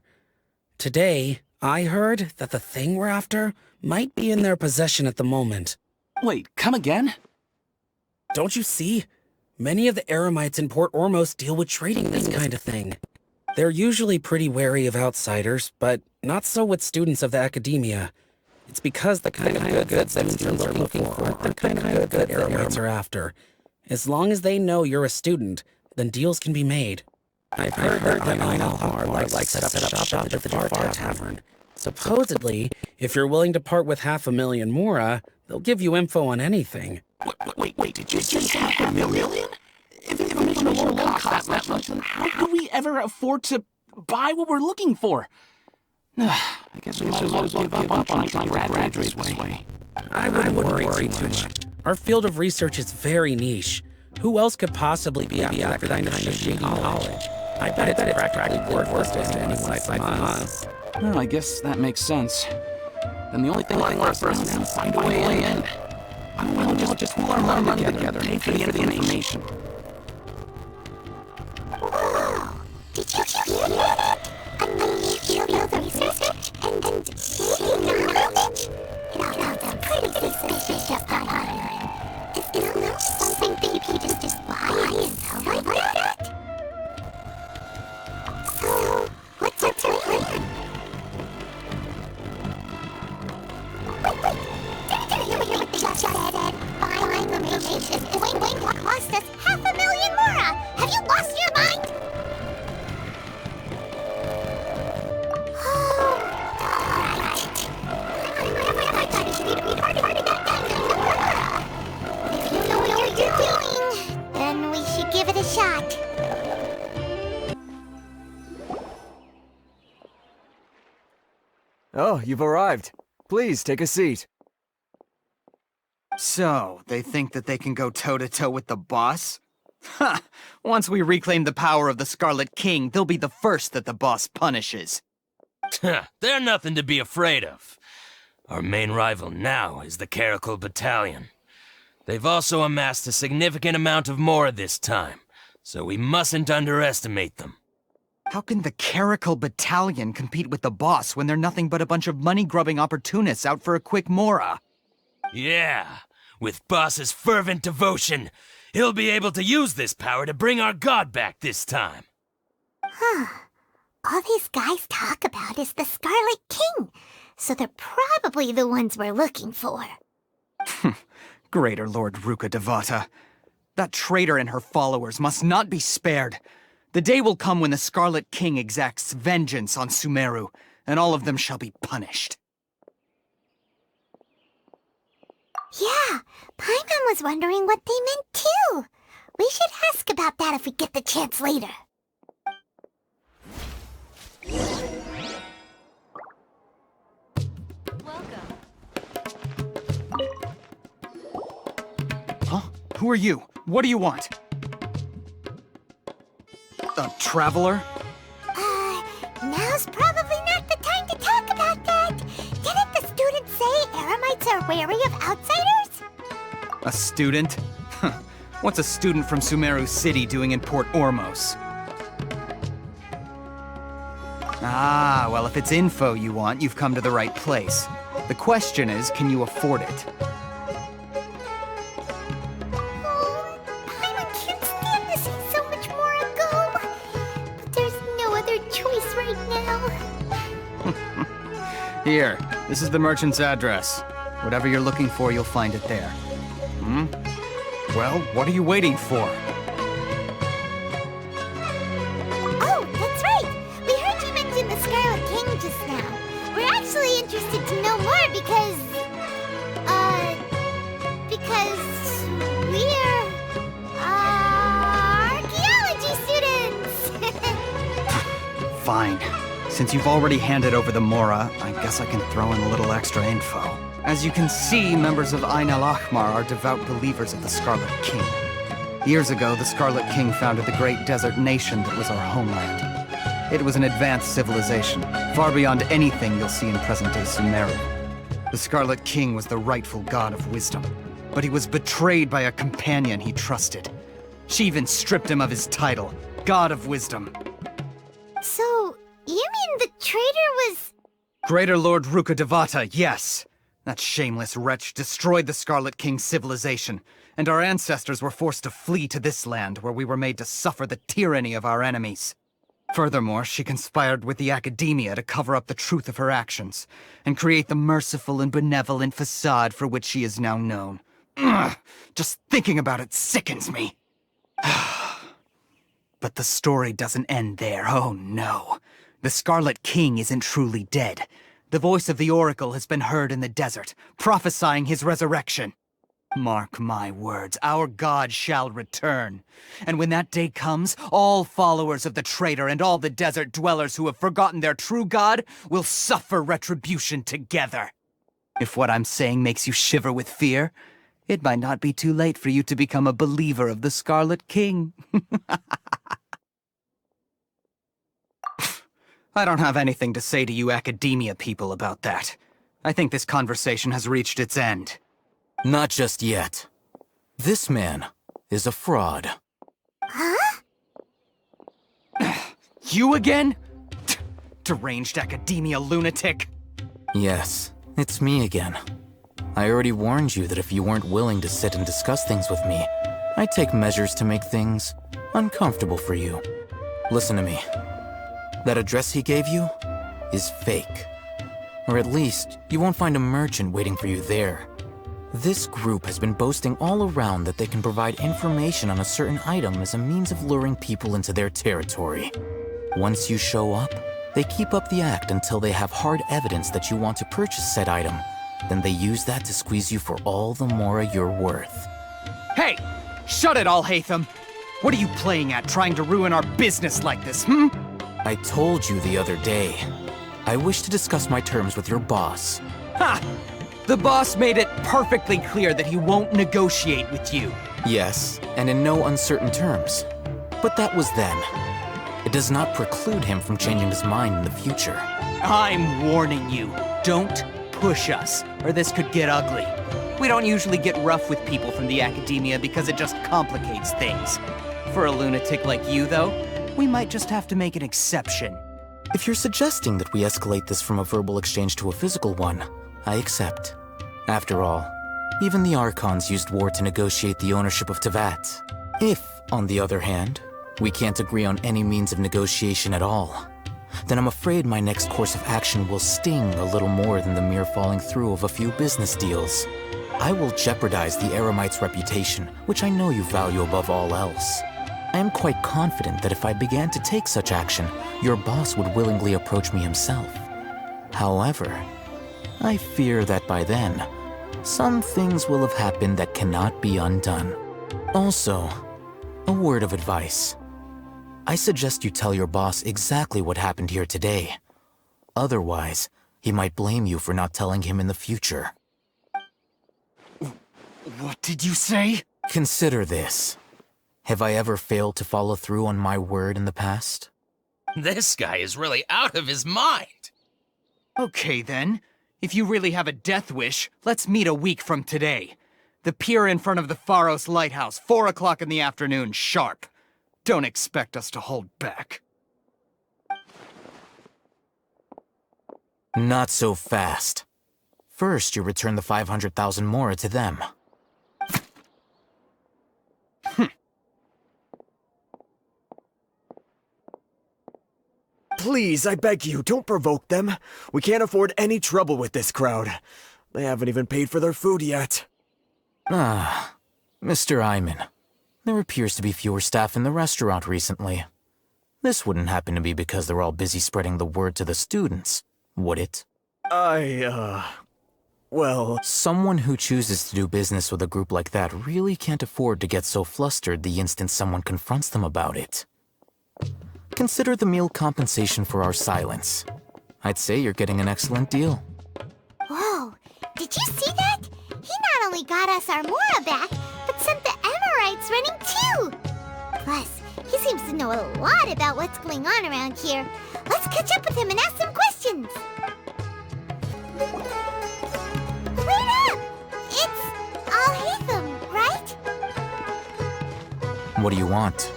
Today, I heard that the thing we're after might be in their possession at the moment. Wait, come again? Don't you see? Many of the Eremites in Port Ormos deal with trading this kind of thing. They're usually pretty wary of outsiders, but not so with students of the academia. It's because the kind of goods that students are looking for aren't the kind of goods that Eremites are after. As long as they know you're a student, then deals can be made. I've heard that Einalhar likes to set up shop at the Jafar Tavern. Supposedly, if you're willing to part with 500,000 mora, they'll give you info on anything. Wait, did you say 500,000? If information alone costs that much, then how could we ever afford to buy what we're looking for? I guess we might as well give up on trying to graduate this way. I wouldn't worry too much. Our field of research is very niche. Who else could possibly be after that kind of shady knowledge? I bet it's practically worthless to anyone aside from us. Well, I guess that makes sense. Then the only thing left for us is to find a way in. I'm willing to just pool our money together and pay for the information. Did you hear that? I'm going to feel the research and then it all sounds pretty suspicious just on her. Is something that you just buy and tell me about it? So, what's your plan? Wait, just said it. Buy information. Wait, cost us 500,000 mora. Have you lost your mind? If you know what you're doing, then we should give it a shot. Oh, you've arrived. Please, take a seat. So, they think that they can go toe-to-toe with the boss? Ha! Once we reclaim the power of the Scarlet King, they'll be the first that the boss punishes. They're nothing to be afraid of. Our main rival now is the Caracal Battalion. They've also amassed a significant amount of Mora this time, so we mustn't underestimate them. How can the Caracal Battalion compete with the boss when they're nothing but a bunch of money-grubbing opportunists out for a quick Mora? Yeah, with Boss's fervent devotion, he'll be able to use this power to bring our god back this time. All these guys talk about is the Scarlet King, so they're probably the ones we're looking for. Greater Lord Ruka Devata. That traitor and her followers must not be spared. The day will come when the Scarlet King exacts vengeance on Sumeru, and all of them shall be punished. Yeah, Paimon was wondering what they meant too. We should ask about that if we get the chance later. Huh? Who are you? What do you want? A traveler? Now's probably not the time to talk about that. Didn't the students say Eremites are wary of outsiders? A student? What's a student from Sumeru City doing in Port Ormos? Ah, well, if it's info you want, you've come to the right place. The question is, can you afford it? I can't stand to see so much more go. But there's no other choice right now. Here, this is the merchant's address. Whatever you're looking for, you'll find it there. Well, what are you waiting for? Oh, that's right! We heard you mention the Scarlet King just now. We're actually interested to know more because we're, archaeology students! Fine. Since you've already handed over the Mora, I guess I can throw in a little extra info. As you can see, members of Ain al-Ahmar are devout believers of the Scarlet King. Years ago, the Scarlet King founded the great desert nation that was our homeland. It was an advanced civilization, far beyond anything you'll see in present-day Sumeru. The Scarlet King was the rightful god of wisdom, but he was betrayed by a companion he trusted. She even stripped him of his title, God of Wisdom. So, you mean the traitor was... Greater Lord Ruka Devata, yes. That shameless wretch destroyed the Scarlet King's civilization, and our ancestors were forced to flee to this land where we were made to suffer the tyranny of our enemies. Furthermore, she conspired with the Academia to cover up the truth of her actions, and create the merciful and benevolent facade for which she is now known. Ugh, just thinking about it sickens me. But the story doesn't end there, oh no. The Scarlet King isn't truly dead. The voice of the Oracle has been heard in the desert, prophesying his resurrection. Mark my words, our god shall return. And when that day comes, all followers of the traitor and all the desert dwellers who have forgotten their true god will suffer retribution together. If what I'm saying makes you shiver with fear, it might not be too late for you to become a believer of the Scarlet King. I don't have anything to say to you Academia people about that. I think this conversation has reached its end. Not just yet. This man is a fraud. Huh? You again? Deranged Academia lunatic. Yes, it's me again. I already warned you that if you weren't willing to sit and discuss things with me, I'd take measures to make things uncomfortable for you. Listen to me. That address he gave you is fake. Or at least, you won't find a merchant waiting for you there. This group has been boasting all around that they can provide information on a certain item as a means of luring people into their territory. Once you show up, they keep up the act until they have hard evidence that you want to purchase said item. Then they use that to squeeze you for all the mora you're worth. Hey! Shut it, Alhaitham! What are you playing at, trying to ruin our business like this, I told you the other day. I wish to discuss my terms with your boss. Ha! The boss made it perfectly clear that he won't negotiate with you. Yes, and in no uncertain terms. But that was then. It does not preclude him from changing his mind in the future. I'm warning you. Don't push us, or this could get ugly. We don't usually get rough with people from the Academia because it just complicates things. For a lunatic like you, though, we might just have to make an exception. If you're suggesting that we escalate this from a verbal exchange to a physical one, I accept. After all, even the Archons used war to negotiate the ownership of Tevat. If, on the other hand, we can't agree on any means of negotiation at all, then I'm afraid my next course of action will sting a little more than the mere falling through of a few business deals. I will jeopardize the Eremite's reputation, which I know you value above all else. I am quite confident that if I began to take such action, your boss would willingly approach me himself. However, I fear that by then, some things will have happened that cannot be undone. Also, a word of advice. I suggest you tell your boss exactly what happened here today. Otherwise, he might blame you for not telling him in the future. What did you say? Consider this. Have I ever failed to follow through on my word in the past? This guy is really out of his mind. Okay then. If you really have a death wish, let's meet a week from today. The pier in front of the Pharos Lighthouse, 4 o'clock in the afternoon, sharp. Don't expect us to hold back. Not so fast. First, you return the 500,000 mora to them. Please, I beg you, don't provoke them. We can't afford any trouble with this crowd. They haven't even paid for their food yet. Ah, Mr. Iman. There appears to be fewer staff in the restaurant recently. This wouldn't happen to be because they're all busy spreading the word to the students, would it? Well... Someone who chooses to do business with a group like that really can't afford to get so flustered the instant someone confronts them about it. Consider the meal compensation for our silence. I'd say you're getting an excellent deal. Whoa, did you see that? He not only got us our Mora back, but sent the Emirites running too! Plus, he seems to know a lot about what's going on around here. Let's catch up with him and ask some questions! Wait up! It's Alhaitham, right? What do you want?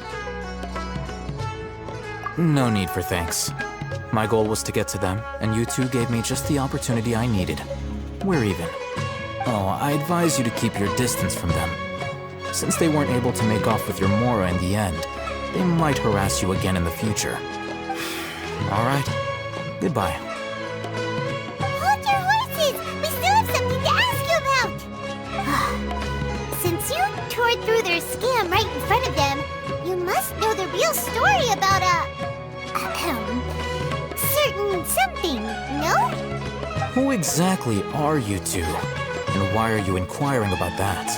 No need for thanks. My goal was to get to them, and you two gave me just the opportunity I needed. We're even. Oh, I advise you to keep your distance from them. Since they weren't able to make off with your Mora in the end, they might harass you again in the future. All right. Goodbye. Hold your horses! We still have something to ask you about! Since you tore through their scam right in front of them, you must know the real story about certain something, no? Who exactly are you two? And why are you inquiring about that?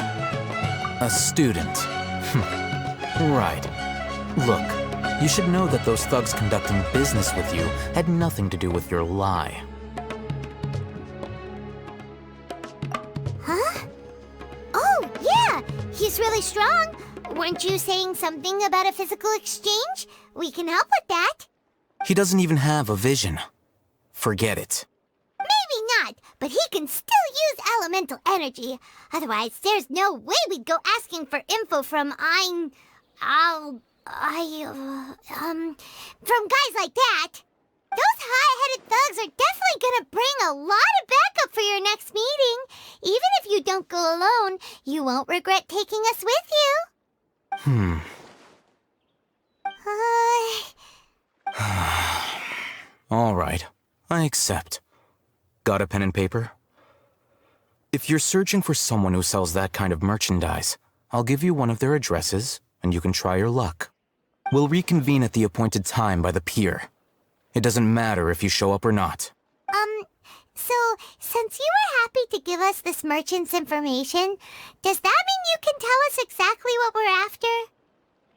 A student. Right. Look, you should know that those thugs conducting business with you had nothing to do with your lie. Huh? Oh, yeah! He's really strong. Weren't you saying something about a physical exchange? We can help with that. He doesn't even have a vision. Forget it. Maybe not, but he can still use elemental energy. Otherwise, there's no way we'd go asking for info from from guys like that. Those high-headed thugs are definitely gonna bring a lot of backup for your next meeting. Even if you don't go alone, you won't regret taking us with you. All right, I accept. Got a pen and paper? If you're searching for someone who sells that kind of merchandise, I'll give you one of their addresses, and you can try your luck. We'll reconvene at the appointed time by the pier. It doesn't matter if you show up or not. So, since you were happy to give us this merchant's information, does that mean you can tell us exactly what we're after?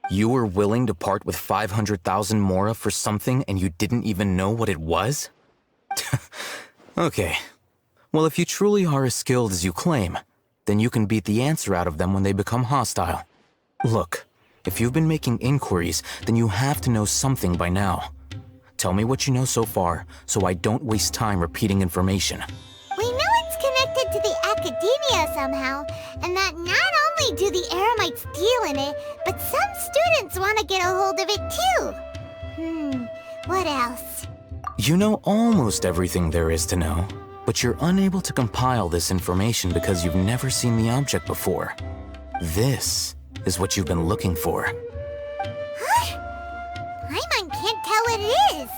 You were willing to part with 500,000 Mora for something and you didn't even know what it was? Okay. Well, if you truly are as skilled as you claim, then you can beat the answer out of them when they become hostile. Look, if you've been making inquiries, then you have to know something by now. Tell me what you know so far, so I don't waste time repeating information. We know it's connected to the academia somehow, and that not only do the Eremites deal in it, but some students want to get a hold of it too. What else? You know almost everything there is to know, but you're unable to compile this information because you've never seen the object before. This is what you've been looking for. Paimon can't tell what it is.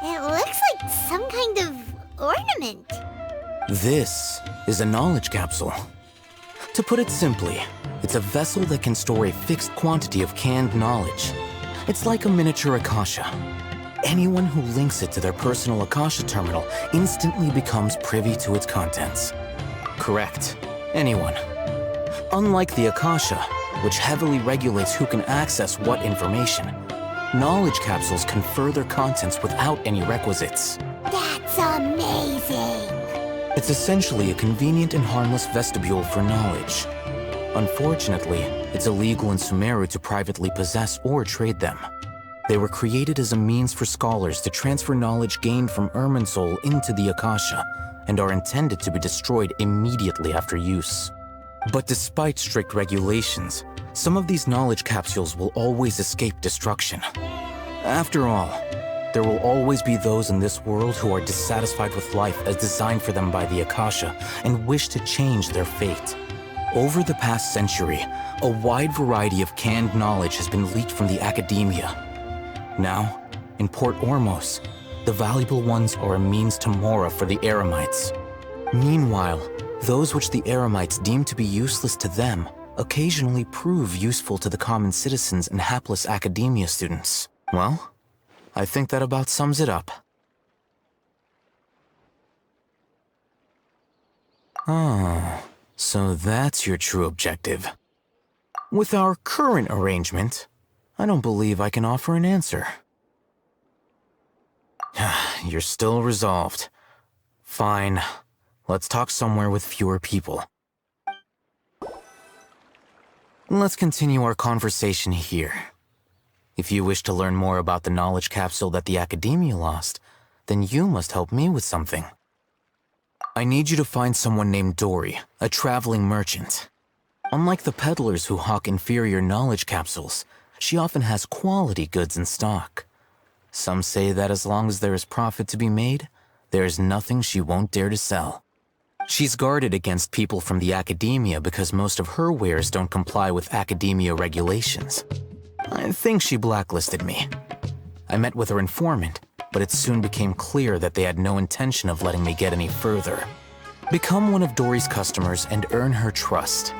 It looks like some kind of ornament. This is a knowledge capsule. To put it simply, it's a vessel that can store a fixed quantity of canned knowledge. It's like a miniature Akasha. Anyone who links it to their personal Akasha terminal instantly becomes privy to its contents. Correct. Anyone. Unlike the Akasha, which heavily regulates who can access what information, knowledge capsules confer their contents without any requisites. That's amazing! It's essentially a convenient and harmless vestibule for knowledge. Unfortunately, it's illegal in Sumeru to privately possess or trade them. They were created as a means for scholars to transfer knowledge gained from Irminsul into the Akasha, and are intended to be destroyed immediately after use. But despite strict regulations, some of these knowledge capsules will always escape destruction. After all, there will always be those in this world who are dissatisfied with life as designed for them by the Akasha and wish to change their fate. Over the past century, a wide variety of canned knowledge has been leaked from the academia. Now, in Port Ormos, the valuable ones are a means to Mora for the Eremites. Meanwhile, those which the Eremites deem to be useless to them occasionally prove useful to the common citizens and hapless academia students. Well, I think that about sums it up. Oh, so that's your true objective. With our current arrangement, I don't believe I can offer an answer. You're still resolved. Fine. Let's talk somewhere with fewer people. Let's continue our conversation here. If you wish to learn more about the knowledge capsule that the Academia lost, then you must help me with something. I need you to find someone named Dory, a traveling merchant. Unlike the peddlers who hawk inferior knowledge capsules, she often has quality goods in stock. Some say that as long as there is profit to be made, there is nothing she won't dare to sell. She's guarded against people from the academia because most of her wares don't comply with academia regulations. I think she blacklisted me. I met with her informant, but it soon became clear that they had no intention of letting me get any further. Become one of Dory's customers and earn her trust.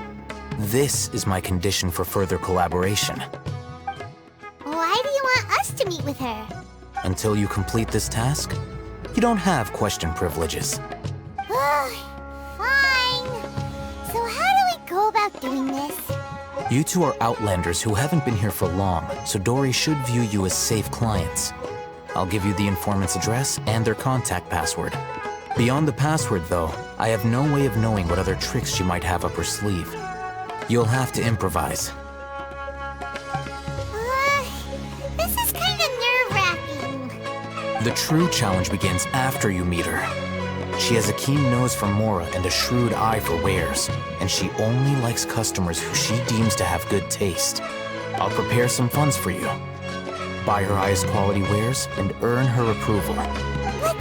This is my condition for further collaboration. Why do you want us to meet with her? Until you complete this task, you don't have question privileges. Fine. So how do we go about doing this? You two are outlanders who haven't been here for long, so Dory should view you as safe clients. I'll give you the informant's address and their contact password. Beyond the password, though, I have no way of knowing what other tricks she might have up her sleeve. You'll have to improvise. This is kind of nerve-wracking. The true challenge begins after you meet her. She has a keen nose for Mora and a shrewd eye for wares, and she only likes customers who she deems to have good taste. I'll prepare some funds for you. Buy her highest quality wares and earn her approval. But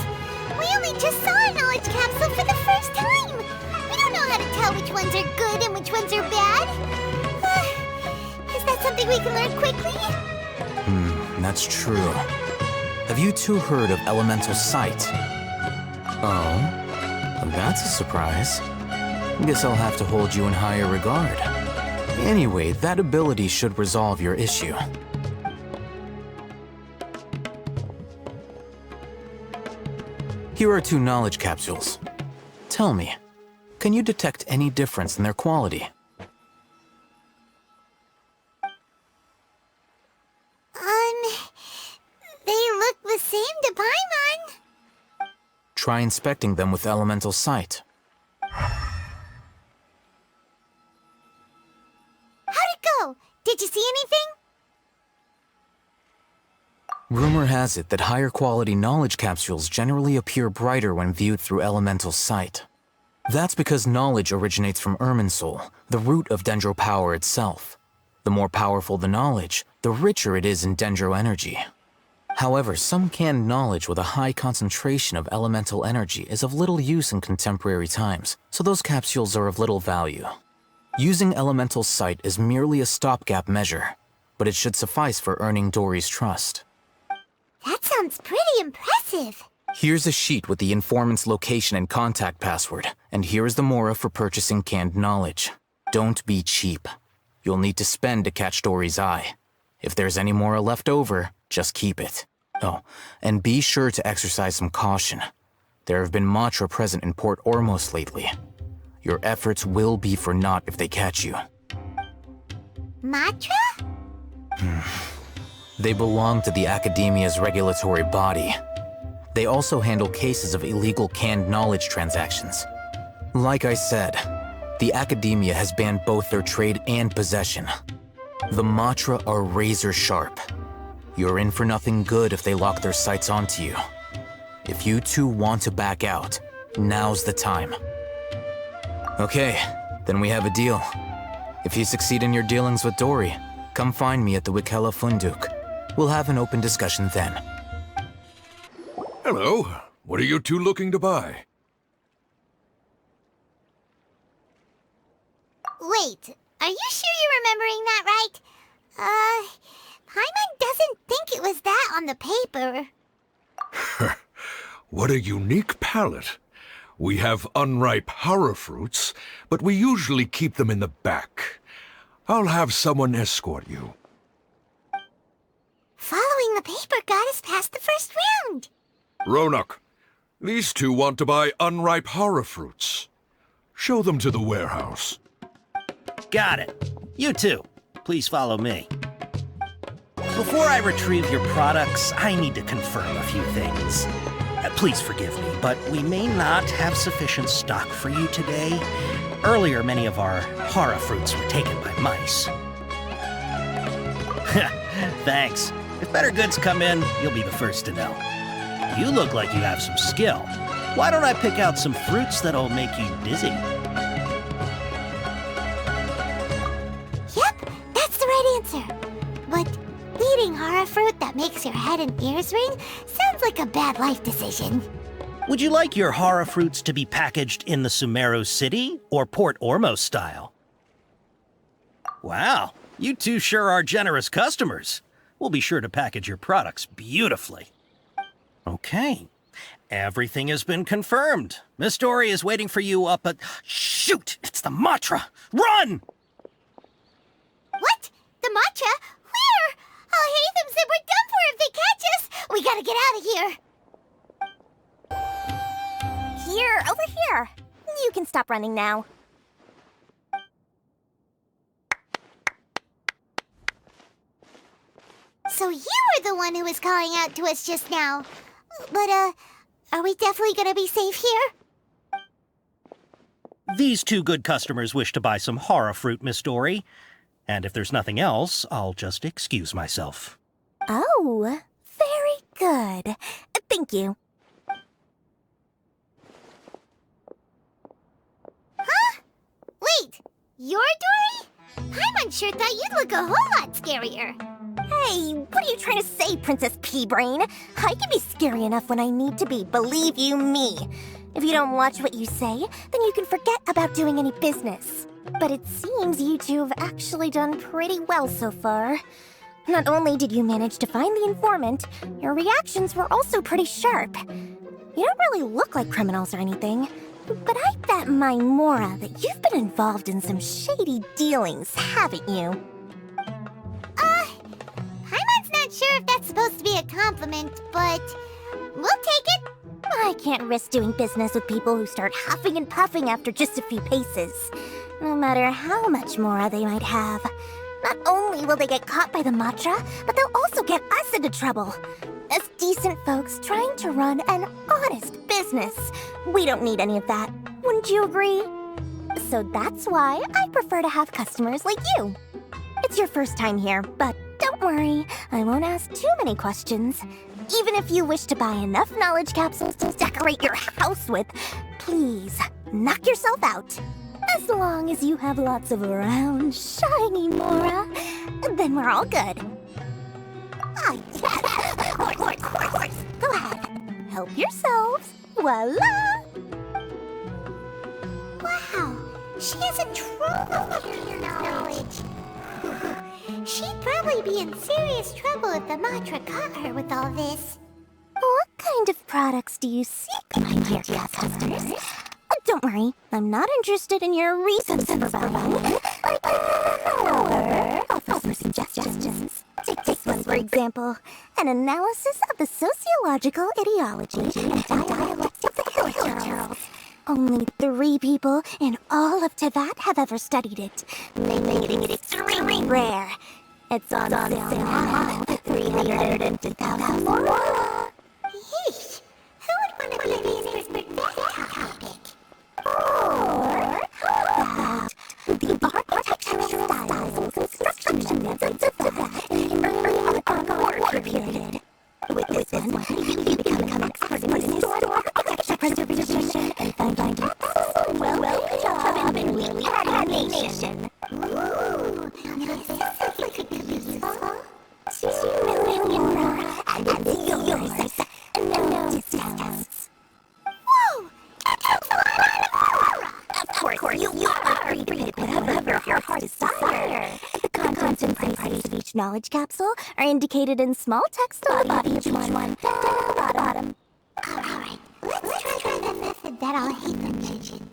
we only just saw a knowledge capsule for the first time. We don't know how to tell which ones are good and which ones are bad. Is that something we can learn quickly? That's true. Have you two heard of elemental sight? Oh, that's a surprise. Guess I'll have to hold you in higher regard. Anyway, that ability should resolve your issue. Here are 2 knowledge capsules. Tell me, can you detect any difference in their quality? They look the same to Paimon. Try inspecting them with elemental sight. How'd it go? Did you see anything? Rumor has it that higher quality knowledge capsules generally appear brighter when viewed through elemental sight. That's because knowledge originates from Irminsul, the root of Dendro power itself. The more powerful the knowledge, the richer it is in Dendro energy. However, some canned knowledge with a high concentration of elemental energy is of little use in contemporary times, so those capsules are of little value. Using elemental sight is merely a stopgap measure, but it should suffice for earning Dory's trust. That sounds pretty impressive. Here's a sheet with the informant's location and contact password, and here is the Mora for purchasing canned knowledge. Don't be cheap. You'll need to spend to catch Dory's eye. If there's any Mora left over, just keep it. Oh, and be sure to exercise some caution. There have been Matra present in Port Ormos lately. Your efforts will be for naught if they catch you. Matra? They belong to the Academia's regulatory body. They also handle cases of illegal canned knowledge transactions. Like I said, the Academia has banned both their trade and possession. The Matra are razor sharp. You're in for nothing good if they lock their sights onto you. If you two want to back out, now's the time. Okay, then we have a deal. If you succeed in your dealings with Dory, come find me at the Wikela Funduk. We'll have an open discussion then. Hello. What are you two looking to buy? Wait, are you sure you're remembering that right? Paimon doesn't think it was that on the paper. What a unique palate. We have unripe hara fruits, but we usually keep them in the back. I'll have someone escort you. Following the paper got us past the first round. Ronak, these two want to buy unripe hara fruits. Show them to the warehouse. Got it. You two, please follow me. Before I retrieve your products, I need to confirm a few things. Please forgive me, but we may not have sufficient stock for you today. Earlier, many of our hara fruits were taken by mice. Thanks. If better goods come in, you'll be the first to know. You look like you have some skill. Why don't I pick out some fruits that'll make you dizzy? Yep, that's the right answer. But eating hara fruit that makes your head and ears ring sounds like a bad life decision. Would you like your horror fruits to be packaged in the Sumeru City or Port Ormos style? Wow, you two sure are generous customers. We'll be sure to package your products beautifully. Okay, everything has been confirmed. Miss Dory is waiting for you up at... Shoot, it's the Matra! Run! What? The Matra? Where? Oh, Hatham said we're done for if they catch us. We gotta get out of here. Here, over here. You can stop running now. So you were the one who was calling out to us just now. But, are we definitely gonna be safe here? These two good customers wish to buy some horror fruit, Miss Dory. And if there's nothing else, I'll just excuse myself. Oh, very good. Thank you. Huh? Wait, you're Dory? Paimon sure thought you'd look a whole lot scarier. Hey, what are you trying to say, Princess Pea-Brain? I can be scary enough when I need to be, believe you me. If you don't watch what you say, then you can forget about doing any business. But it seems you two have actually done pretty well so far. Not only did you manage to find the informant, your reactions were also pretty sharp. You don't really look like criminals or anything, but I bet my Mora that you've been involved in some shady dealings, haven't you? Paimon's not sure if that's supposed to be a compliment, but we'll take it. I can't risk doing business with people who start huffing and puffing after just a few paces. No matter how much Mora they might have. Not only will they get caught by the Matra, but they'll also get us into trouble. As decent folks trying to run an honest business, we don't need any of that. Wouldn't you agree? So that's why I prefer to have customers like you. It's your first time here, but don't worry, I won't ask too many questions. Even if you wish to buy enough knowledge capsules to decorate your house with, please, knock yourself out. As long as you have lots of round, shiny Mora, then we're all good. Ah, yes! Go ahead. Help yourselves. Voila! Wow, she has a trove of knowledge. She'd probably be in serious trouble if the Matra caught her with all this. What kind of products do you seek, my dear customers? Don't worry, I'm not interested in your reasons for buying. Or offer some suggestions. Take this one, for example. An analysis of the sociological ideology and dialectics of the Hillturls. Only 3 people in all of Tevat have ever studied it, making it extremely rare. It's on sale now, 350,000 Mora. Yeesh, who would want to be used for that topic? Or how about the architectural styles and construction methods of Tevat in early avant-garde period? With this one, you become an expert in historic architecture preservation and find well job in wheelie animation. Ooh, now this could be useful. 2 million Mora and it's yours. No discounts. Whoa! Of course, you are free to put whatever your heart desire. The contents and prices of each knowledge capsule are indicated in small text on the body of each one. Down the bottom. Alright, let's try the method that I'll hate them mentioned.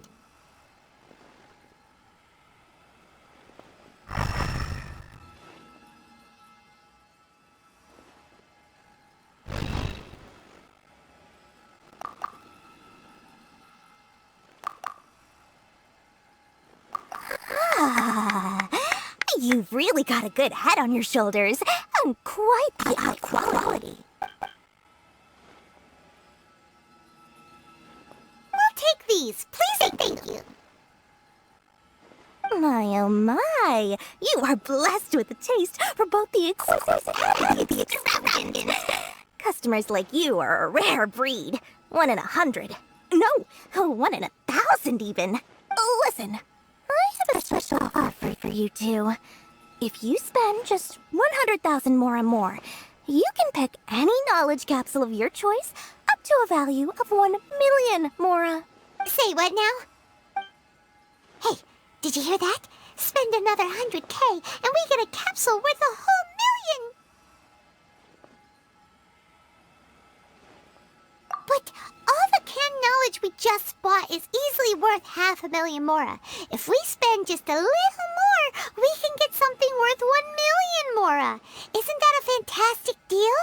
You've really got a good head on your shoulders, and quite the high quality. We'll take these. Please and thank you. My oh my, you are blessed with a taste for both the exquisite and the extravagant. Customers like you are a rare breed. 1 in 100. No, 1 in 1,000 even. Listen, I have a special offer for you two. If you spend just 100,000 more and more, you can pick any knowledge capsule of your choice up to a value of 1 million, Mora. Say what now? Hey, did you hear that? Spend another 100K and we get a capsule worth a whole million! But all the canned knowledge we just bought is easily worth 500,000 Mora. If we spend just a little more, we can get something worth 1 million Mora. Isn't that a fantastic deal?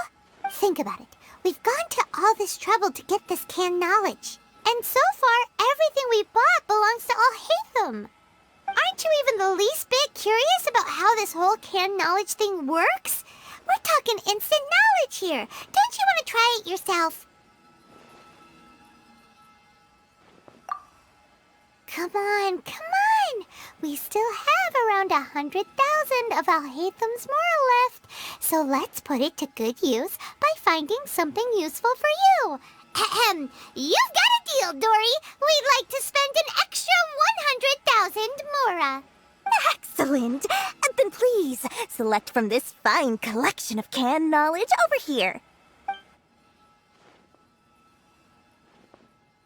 Think about it. We've gone to all this trouble to get this canned knowledge. And so far, everything we bought belongs to Alhaitham. Aren't you even the least bit curious about how this whole canned knowledge thing works? We're talking instant knowledge here. Don't you want to try it yourself? Come on, come on! We still have around 100,000 of Alhaitham's Mora left, so let's put it to good use by finding something useful for you. Ahem! You've got a deal, Dory! We'd like to spend an extra 100,000 Mora. Excellent! Then please, select from this fine collection of canned knowledge over here.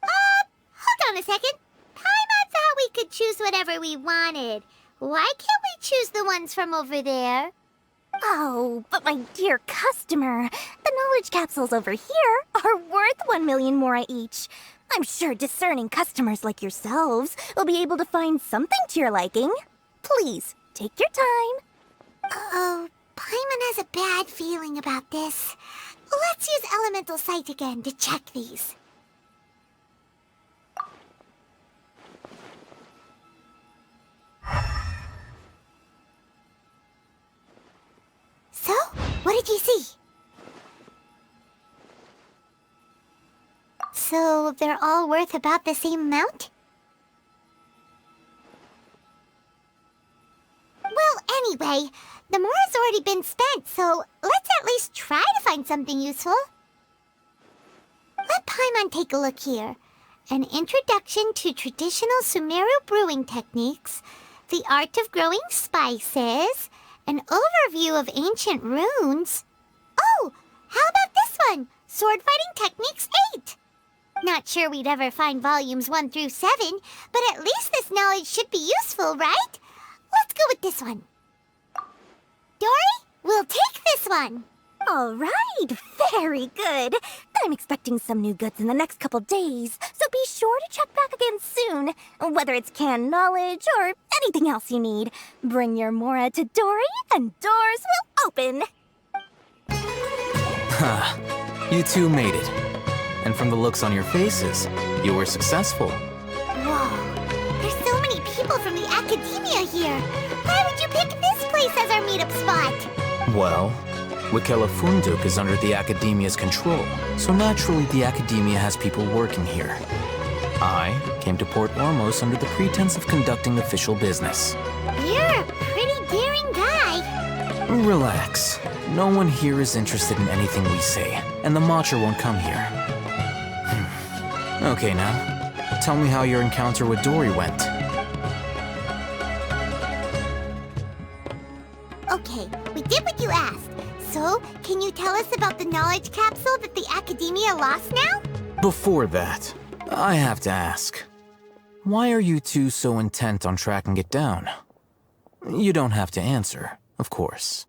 Hold on a second. Paimon thought we could choose whatever we wanted. Why can't we choose the ones from over there? Oh, but my dear customer, the knowledge capsules over here are worth 1 million Mora each. I'm sure discerning customers like yourselves will be able to find something to your liking. Please, take your time. Uh-oh, Paimon has a bad feeling about this. Let's use Elemental Sight again to check these. So, what did you see? So, they're all worth about the same amount? Well, anyway, the Mora's already been spent, so let's at least try to find something useful. Let Paimon take a look here. An introduction to traditional Sumeru brewing techniques, the art of growing spices, an overview of ancient runes. Oh, how about this one? Sword Fighting Techniques 8. Not sure we'd ever find volumes 1 through 7, but at least this knowledge should be useful, right? Let's go with this one. Dory, we'll take this one. All right, very good. I'm expecting some new goods in the next couple days, so be sure to check back again soon. Whether it's canned knowledge or anything else you need, bring your Mora to Dory and doors will open. Ha, you two made it. And from the looks on your faces, you were successful. Whoa, there's so many people from the academia here. Why would you pick this place as our meetup spot? Well, Wikela Funduk is under the Academia's control, so naturally the Academia has people working here. I came to Port Ormos under the pretense of conducting official business. You're a pretty daring guy. Relax. No one here is interested in anything we say, and the Matcha won't come here. Okay now, tell me how your encounter with Dory went. Okay, we did what you asked. So, can you tell us about the knowledge capsule that the Academia lost now? Before that, I have to ask. Why are you two so intent on tracking it down? You don't have to answer, of course.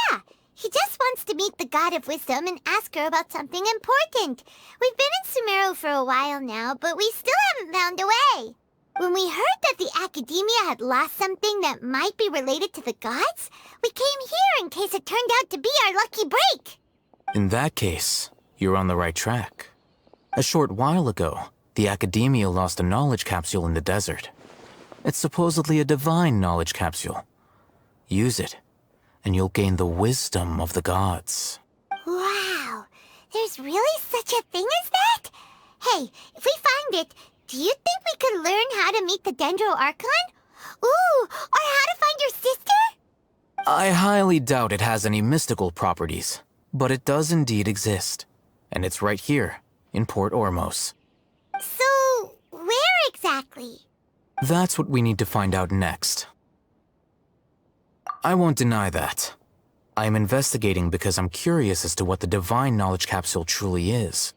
Yeah, he just wants to meet the God of Wisdom and ask her about something important. We've been in Sumeru for a while now, but we still haven't found a way. When we heard that the Academia had lost something that might be related to the gods, we came here in case it turned out to be our lucky break. In that case, you're on the right track. A short while ago, the Academia lost a knowledge capsule in the desert. It's supposedly a divine knowledge capsule. Use it, and you'll gain the wisdom of the gods. Wow, there's really such a thing as that? Hey, if we find it, do you think we could learn how to meet the Dendro Archon? Ooh, or how to find your sister? I highly doubt it has any mystical properties, but it does indeed exist. And it's right here, in Port Ormos. So, where exactly? That's what we need to find out next. I won't deny that. I am investigating because I'm curious as to what the divine knowledge capsule truly is.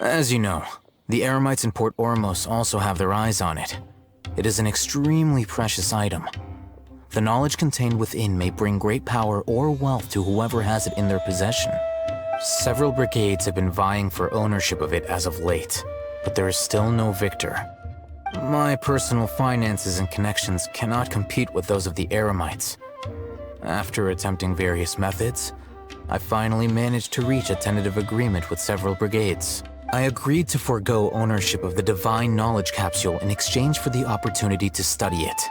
As you know, the Eremites in Port Ormos also have their eyes on it. It is an extremely precious item. The knowledge contained within may bring great power or wealth to whoever has it in their possession. Several brigades have been vying for ownership of it as of late, but there is still no victor. My personal finances and connections cannot compete with those of the Eremites. After attempting various methods, I finally managed to reach a tentative agreement with several brigades. I agreed to forego ownership of the Divine Knowledge Capsule in exchange for the opportunity to study it.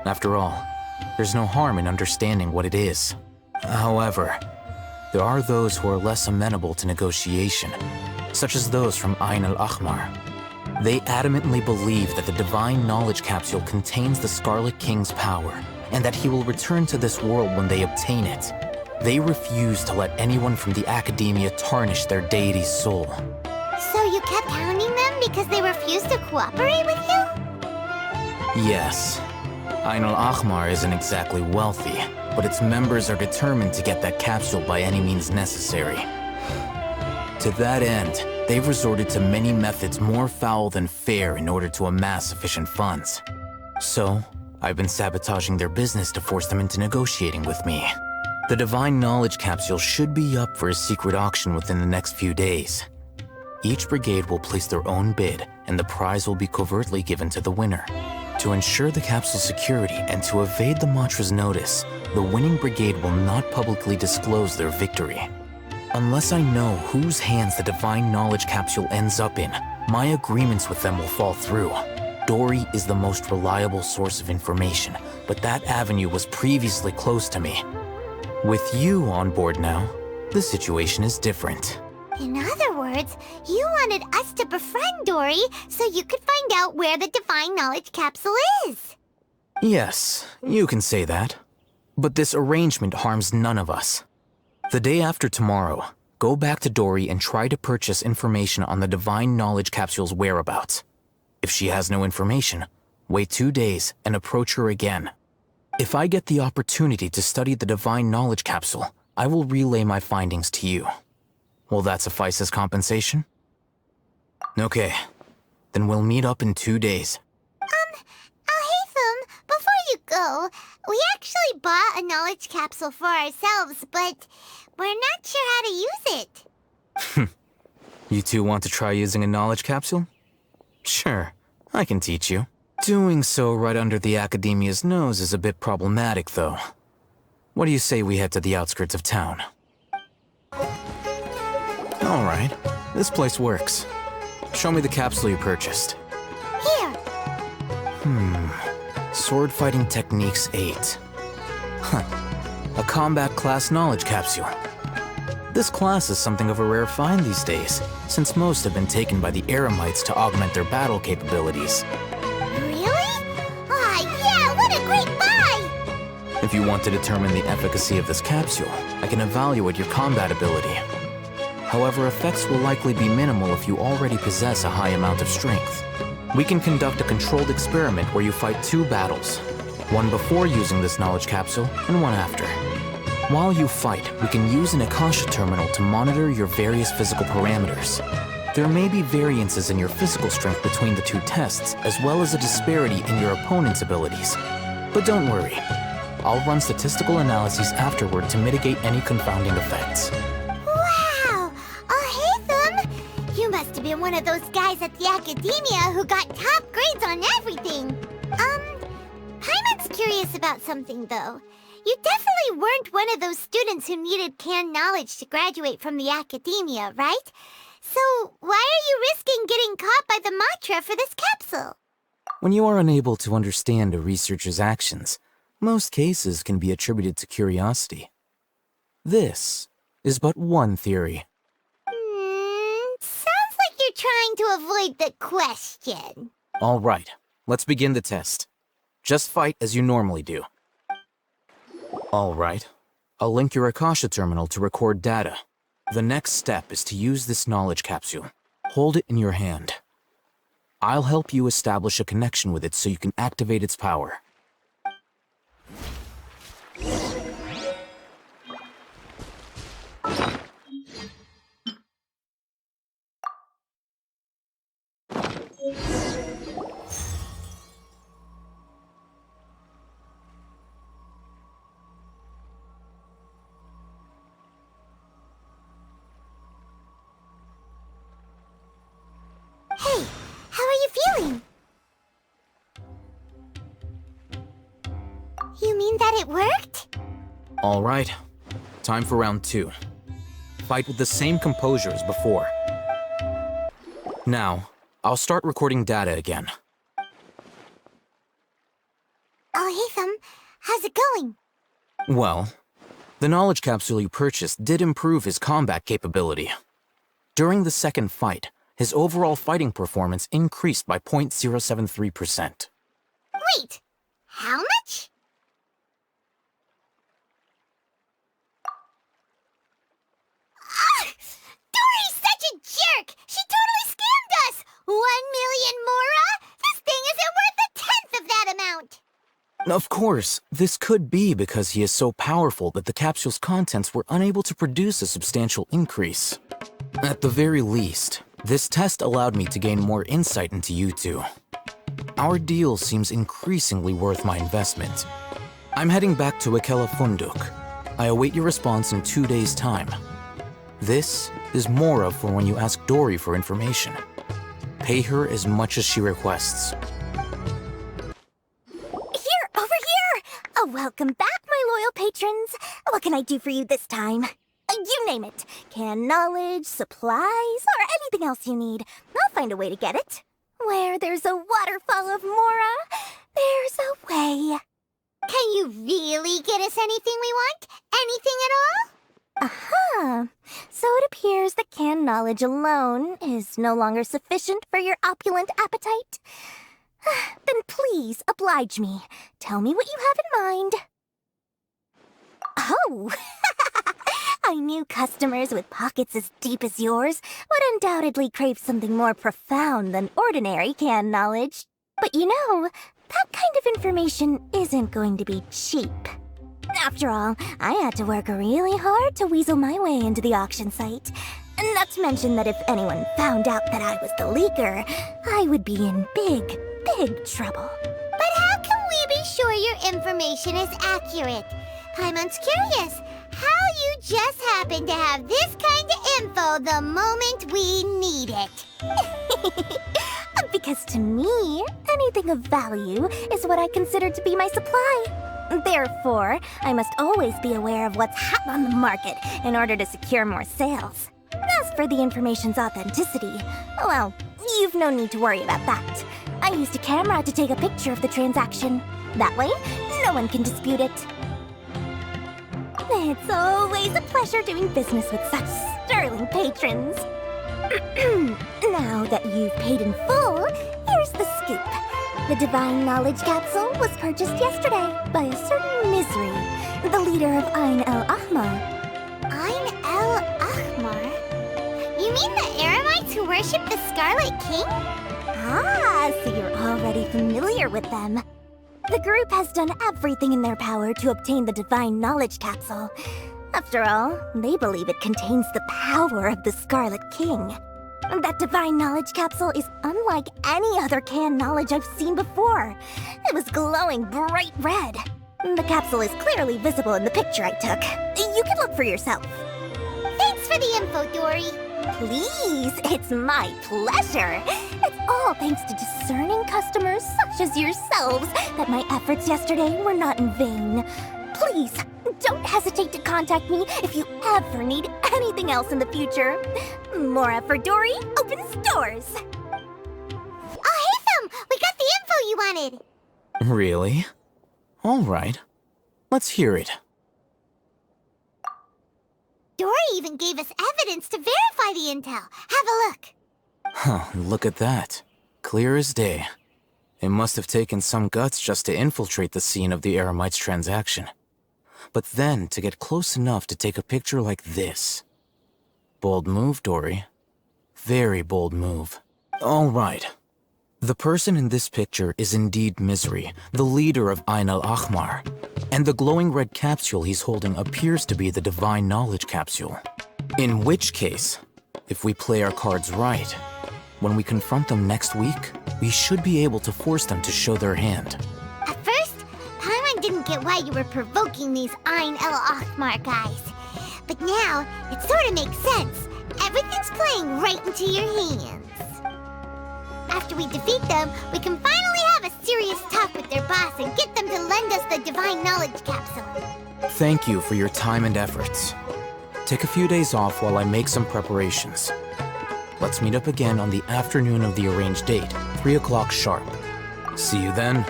After all, there's no harm in understanding what it is. However, there are those who are less amenable to negotiation, such as those from Ain al-Ahmar. They adamantly believe that the Divine Knowledge Capsule contains the Scarlet King's power, and that he will return to this world when they obtain it. They refuse to let anyone from the Academia tarnish their deity's soul. So you kept hounding them because they refused to cooperate with you? Yes. Ain al-Ahmar isn't exactly wealthy, but its members are determined to get that capsule by any means necessary. To that end, they've resorted to many methods more foul than fair in order to amass sufficient funds. So, I've been sabotaging their business to force them into negotiating with me. The Divine Knowledge Capsule should be up for a secret auction within the next few days. Each brigade will place their own bid, and the prize will be covertly given to the winner. To ensure the capsule's security and to evade the Matra's notice, the winning brigade will not publicly disclose their victory. Unless I know whose hands the Divine Knowledge Capsule ends up in, my agreements with them will fall through. Dory is the most reliable source of information, but that avenue was previously closed to me. With you on board now, the situation is different. In other words, you wanted us to befriend Dory so you could find out where the Divine Knowledge Capsule is. Yes, you can say that. But this arrangement harms none of us. The day after tomorrow, go back to Dory and try to purchase information on the Divine Knowledge Capsule's whereabouts. If she has no information, wait 2 days and approach her again. If I get the opportunity to study the Divine Knowledge Capsule, I will relay my findings to you. Will that suffice as compensation? Okay, then we'll meet up in 2 days. Alhaitham, before you go, we actually bought a knowledge capsule for ourselves, but we're not sure how to use it. You two want to try using a knowledge capsule? Sure, I can teach you. Doing so right under the Academia's nose is a bit problematic, though. What do you say we head to the outskirts of town? All right, this place works. Show me the capsule you purchased. Here. Sword Fighting Techniques 8. Huh. A combat class knowledge capsule. This class is something of a rare find these days, since most have been taken by the Eremites to augment their battle capabilities. Really? Yeah, what a great buy! If you want to determine the efficacy of this capsule, I can evaluate your combat ability. However, effects will likely be minimal if you already possess a high amount of strength. We can conduct a controlled experiment where you fight 2 battles, one before using this knowledge capsule and one after. While you fight, we can use an Akasha terminal to monitor your various physical parameters. There may be variances in your physical strength between the 2 tests, as well as a disparity in your opponent's abilities. But don't worry, I'll run statistical analyses afterward to mitigate any confounding effects. Wow! Alhaitham! You must have been one of those guys at the Academia who got top grades on everything. Paimon's curious about something, though. You definitely weren't one of those students who needed canned knowledge to graduate from the Academia, right? So why are you risking getting caught by the Matra for this capsule? When you are unable to understand a researcher's actions, most cases can be attributed to curiosity. This is but one theory. Sounds like you're trying to avoid the question. All right, let's begin the test. Just fight as you normally do. All right, I'll link your Akasha terminal to record data. The next step is to use this knowledge capsule. Hold it in your hand. I'll help you establish a connection with it so you can activate its power. worked? All right. Time for round 2. Fight with the same composure as before. Now, I'll start recording data again. Alhaitham, how's it going? Well, the knowledge capsule you purchased did improve his combat capability. During the second fight, his overall fighting performance increased by 0.073%. Wait, how much? Dory's such a jerk! She totally scammed us! 1 million Mora? This thing isn't worth a tenth of that amount! Of course, this could be because he is so powerful that the capsule's contents were unable to produce a substantial increase. At the very least, this test allowed me to gain more insight into you two. Our deal seems increasingly worth my investment. I'm heading back to Akela Funduk. I await your response in 2 days' time. This is Mora for when you ask Dory for information. Pay her as much as she requests. Here, over here! Oh, welcome back, my loyal patrons. What can I do for you this time? You name it. Can knowledge, supplies, or anything else you need. I'll find a way to get it. Where there's a waterfall of Mora, there's a way. Can you really get us anything we want? Anything at all? Uh-huh. So it appears that canned knowledge alone is no longer sufficient for your opulent appetite. Then please oblige me. Tell me what you have in mind. Oh! I knew customers with pockets as deep as yours would undoubtedly crave something more profound than ordinary canned knowledge. But you know, that kind of information isn't going to be cheap. After all, I had to work really hard to weasel my way into the auction site. Not to mention that if anyone found out that I was the leaker, I would be in big, big trouble. But how can we be sure your information is accurate? Paimon's curious how you just happen to have this kind of info the moment we need it. Because to me, anything of value is what I consider to be my supply. Therefore, I must always be aware of what's hot on the market in order to secure more sales. As for the information's authenticity, well, you've no need to worry about that. I used a camera to take a picture of the transaction. That way, no one can dispute it. It's always a pleasure doing business with such sterling patrons. Now that you've paid in full, here's the scoop. The Divine Knowledge Capsule was purchased yesterday by a certain Misery, the leader of Ain el-Ahmar. Ain el-Ahmar? You mean the Eremites who worship the Scarlet King? Ah, so you're already familiar with them. The group has done everything in their power to obtain the Divine Knowledge Capsule. After all, they believe it contains the power of the Scarlet King. That Divine Knowledge Capsule is unlike any other canned knowledge I've seen before. It was glowing bright red. The capsule is clearly visible in the picture I took. You can look for yourself. Thanks for the info, Dory. Please, it's my pleasure. It's all thanks to discerning customers such as yourselves that my efforts yesterday were not in vain. Please, don't hesitate to contact me if you ever need anything else in the future. Mora for Dory opens doors. Alhaitham, we got the info you wanted. Really? All right. Let's hear it. Dory even gave us evidence to verify the intel. Have a look. Huh, look at that. Clear as day. It must have taken some guts just to infiltrate the scene of the Eremites' transaction. But then to get close enough to take a picture like this. Bold move, Dory. Very bold move. All right. The person in this picture is indeed Misery, the leader of Ain el-Ahmar. And the glowing red capsule he's holding appears to be the Divine Knowledge Capsule. In which case, if we play our cards right, when we confront them next week, we should be able to force them to show their hand. At first, Paimon didn't get why you were provoking these Ain el-Ahmar guys. But now, it sort of makes sense. Everything's playing right into your hands. After we defeat them, we can finally have a serious talk with their boss and get them to lend us the Divine Knowledge Capsule. Thank you for your time and efforts. Take a few days off while I make some preparations. Let's meet up again on the afternoon of the arranged date, 3 o'clock sharp. See you then.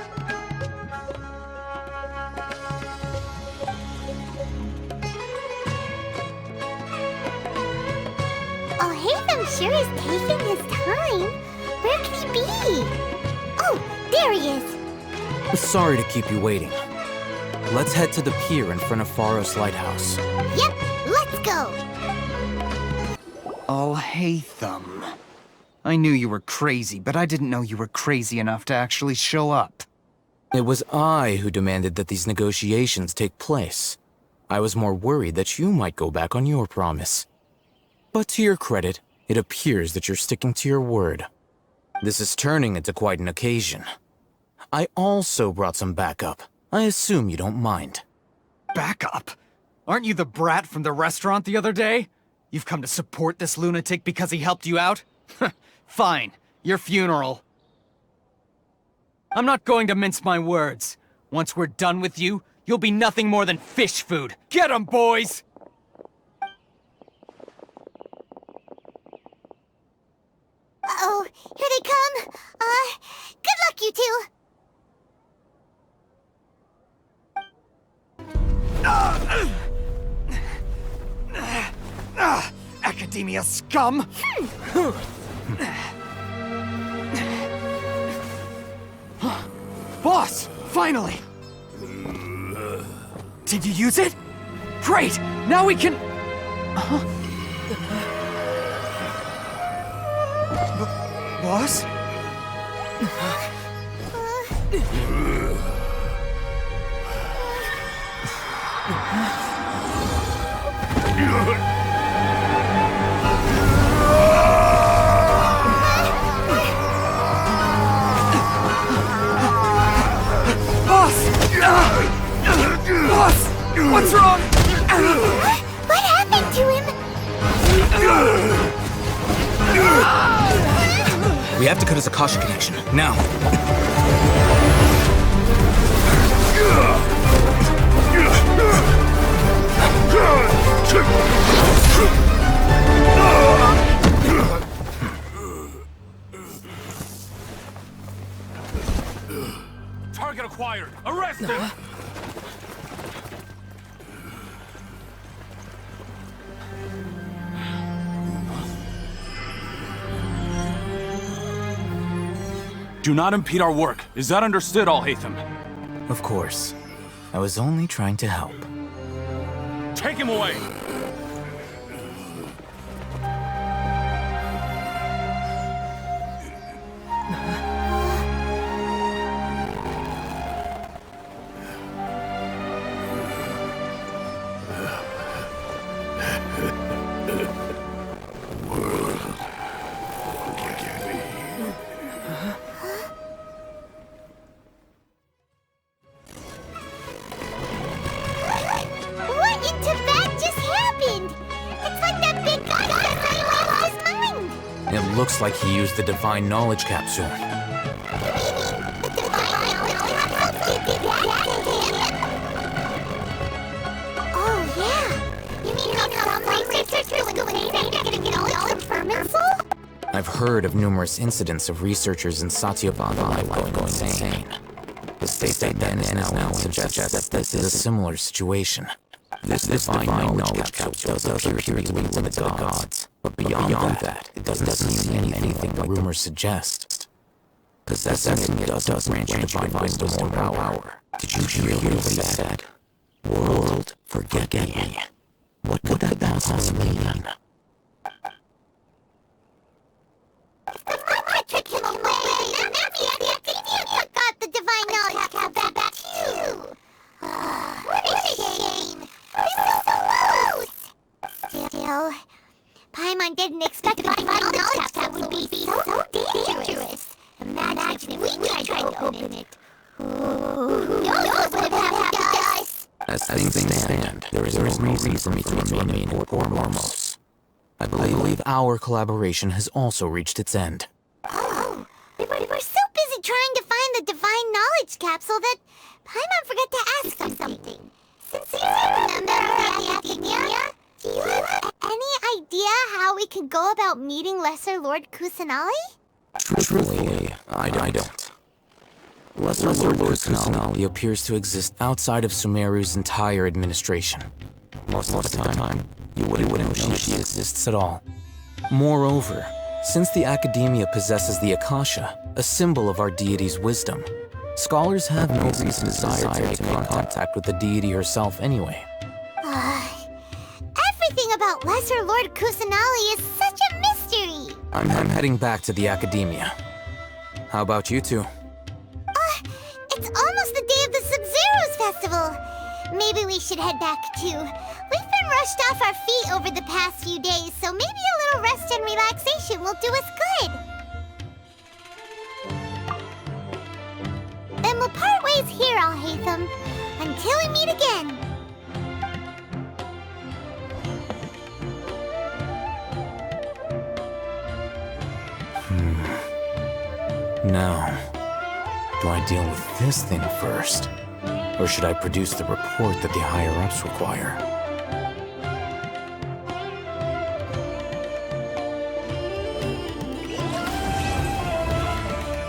Oh, Haytham sure is taking his time. Where could he be? Oh, there he is. Sorry to keep you waiting. Let's head to the pier in front of Faros Lighthouse. Yep, let's go. Haytham. I knew you were crazy, but I didn't know you were crazy enough to actually show up. It was I who demanded that these negotiations take place. I was more worried that you might go back on your promise. But to your credit, it appears that you're sticking to your word. This is turning into quite an occasion. I also brought some backup. I assume you don't mind. Backup? Aren't you the brat from the restaurant the other day? You've come to support this lunatic because he helped you out? Fine, your funeral. I'm not going to mince my words. Once we're done with you, you'll be nothing more than fish food. Get 'em, boys! Uh-oh, here they come. Good luck, you two. Academia scum! Boss! Finally! Did you use it? Great! Now we can... Boss? Boss! What's wrong? What happened to him? We have to cut his Akasha connection, now. Target acquired! Arrest him! Do not impede our work. Is that understood, Al-Haytham? Of course. I was only trying to help. Take him away! Looks like he used the Divine Knowledge Capsule. Oh, yeah. You mean some researchers will claim they're gonna get all fermental? I've heard of numerous incidents of researchers in Satyabhama going insane. The state then is now suggests that this is a similar situation. This Divine Knowledge Capsule does appear to be linked to the gods, but beyond that, it doesn't seem anything the rumors suggest. Possessing it does grant you divine wisdom or power. Did you hear what he said? World, forget me. What could that possibly mean? Took him away! And that's the Academia got the Divine Knowledge Capsule back too! What a shame! We're so close! Still, Paimon didn't expect the Divine Knowledge Capsule would be so dangerous. Imagine if we tried to open it. Who knows what would have happened to us? As things stand, there is no reason for me to remain in Port Ormos. I believe our collaboration has also reached its end. Oh, we were so busy trying to find the Divine Knowledge Capsule that Paimon forgot to ask something. Since you're a member of the Academia, do you have any idea how we could go about meeting Lesser Lord Kusanali? Truthfully, I don't. Lesser Lord Kusanali appears to exist outside of Sumeru's entire administration. Most of the time, you wouldn't know she exists at all. Moreover, since the Academia possesses the Akasha, a symbol of our deity's wisdom, scholars have no reason to desire to make contact with the deity herself anyway. Everything about Lesser Lord Kusanali is such a mystery! I'm heading back to the Academia. How about you two? It's almost the day of the Sub-Zero's festival. Maybe we should head back too. We've been rushed off our feet over the past few days, so maybe a little rest and relaxation will do us good. Then we'll part ways here, Alhaitham, until we meet again. Now, do I deal with this thing first? Or should I produce the report that the higher-ups require?